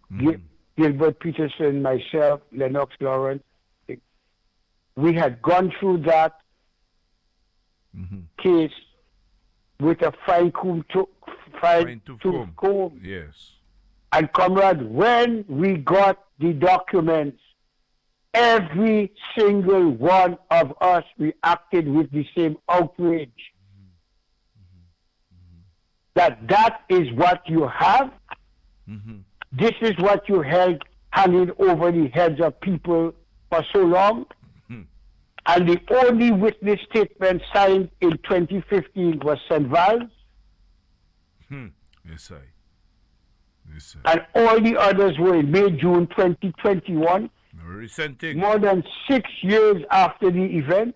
Gilbert Peterson, myself, Lennox Lawrence. We had gone through that case with a fine-tooth comb. Yes. And comrade, when we got the documents, every single one of us reacted with the same outrage. That is what you have. This is what you held hanging over the heads of people for so long. And the only witness statement signed in 2015 was St. Val's. Yes, sir. Yes, sir. And all the others were in May, June 2021. Recent thing. More than 6 years after the event,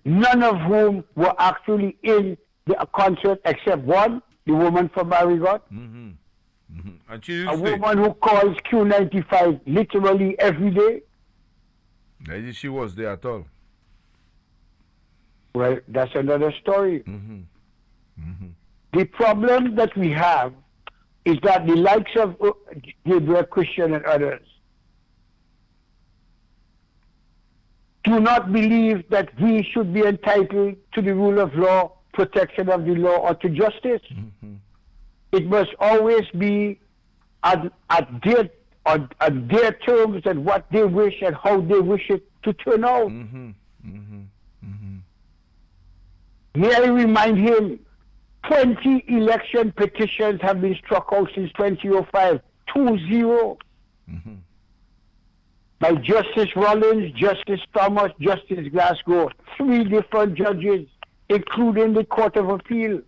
none of whom were actually in the concert except one, the woman from Marigot. And she A woman who calls Q95 literally every day. Maybe she was there at all. Well, that's another story. The problem that we have is that the likes of Gabriel Christian and others do not believe that we should be entitled to the rule of law, protection of the law, or to justice. It must always be at their terms and what they wish and how they wish it to turn out. May I remind him, 20 election petitions have been struck out since 2005, 2-0. By Justice Rollins, Justice Thomas, Justice Glasgow, 3 different judges, including the Court of Appeal.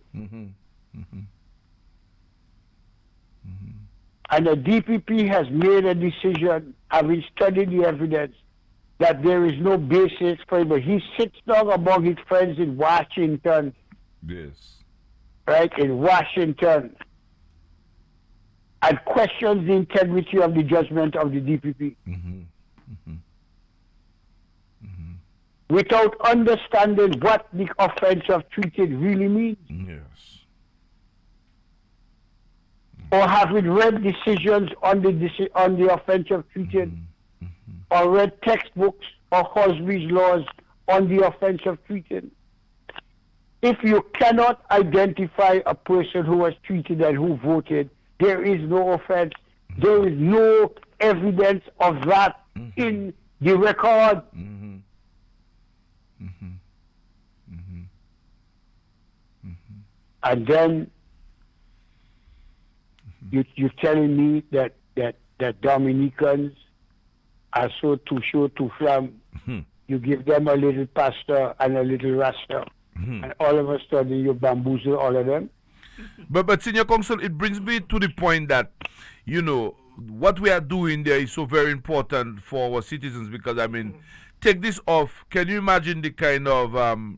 And the DPP has made a decision, having studied the evidence, that there is no basis for it. But he sits down among his friends in Washington. Yes. Right, in Washington, and questions the integrity of the judgment of the DPP. Without understanding what the offense of treated really means. Yes. Or having read decisions on the offense of treated, or read textbooks or Hosby's laws on the offense of treated. If you cannot identify a person who was treated and who voted, there is no offense. There is no evidence of that in the record. And then you're telling me that Dominicans are so to flam. You give them a little pastor and a little rasta. And all of a sudden you bamboozle all of them. But Senior Counsel, it brings me to the point that, you know, what we are doing there is so very important for our citizens, because, I mean, take this off. Can you imagine the kind of,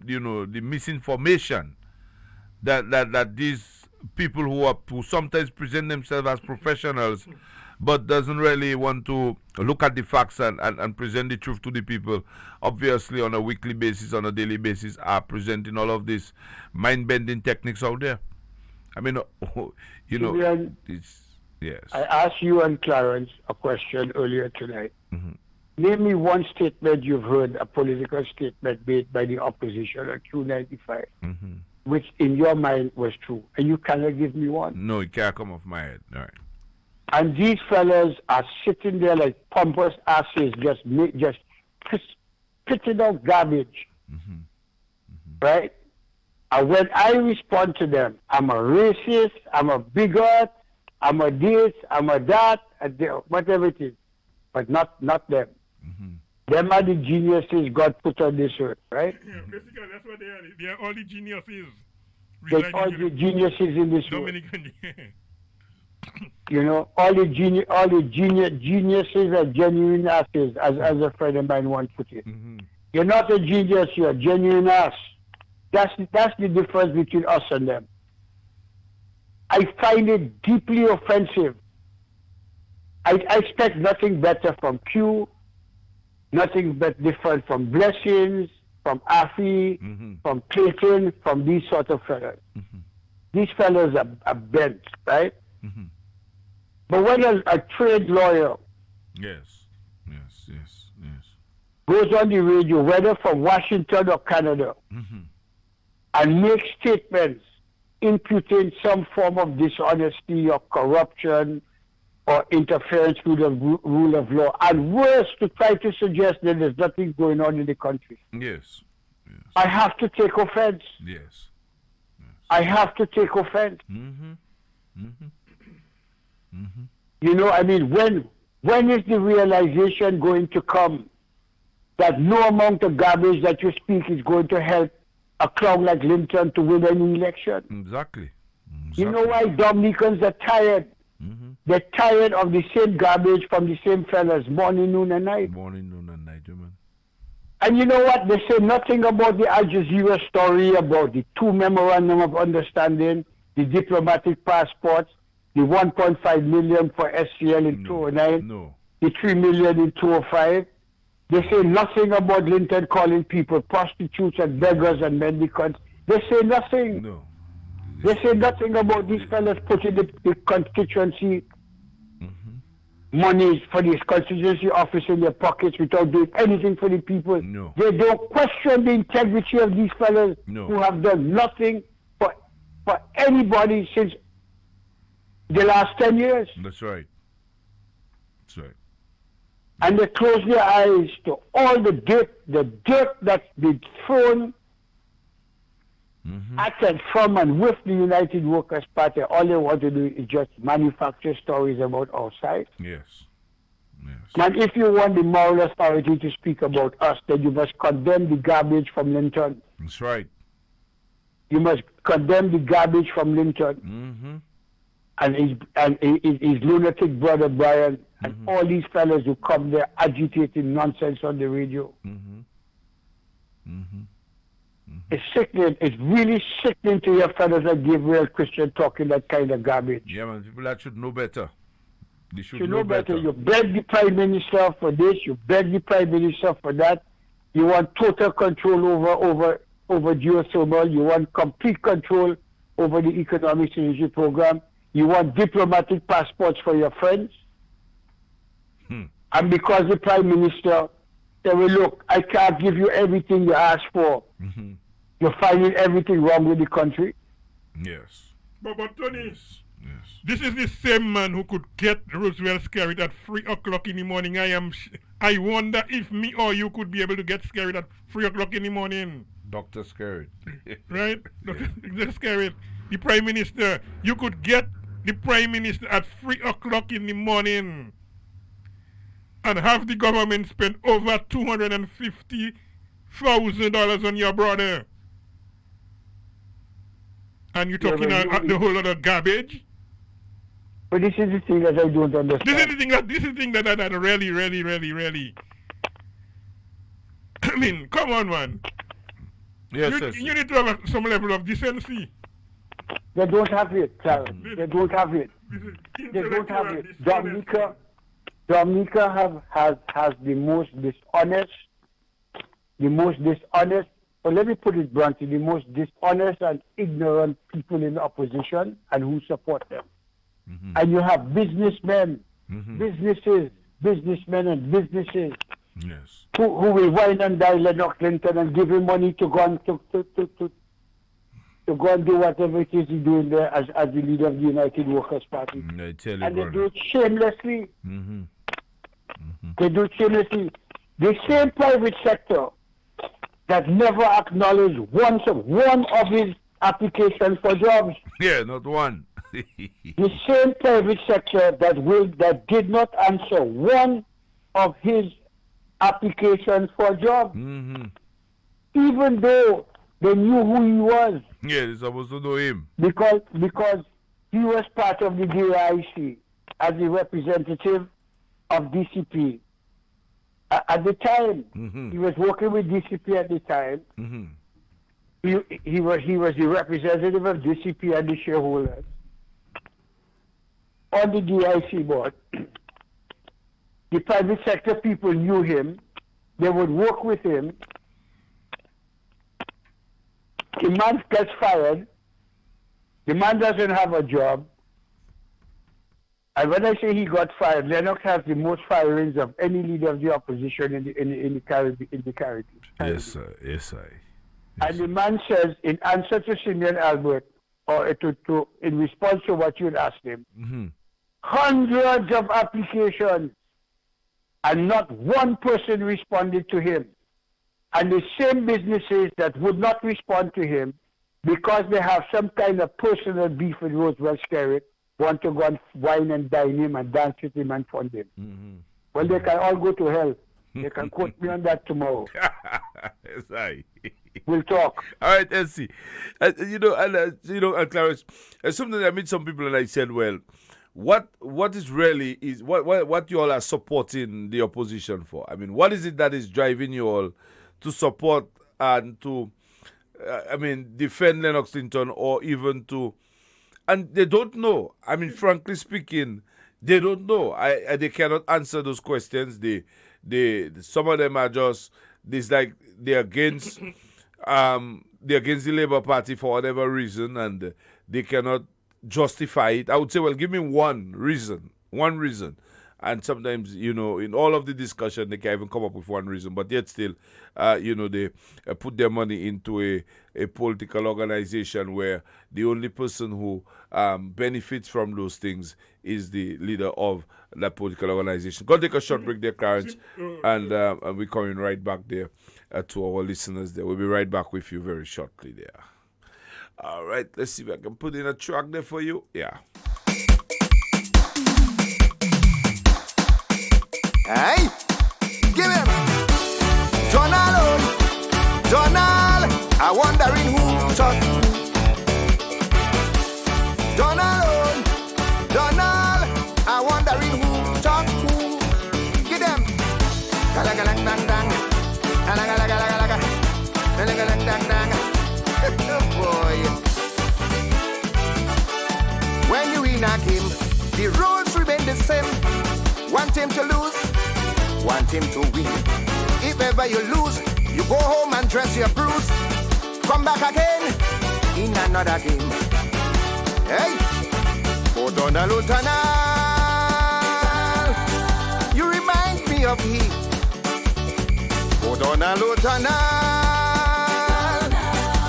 you know, the misinformation that these people who sometimes present themselves as professionals but doesn't really want to look at the facts and present the truth to the people, obviously on a weekly basis, on a daily basis, are presenting all of these mind-bending techniques out there. I mean, you know, yes. I asked you and Clarence a question earlier tonight. Name me one statement you've heard, a political statement made by the opposition on Q95, which in your mind was true, and you cannot give me one. No, it can't come off my head. All right. And these fellas are sitting there like pompous asses, just spitting out garbage. Right? And when I respond to them, I'm a racist, I'm a bigot, I'm a this, I'm a that, whatever it is. But not them. Them are the geniuses God put on this earth, right? Yeah, basically that's what they are. They are all the geniuses. They're all the geniuses in this world. Dominican, You know, all the geniuses are genuine asses, as a friend of mine once put it. You're not a genius, you're a genuine ass. That's the difference between us and them. I find it deeply offensive. I expect nothing better from Q, nothing but different from Blessings, from Afi, from Clayton, from these sort of fellas. These fellas are bent, right? But when a trade lawyer goes on the radio, whether from Washington or Canada, and makes statements imputing some form of dishonesty or corruption or interference with the rule of law, and worse, to try to suggest that there's nothing going on in the country. Yes. I have to take offense. Yes. I have to take offense. You know, I mean, when is the realization going to come that no amount of garbage that you speak is going to help a clown like Linton to win any election. Exactly. You know why Dominicans are tired? They're tired of the same garbage from the same fellas, morning, noon, and night. Morning, noon, and night, man. And you know what? They say nothing about the Al Jazeera story, about the 2 memorandum of understanding, the diplomatic passports, the 1.5 million for SCL in 2009, the 3 million in 2005. They say nothing about Linton calling people prostitutes and beggars and mendicants. They say nothing. They say nothing about these fellas putting the constituency monies for this constituency office in their pockets without doing anything for the people. They don't question the integrity of these fellas who have done nothing for anybody since the last 10 years. That's right. That's right. And they close their eyes to all the dirt that's been thrown at and from and with the United Workers' Party. All they want to do is just manufacture stories about outside. Yes. Man, if you want the moral authority to speak about us, then you must condemn the garbage from Linton. That's right. You must condemn the garbage from Linton. And his lunatic brother Brian and all these fellows who come there agitating nonsense on the radio. It's sickening. It's really sickening to hear fellows like Gabriel Christian talking that kind of garbage. Yeah, man. People that should know better. They should know better. You beg the Prime Minister for this. You beg the Prime Minister for that. You want total control over geothermal. You want complete control over the economic synergy program. You want diplomatic passports for your friends. And because the Prime Minister said, well, look, I can't give you everything you ask for. You're finding everything wrong with the country. Yes. But Tony, this is the same man who could get Roosevelt Skerrit at 3 o'clock in the morning. I wonder if me or you could be able to get Skerrit at 3 o'clock in the morning. Dr. Skerrit. Right? Dr. Skerrit, the Prime Minister. You could get the Prime Minister at 3 o'clock in the morning and have the government spend over $250,000 on your brother. And you're talking the whole lot of garbage? But this is the thing that I don't understand. This is the thing that really. I mean, come on, man. Yes, you need to have some level of decency. They don't have it, Clarence. They don't have it. They don't have it. Dominica has the most dishonest, but let me put it bluntly, the most dishonest and ignorant people in the opposition and who support them. And you have businessmen, businesses and businesses who will wine and dine Lennox Clinton and give him money to go and to go and do whatever it is he's doing there as the leader of the United Workers' Party. I tell you, and they do it shamelessly. They do it shamelessly. The same private sector that never acknowledged one of his applications for jobs. Yeah, not one. The same private sector that did not answer one of his applications for jobs. Even though they knew who he was. Yeah, they're supposed to know him. Because he was part of the DIC as the representative of DCP. At the time, he was working with DCP at the time. He was the representative of DCP and the shareholders on the DIC board. The private sector people knew him. They would work with him. The man gets fired. The man doesn't have a job. And when I say he got fired, Lennox has the most firings of any leader of the opposition in the Caribbean. Yes, sir. Yes, sir. And the man says, in answer to Simeon Albert, or in response to what you had asked him, hundreds of applications, and not one person responded to him. And the same businesses that would not respond to him because they have some kind of personal beef with Roosevelt Skerrit want to go and wine and dine him and dance with him and fund him. Well, they can all go to hell. You can quote me on that tomorrow. Yes, I. We'll talk. All right, let's see. Clarence, something I meet some people and I said, well, what is really is what you all are supporting the opposition for? I mean, what is it that is driving you all to support and to, defend Lennox Linton or even to, and they don't know. I mean, frankly speaking, they don't know. They cannot answer those questions. Some of them are just they're against the Labour Party for whatever reason, and they cannot justify it. I would say, well, give me one reason. And sometimes, in all of the discussion, they can't even come up with one reason. But yet still, they put their money into a political organization where the only person who benefits from those things is the leader of that political organization. Go take a short break there, Clarence, and we're coming right back there to our listeners there. We'll be right back with you very shortly there. All right, let's see if I can put in a track there for you. Yeah. Hey, give him Donald, I wondering who taught Donald, I wondering who taught who. Give them Galagalang dang dang, Galagalang dang dang. Boy, when you enact him, the rules remain the same. Want him to lose, want him to win. If ever you lose, you go home and dress your bruise. Come back again in another game. Hey, O'Donnell, you remind me of he. O'Donnell,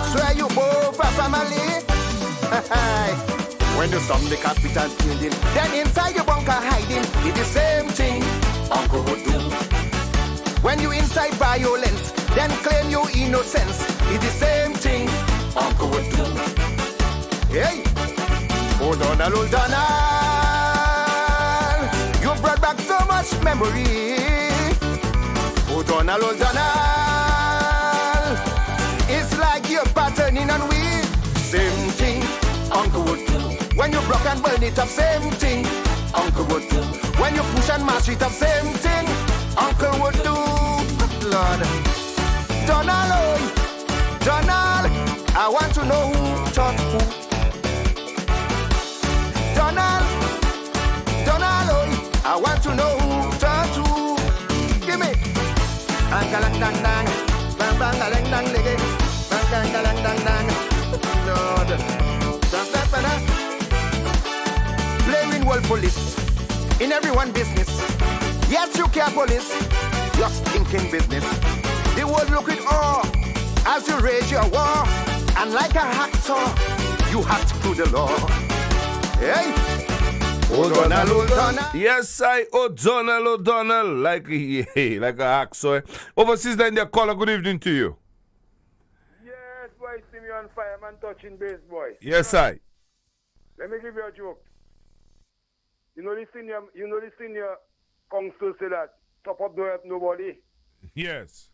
swear you both a family. When you storm the capital building, then inside your bunker hiding, it's the same thing Uncle would do. When you inside violence, then claim your innocence, it's the same thing Uncle would do. Hey, O'Donnell, you brought back so much memory. O'Donnell, it's like you're patterning on we. Same thing Uncle would do. When you broke and burn it up, same thing Uncle would do. When you push and mash it up, same thing Uncle would do. Lord, Donald, I want to know who taught who. Donald, I want to know who taught who. Give me. Angalang dang dang, bang bang galang dang leg, bang bang galang dang dang. Lord, blaming world police in everyone business. Yes, you care police, your stinking business. The world look with awe as you rage your war, and like a hacksaw, you hacked through the law. Hey, O'Donnell. Yes, O'Donnell, like a hacksaw. Overseas, then they call a good evening to you. Yes, boy, Simeon Fireman touching base, boy. Yes, I. Let me give you a joke. You know the senior council say that top up don't help nobody. Yes.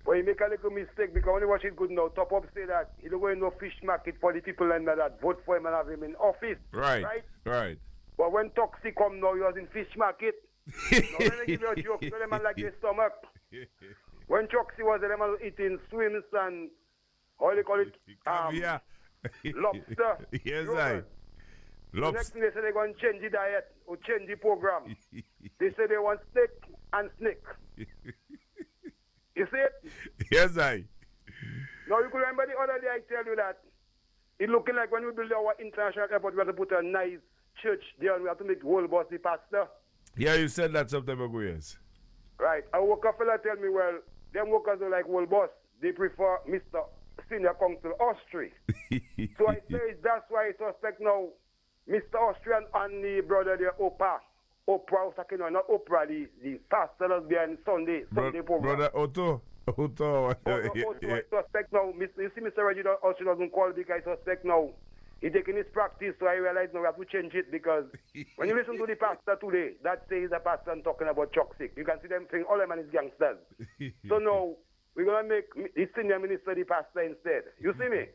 But he make a little mistake because when you watch it good now, top up say that he don't go in no fish market for the people and that vote for him and have him in office. Right. But when Toxie come now, he was in fish market. Now let me give you a joke. So them man like their stomach. When Toxie was there, them man eating swims and how they call it? Lobster. Yes, I. The next thing they say they're going to change the diet or change the program. They say they want steak and snake. You see it? Yes, I. Now you could remember the other day I tell you that it looking like when we build our international airport, we have to put a nice church there and we have to make whole bus the pastor. Yeah, you said that some time ago, yes. Right. A worker fella tell me, well, them workers don't like whole bus. They prefer Mr. Senior Council Austria. So I say that's why I suspect now Mr. Austrian and the brother there, Oprah was talking about, not Oprah, the pastor that's behind Sunday program. Brother Otto. I suspect now, you see Mr. Reggie Austrian doesn't call because I suspect now He taking his practice, so I realize now we have to change it because when you listen to the pastor today, that says the pastor talking about toxic. You can see them saying all them man is gangsters. So now we're gonna make the senior minister the pastor instead. You see me?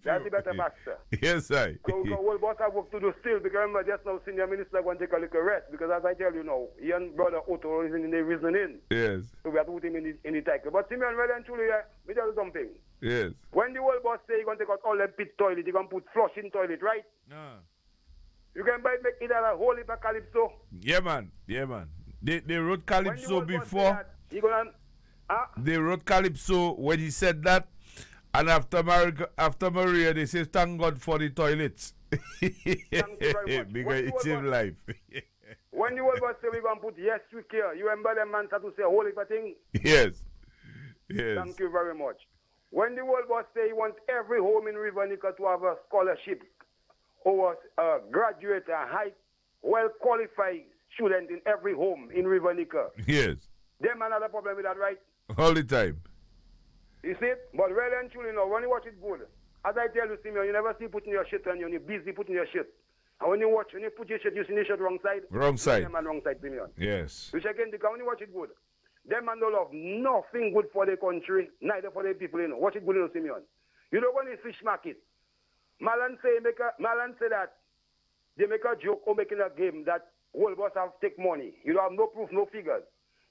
That's the better pastor. Yes, I. So whole boss have work to do still because remember just now senior minister going to take a little rest because as I tell you now, he and brother Otto is in the reasoning. Yes. So we have to put him in the title. But Simeon, well and truly, me tell you something. Yes. When the whole boss say you're going to take out all the pit toilet, you're going to put flushing toilet, right? You can buy make either a whole heap of Calypso. Yeah, man. Yeah, man. They wrote Calypso before. They wrote Calypso when he said that. And after Maria, they say, thank God for the toilets. Thank you very much. Because it saved life. When the whole boss say we're going to put yes, we care, you remember them man start to say a whole heap of thing? Yes. Yes. Thank you very much. When the world boss say he wants every home in River Nica to have a scholarship or a graduate, a high, well-qualified student in every home in River Nica. Yes. Them man have a problem with that, right? All the time. You see it? But really and truly, now, when you watch it good, as I tell you, Simeon, you never see putting your shit on you, and you're busy putting your shit. And when you put your shit, you see your shit wrong side. Wrong side. Them man wrong side, Simeon. Yes. Which again, because when you watch it good, them man don't love nothing good for the country, neither for the people, you know. Watch it good, you know, Simeon. You know when in fish market, Malan say that they make a joke or making a game that whole boss have take money. You don't have no proof, no figures.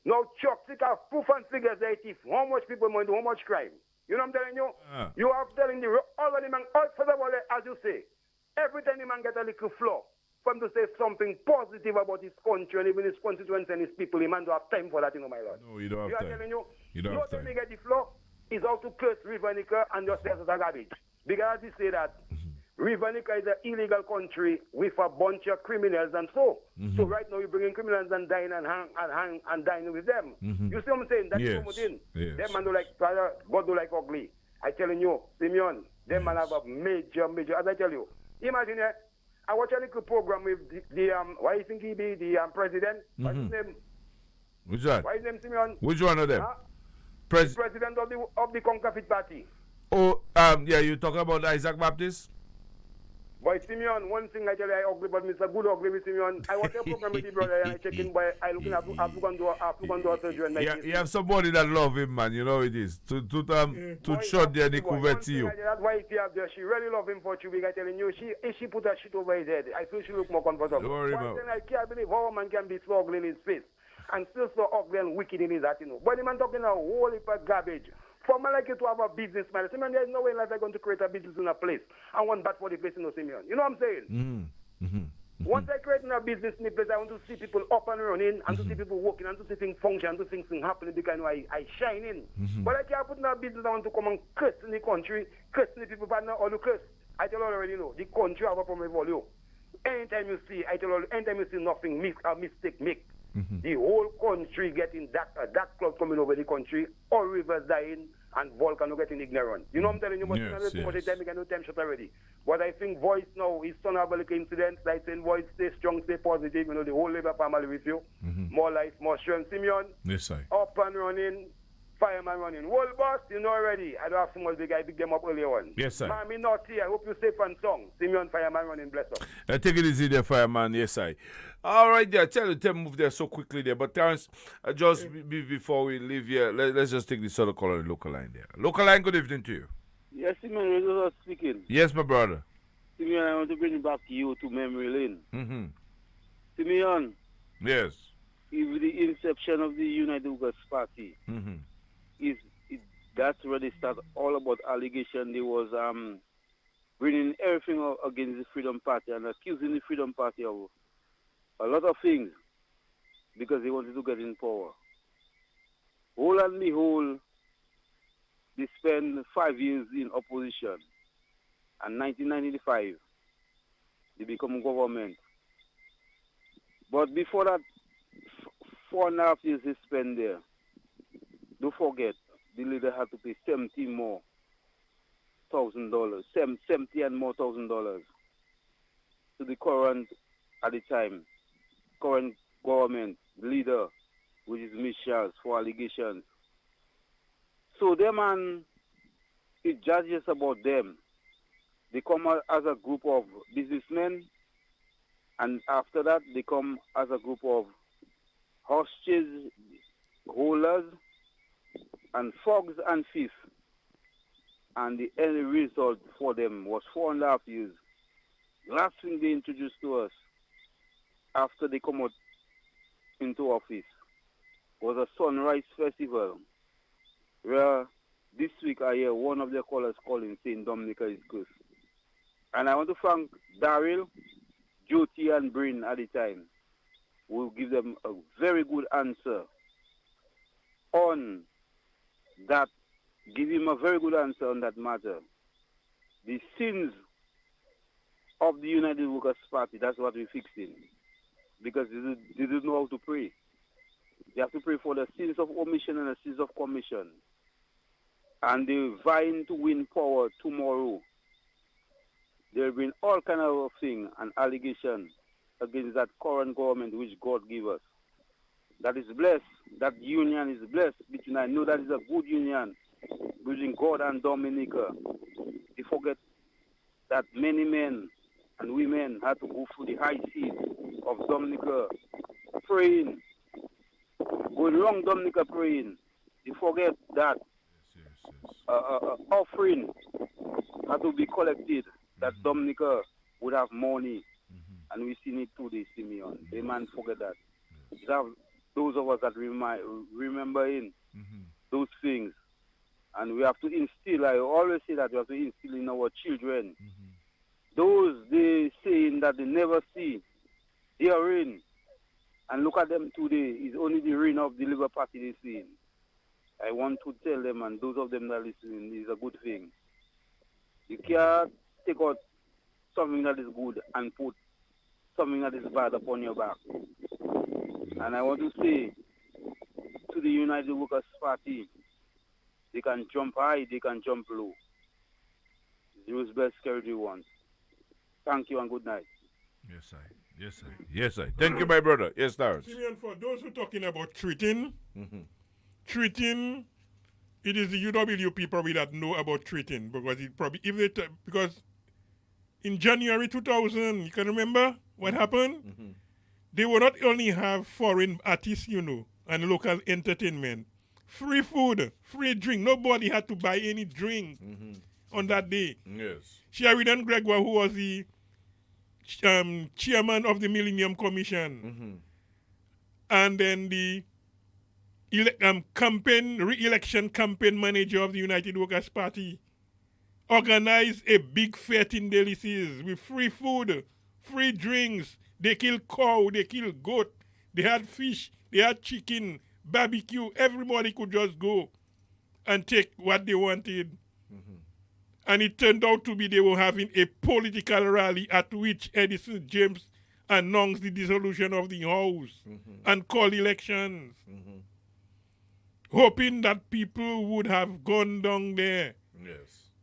Now Chuck have proof and figures they thief. How much people money do, how much crime? You know what I'm telling you? You are telling the already man, first of all, as you say, every time the man get a little flaw, for him to say something positive about his country and even his constituents and his people, the man don't have time for that, you know, my lord. No, you don't have time. I'm telling you, You don't have time. me get the flaw is how to curse River Nica and just say it's a garbage. Because as you say that, River Nica is an illegal country with a bunch of criminals and so. So right now you're bringing criminals and dine and hang and dine with them. You see what I'm saying? That's Yes. what I'm Yes. Them man do like God do like ugly. I telling you, Simeon, them man have a major, as I tell you. Imagine I watch a little program with the why you think he be the president? What's his name? Which one? Why his name, Simeon? Which one of them? President of the Concafit Party. Oh, yeah, you talking about Isaac Baptist? Boy, Simeon, one thing I tell you, I ugly, but Mr. Good ugly with Simeon. I watch a program with the brother and I check in, boy, I looking at do surgery and Yeah, you have somebody that love him, man. You know it is. To shot there, the cuvette you. That's why he have there. She really love him for 2 weeks. I telling you, if she put her shit over his head, I feel she look more comfortable. Don't worry One about thing I can't believe how a man can be so ugly in his face and still so ugly and wicked in his heart, you know. But the man talking a whole heap of garbage. For a man like you to have a business, man, Simeon, there's no way in life they're going to create a business in a place. I want bad for the place, you know, Simeon. You know what I'm saying? Once I create a business in the place, I want to see people up and running, and to see people working, and to see things function, and to see things happening because I shine in. But I can't put in a business, I want to come and curse in the country, curse in the people, but not all the curse. I tell you already, know, the country have a problem with all you. Anytime you see, anytime you see nothing, a mistake make. The whole country getting that cloud coming over the country, all rivers dying, and volcano getting ignorant. You know what I'm telling you? But yes. time we can no time shot already. But I think voice now is son of a little incident. Like saying voice, stay strong, stay positive. You know, the whole Labour family with you. More life, more strength. Simeon, yes, sir. up and running. Fireman running. World boss, you know already. I don't have so much big. I pick them up earlier on. Yes, sir. Man, me not here. I hope you safe and song. Simeon, fireman running. Bless up. Take it easy there, fireman. Yes, I. All right, there. Tell you, move there so quickly there. But Terrence, just before we leave here, let's just take this other call on the local line there. Local line, good evening to you. Yes, Simeon, Rizzo speaking. Yes, my brother. Simeon, I want to bring it back to you to memory lane. Simeon. Yes. With the inception of the United Workers Party, that's where they start all about allegation. They was bringing everything against the Freedom Party and accusing the Freedom Party of a lot of things because they wanted to get in power. Whole and behold, they spent 5 years in opposition. And 1995, they become government. But before that, 4.5 years they spent there. Don't forget, the leader had to pay $70 more $1,000, $70 and more $1,000 to the current, at the time, current government leader, which is Miss Charles, for allegations. So them and it judges about them. They come as a group of businessmen, and after that, they come as a group of hostage holders and thugs and thieves. And the end result for them was 4.5 years. Last thing they introduced to us after they come out into office was a Sunrise Festival, where this week I hear one of their callers calling saying Dominica is cursed. And I want to thank Daryl, Jyoti, and Bryn at the time. We'll give them a very good answer on that. Give him a very good answer on that matter. The sins of the United Workers' Party, that's what we're fixing. Because they don't know how to pray. They have to pray for the sins of omission and the sins of commission. And they're vying to win power tomorrow. There have been all kind of things and allegations against that current government which God gave us. That is blessed. That union is blessed. Between I know that is a good union between God and Dominica. They forget that many men and women had to go through the high seas of Dominica praying, going along Dominica praying. They forget that offering had to be collected, that Dominica would have money. And we seen it today, Simeon. They man forget that. You have those of us that remember in those things. And we have to instill, I always say that we have to instill in our children. Those they saying that they never see, they are in. And look at them today, it's only the reign of the Labour Party they see. I want to tell them, and those of them that are listening, is a good thing. You can't take out something that is good and put something that is bad upon your back. And I want to say to the United Workers' Party, they can jump high, they can jump low. Use best security ones. Thank you and good night. Yes, sir. Yes, sir. Yes, sir. Thank you, my brother. Yes, Terrence. Simeon, for those who are talking about treating, treating, it is the UWP probably that know about treating, because it probably because in January 2000, you can remember what happened? They will not only have foreign artists, and local entertainment, free food, free drink. Nobody had to buy any drink on that day. Yes. Sheridan Gregoire, who was the chairman of the Millennium Commission, and then the re-election campaign manager of the United Workers' Party, organized a big fete in Delices with free food, free drinks. They killed cow, they killed goat, they had fish, they had chicken, barbecue. Everybody could just go and take what they wanted. And it turned out to be they were having a political rally at which Edison James announced the dissolution of the House and called elections, hoping that people would have gone down there,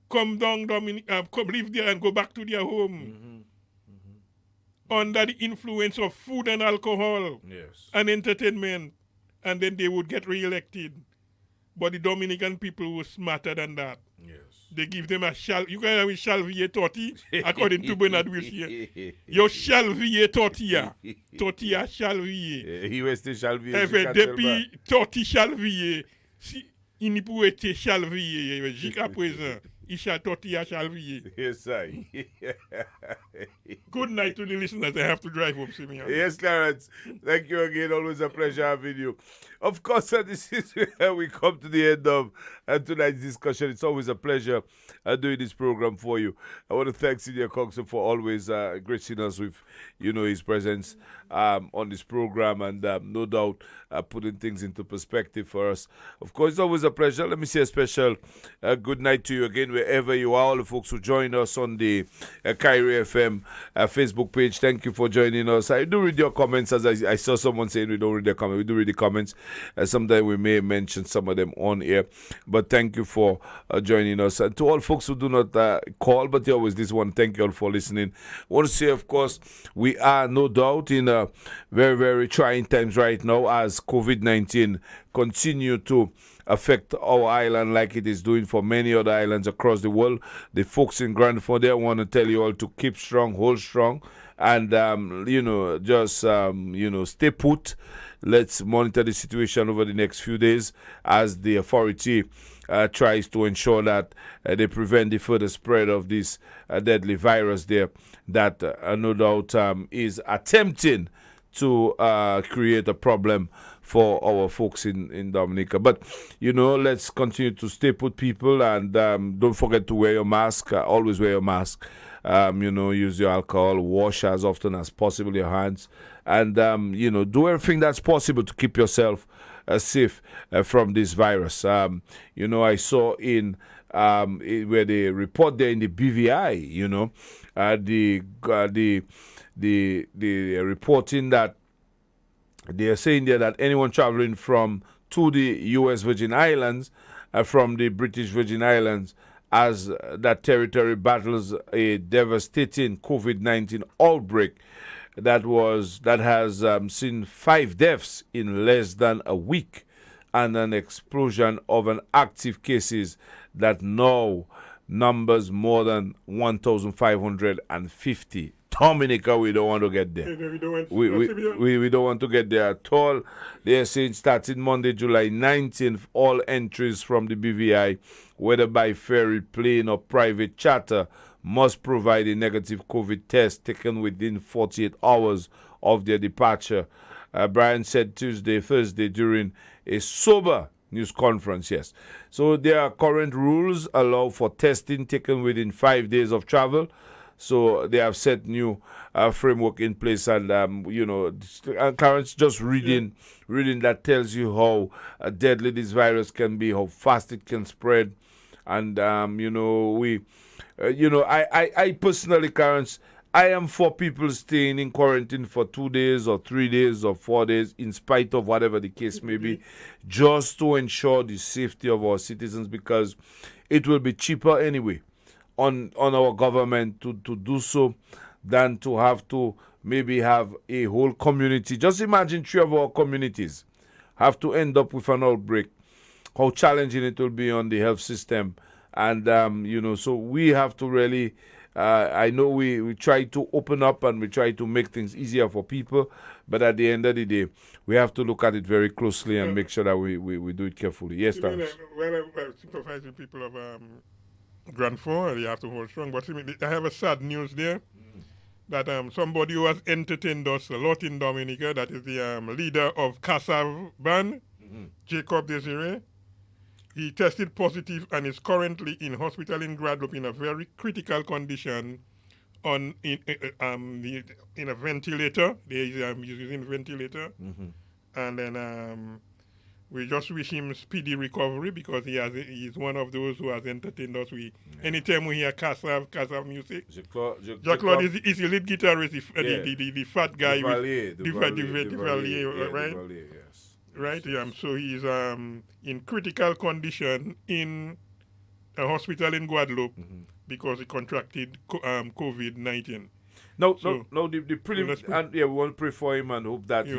come down, come live there and go back to their home under the influence of food and alcohol and entertainment, and then they would get re-elected. But the Dominican people were smarter than that. They give them you can have a Chalvier tortilla, according to Bernard Wilson. Your Chalvier tortilla. Tortilla Chalvier. Il reste Chalvier. Depuis tortilla Chalvier, il n'y pouvait être Chalvier. Jusqu'à présent, il shall tortilla Chalvier. Yes, sir. Good night to the listeners. I have to drive home, Simeon. Yes, Clarence. Thank you again. Always a pleasure having you. Of course, this is where we come to the end of tonight's discussion. It's always a pleasure doing this program for you. I want to thank Senior Coxon for always gracing us with, his presence on this program, and no doubt putting things into perspective for us. Of course, it's always a pleasure. Let me say a special good night to you again, wherever you are. All the folks who join us on the Kyrie FM Facebook page, thank you for joining us. I do read your comments, as I saw someone saying we don't read their comments. We do read the comments. Sometime we may mention some of them on air, but thank you for joining us. And to all folks who do not call, but they always this one, thank you all for listening. I want to say, of course, we are no doubt in very, very trying times right now as COVID-19 continue to affect our island like it is doing for many other islands across across the world. The folks in Grand Fond, I want to tell you all to keep strong, hold strong, and just stay put. Let's monitor the situation over the next few days as the authority tries to ensure that they prevent the further spread of this deadly virus there that no doubt is attempting to create a problem for our folks in Dominica. But, let's continue to stay put, people, and don't forget to wear your mask. Always wear your mask. Use your alcohol, wash as often as possible your hands, and, do everything that's possible to keep yourself safe from this virus. I saw in where they report there in the BVI, the reporting that they are saying there that anyone traveling to the U.S. Virgin Islands from the British Virgin Islands as that territory battles a devastating COVID-19 outbreak that has seen 5 deaths in less than a week and an explosion of an active cases that now numbers more than 1,550. Dominica, we don't want to get there. We don't want to get there at all. They are saying starting Monday, July 19th, all entries from the BVI, whether by ferry, plane, or private charter, must provide a negative COVID test taken within 48 hours of their departure. Brian said Thursday during a sober news conference, yes. So their current rules allow for testing taken within 5 days of travel. So they have set new framework in place, and Clarence, just reading that tells you how deadly this virus can be, how fast it can spread, and I personally, Clarence, I am for people staying in quarantine for 2 days or 3 days or 4 days, in spite of whatever the case may be, just to ensure the safety of our citizens, because it will be cheaper anyway on our government to do so than to have to maybe have a whole community. Just imagine 3 of our communities have to end up with an outbreak. How challenging it will be on the health system. And, so we have to really, I know we try to open up and we try to make things easier for people, but at the end of the day, we have to look at it very closely and make sure that we do it carefully. Yes, Thomas. Well, I sympathize with people of Grand Fond, they have to hold strong. But I have a sad news there that somebody who has entertained us a lot in Dominica, that is the leader of Kassav Band, Jacob Desiree. He tested positive and is currently in hospital in Guadeloupe in a very critical condition in a ventilator. He's using a ventilator. And then we just wish him speedy recovery, because he's one of those who has entertained us. Anytime we hear Kassav music, Jacques-Claude is the lead guitarist, the fat guy, Duvalier, right? Yes. Right, so he's in critical condition in a hospital in Guadeloupe because he contracted COVID-19. No, the prelim, and we want to pray for him and hope that he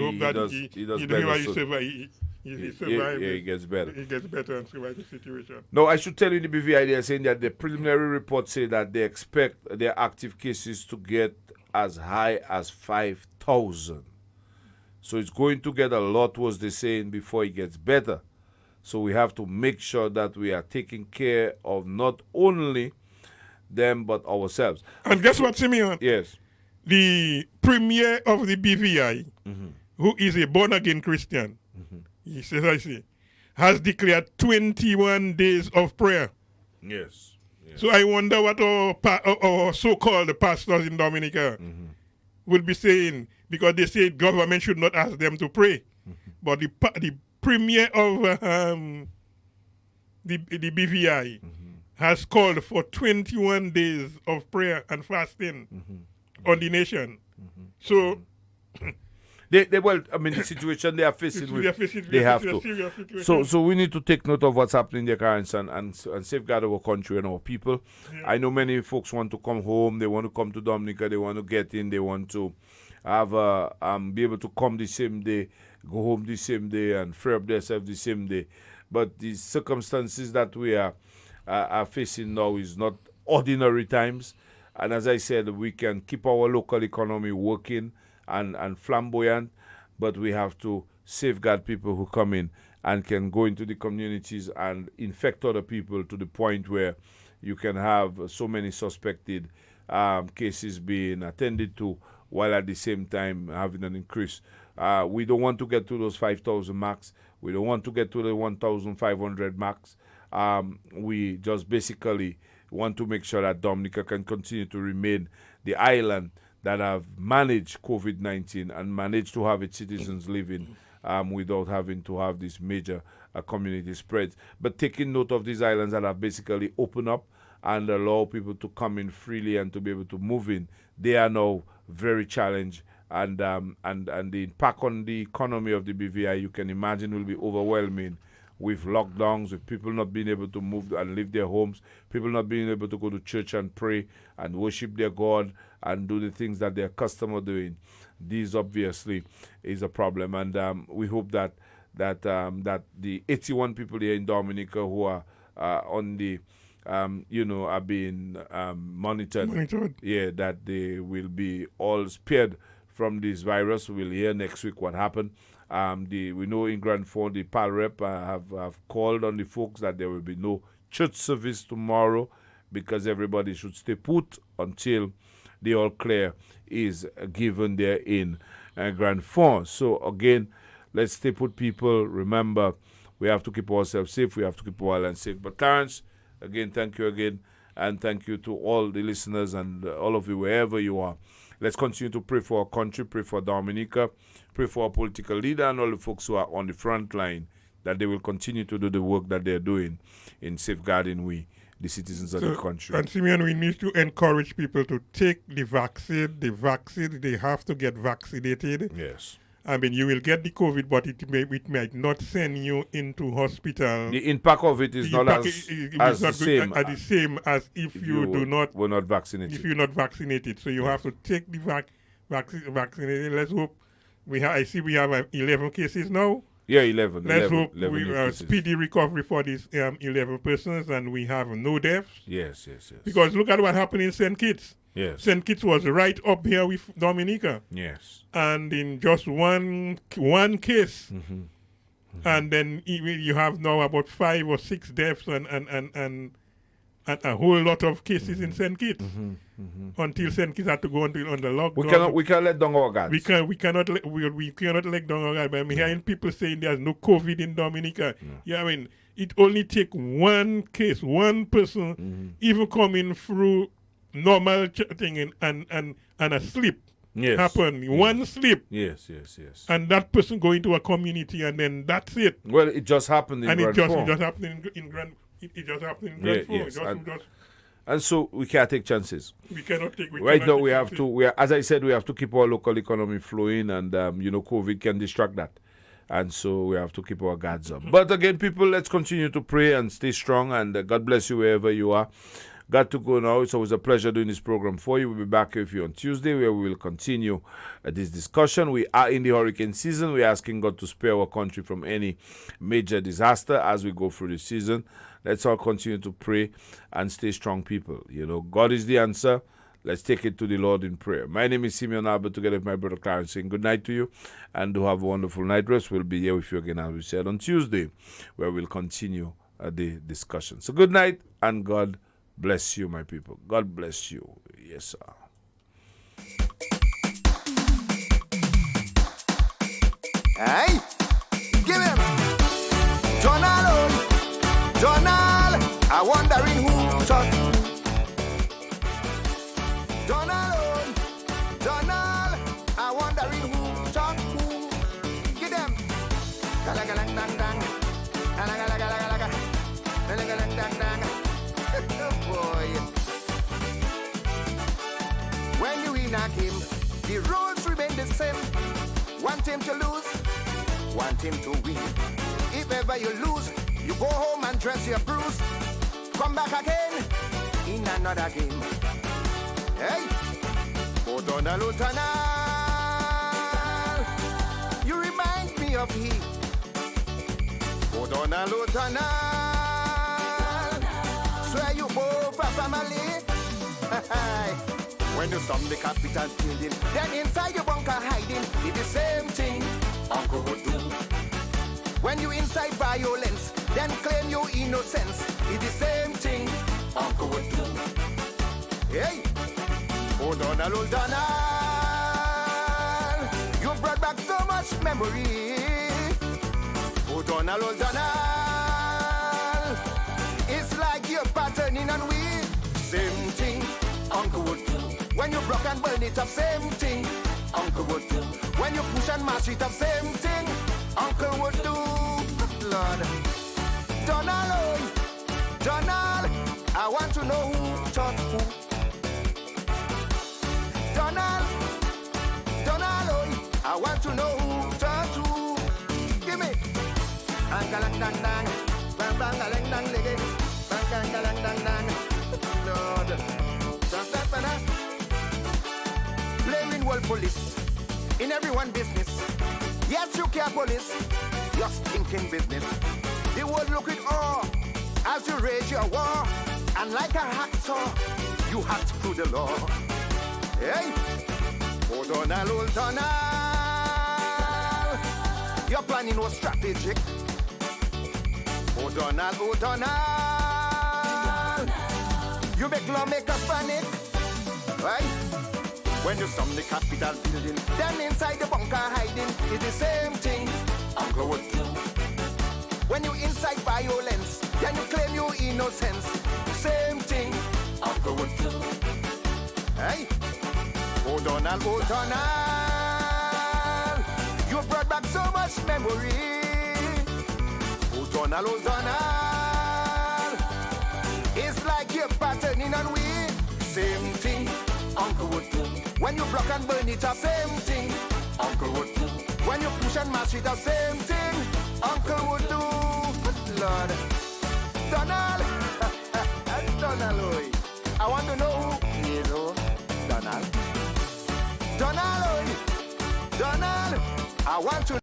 does better. He survives. He gets better. He gets better and survives the situation. No, I should tell you, the BVI, they are saying that the preliminary reports say that they expect their active cases to get as high as 5,000. So it's going to get a lot worse, they're saying, before it gets better. So we have to make sure that we are taking care of not only them, but ourselves. And guess what, Simeon? Yes. The premier of the BVI, who is a born-again Christian, he says, has declared 21 days of prayer. Yes. So I wonder what our so-called pastors in Dominica will be saying, because they say government should not ask them to pray. But the premier of the BVI has called for 21 days of prayer and fasting on the nation. So the situation they are facing they have to. So we need to take note of what's happening in their currents and safeguard our country and our people. Yeah. I know many folks want to come home, they want to come to Dominica, they want to get in, they want to have be able to come the same day, go home the same day, and free up themselves the same day. But the circumstances that we are are facing now is not ordinary times. And as I said, we can keep our local economy working and flamboyant, but we have to safeguard people who come in and can go into the communities and infect other people to the point where you can have so many suspected cases being attended to, while at the same time having an increase. We don't want to get to those 5,000 marks. We don't want to get to the 1,500 marks. We just basically want to make sure that Dominica can continue to remain the island that have managed COVID-19 and managed to have its citizens living without having to have these major community spreads. But taking note of these islands that have basically opened up and allow people to come in freely and to be able to move in, they are now very challenged. And the impact on the economy of the BVI, you can imagine, will be overwhelming, with lockdowns, with people not being able to move and leave their homes, people not being able to go to church and pray and worship their God and do the things that they're accustomed to doing. This obviously is a problem, and we hope that the 81 people here in Dominica who are on the are being monitored. Yeah, that they will be all spared from this virus. We'll hear next week what happened. We know in Grand Fond, the PAL rep have called on the folks that there will be no church service tomorrow because everybody should stay put until the all clear is given there in Grand Fond. So again, let's stay put, people. Remember, we have to keep ourselves safe. We have to keep our island safe. But Clarence, again, thank you again. And thank you to all the listeners and all of you, wherever you are. Let's continue to pray for our country, pray for Dominica, pray for our political leader and all the folks who are on the front line, that they will continue to do the work that they're doing in safeguarding the citizens of the country. And Simeon, we need to encourage people to take the vaccine. The vaccine, they have to get vaccinated. Yes. I mean, you will get the COVID, but it might not send you into hospital. The impact of it is not the same as if you were not vaccinated. If you're not vaccinated, so you have to take the vaccinated. Let's hope I see we have 11 cases now. Yeah, 11. Let's 11, hope 11 we have speedy recovery for these 11 persons, and we have no deaths. Yes. Because look at what happened in St. Kitts. Yes. St. Kitts was right up here with Dominica. Yes. And in just one case, and then you have now about 5 or 6 deaths and a whole lot of cases in St. Kitts. Until St. Kitts had to go on the lockdown. We cannot let down our guards. We cannot let down our guards. But I'm hearing people saying there's no COVID in Dominica. Yeah, I mean, it only take one case, one person, even coming through normal thing and a slip happen. One slip. Yes. And that person go into a community and then that's it. Well, it just happened in Grand Fond. It just happened in Grand Fond. And so we can't take chances. We cannot take. Right now, we have to. As I said, we have to keep our local economy flowing, and COVID can distract that, and so we have to keep our guards up. But again, people, let's continue to pray and stay strong, and God bless you wherever you are. Got to go now. It's always a pleasure doing this program for you. We'll be back with you on Tuesday, where we will continue this discussion. We are in the hurricane season. We're asking God to spare our country from any major disaster as we go through the season. Let's all continue to pray and stay strong, people. God is the answer. Let's take it to the Lord in prayer. My name is Simeon Albert, together with my brother Clarence, saying good night to you, and do have a wonderful night rest. We'll be here with you again, as we said, on Tuesday, where we'll continue the discussion. So good night, and God bless you, my people. God bless you. Yes, sir. Hey, give him Donald, I wondering who shot. Donald, I wondering who shot who. Give them. Galagalang dang dang. Galagalang. Galagalang dang dang. Boy. When you knock him, the rules remain the same. One team to lose, one team to win. If ever you lose, you go home and dress your bruise. Come back again in another game. Hey, Donald, you remind me of he. Donald, swear you both a family. When you storm the Capitol building, then inside your bunker hiding, it's the same thing Uncle would do. When you incite violence, then claim your innocence, it's the same thing Uncle would do. Hey, oh Donald, you brought back so much memory. Oh Donald, it's like you're patterning and we. Same thing Uncle would do. When you broke and burn it up, same thing Uncle would do. When you push and mash it up, same thing Uncle would do. Lord, Donald, I want to know who taught who. Donald, I want to know who taught who. Give me. Angalang dang dang, bang bang galang dang lege, bang bang galang dang dang. Lord, just that banana. Blaming world police in everyone business. Yes, you care police, your stinking business. The world look with awe as you rage your war, and like a hacksaw, you hacked through the law. Hey, oh Donald, your planning was strategic. Oh Donald, you make lawmakers panic, right? When you storm the Capitol building, then inside the bunker hiding, it's the same thing Uncle would do. When you incite violence, then you claim your innocence, same thing Uncle would do. Hey, oh Donald, you brought back so much memory. Oh Donald, it's like you're patterning and we. Same thing Uncle would do. When you block and burn it up, same thing Uncle would do. When you push and mash it up, same thing Uncle would do. Lord, Donald, I want to know who is Donald. Donald, I want to